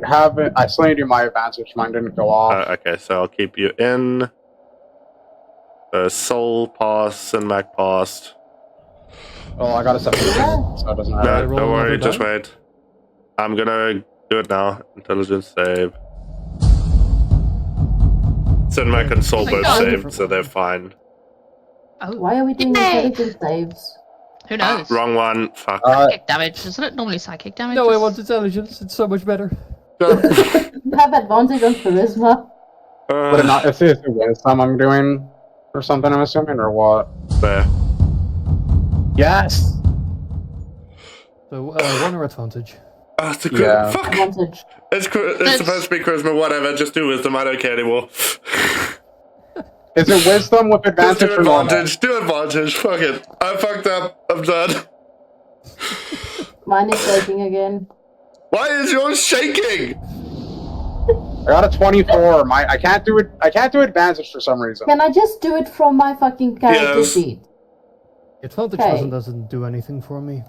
still need to do my advantage. Mine didn't go off. Okay, so I'll keep you in. Soul passed and Mac passed. Oh, I got a 17, so it doesn't No, matter. roll don't worry, another just die? wait. I'm gonna do it now. Intelligence save. So my console Oh my both God. saved, so they're fine. Oh, Why are we doing Yay! intelligence saves? who knows? Wrong one. Fuck. Psychic damage, isn't it? Normally psychic damage. No, I is- want intelligence. It's so much better. You have advantage on charisma. Would it not? Is it wisdom I'm doing or something? I'm assuming, or what? There. Yes. So, 1 or advantage. It's a Yeah. fuck. Advantage. It's supposed to be charisma. Whatever. Just do wisdom. I don't care anymore. Is it wisdom with Just advantage do or normal? advantage. Do advantage. Fuck it. I fucked up. I'm done. Mine is shaking again. Why is yours shaking? I got a 24. I can't do it. I can't do advantage for some reason. Can I just do it from my fucking character Yes. sheet? Advantage Okay. doesn't do anything for me.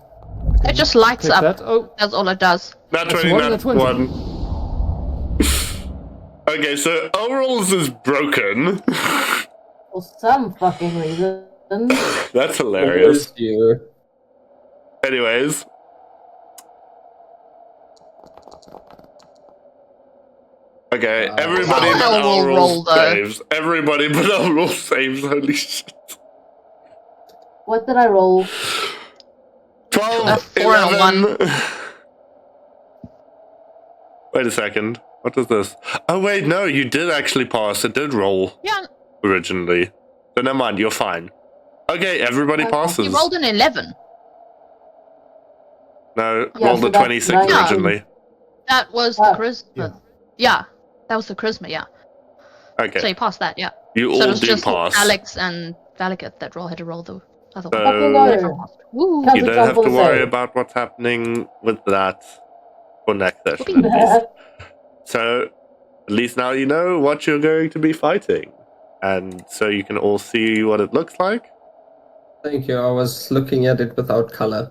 It just lights Click up. that. Oh, That's all it does. Not That's 20, one, not that's 20. 1. Okay, so overalls is broken. For some fucking reason. That's hilarious. You. Anyways. Okay, everybody How but will overall roll, though? saves. Everybody but overall saves. Holy shit. What did I roll? 12, 4 and a 11. Wait a second. What is this? Oh wait, no, you did actually pass. It did roll Yeah, originally. So never mind, you're fine. Okay, everybody Okay. passes. you rolled an 11. No, Yeah, rolled so a that's 26 nine. originally. That was the Oh. charisma. Yeah. Yeah, that was the charisma, yeah. Okay, So you passed that, yeah. you So it all was do just pass. Alex and Valakut that had to roll the other one. Fucking So go. Woo! How's you it don't jump have on to the worry save? about what's happening with that for next session. At least. So at least now you know what you're going to be fighting. And so you can all see what it looks like. Thank you. I was looking at it without color.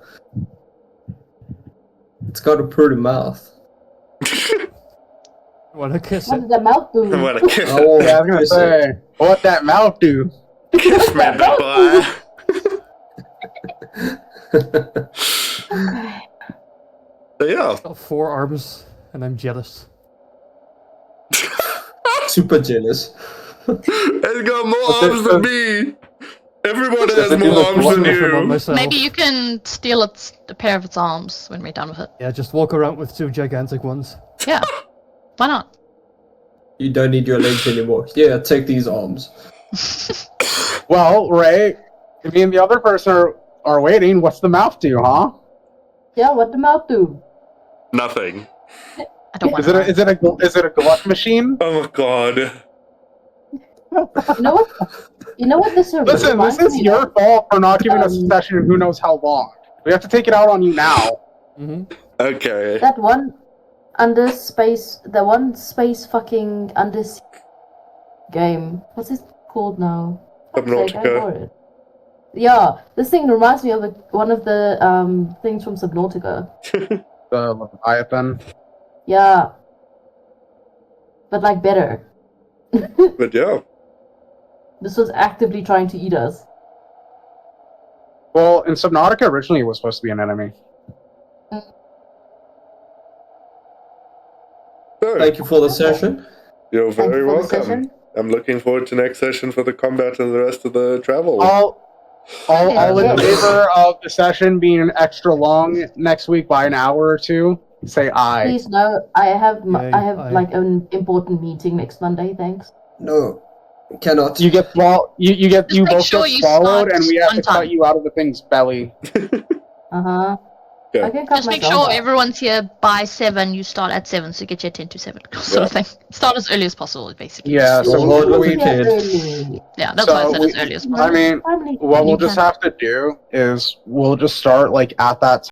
It's got a pretty mouth. wanna kiss What it? did the mouth do? What a kiss. Oh, Yeah, I was gonna kiss say, what that mouth do? Kiss me, big boy. it. So yeah. It's got 4 arms, and I'm jealous. Super jealous. It's got more But arms than me. Everybody has Does it more do arms the than Walk around on you. myself. Maybe you can steal a pair of its arms when we're done with it. Yeah, just walk around with 2 gigantic ones. Yeah. Why not? You don't need your legs anymore. Yeah, take these arms. Well, Ray, if me and the other person are waiting, what's the mouth do, huh? Yeah, what the mouth do? Nothing. I don't want Is it a glut machine? Oh my god. You know what? You know what this Listen, this reminds is me your of? fault for not giving us a session in who knows how long. We have to take it out on you now. Mm-hmm. Okay. That one under space, the one space fucking under game. What's it called now? Fuck's sake, I Subnautica. know it. Yeah, this thing reminds me of one of the things from Subnautica. The Leviathan. Yeah, but like better. But yeah. This was actively trying to eat us. Well, in Subnautica, originally it was supposed to be an enemy. So, Thank you for the session. you're Thank very you for the welcome. session. I'm looking forward to next session for the combat and the rest of the travel. All in favor of the session being extra long next week by an hour or two, say aye. Please no, I have Okay, like an important meeting next Monday. Thanks. No, cannot. You get you get Just you make both sure get you swallowed, start and we have to on time. cut you out of the thing's belly. Uh huh. Okay. I can cut Just make myself sure out. everyone's here by 7. You start at 7, so get your 10 to 7 sort of thing. Start as early as possible, basically. Yeah, So so what do we Yeah, did? really. Yeah, that's why I So said we- as early as possible. I mean, Finally, what you we'll just can- have to do is we'll just start like at that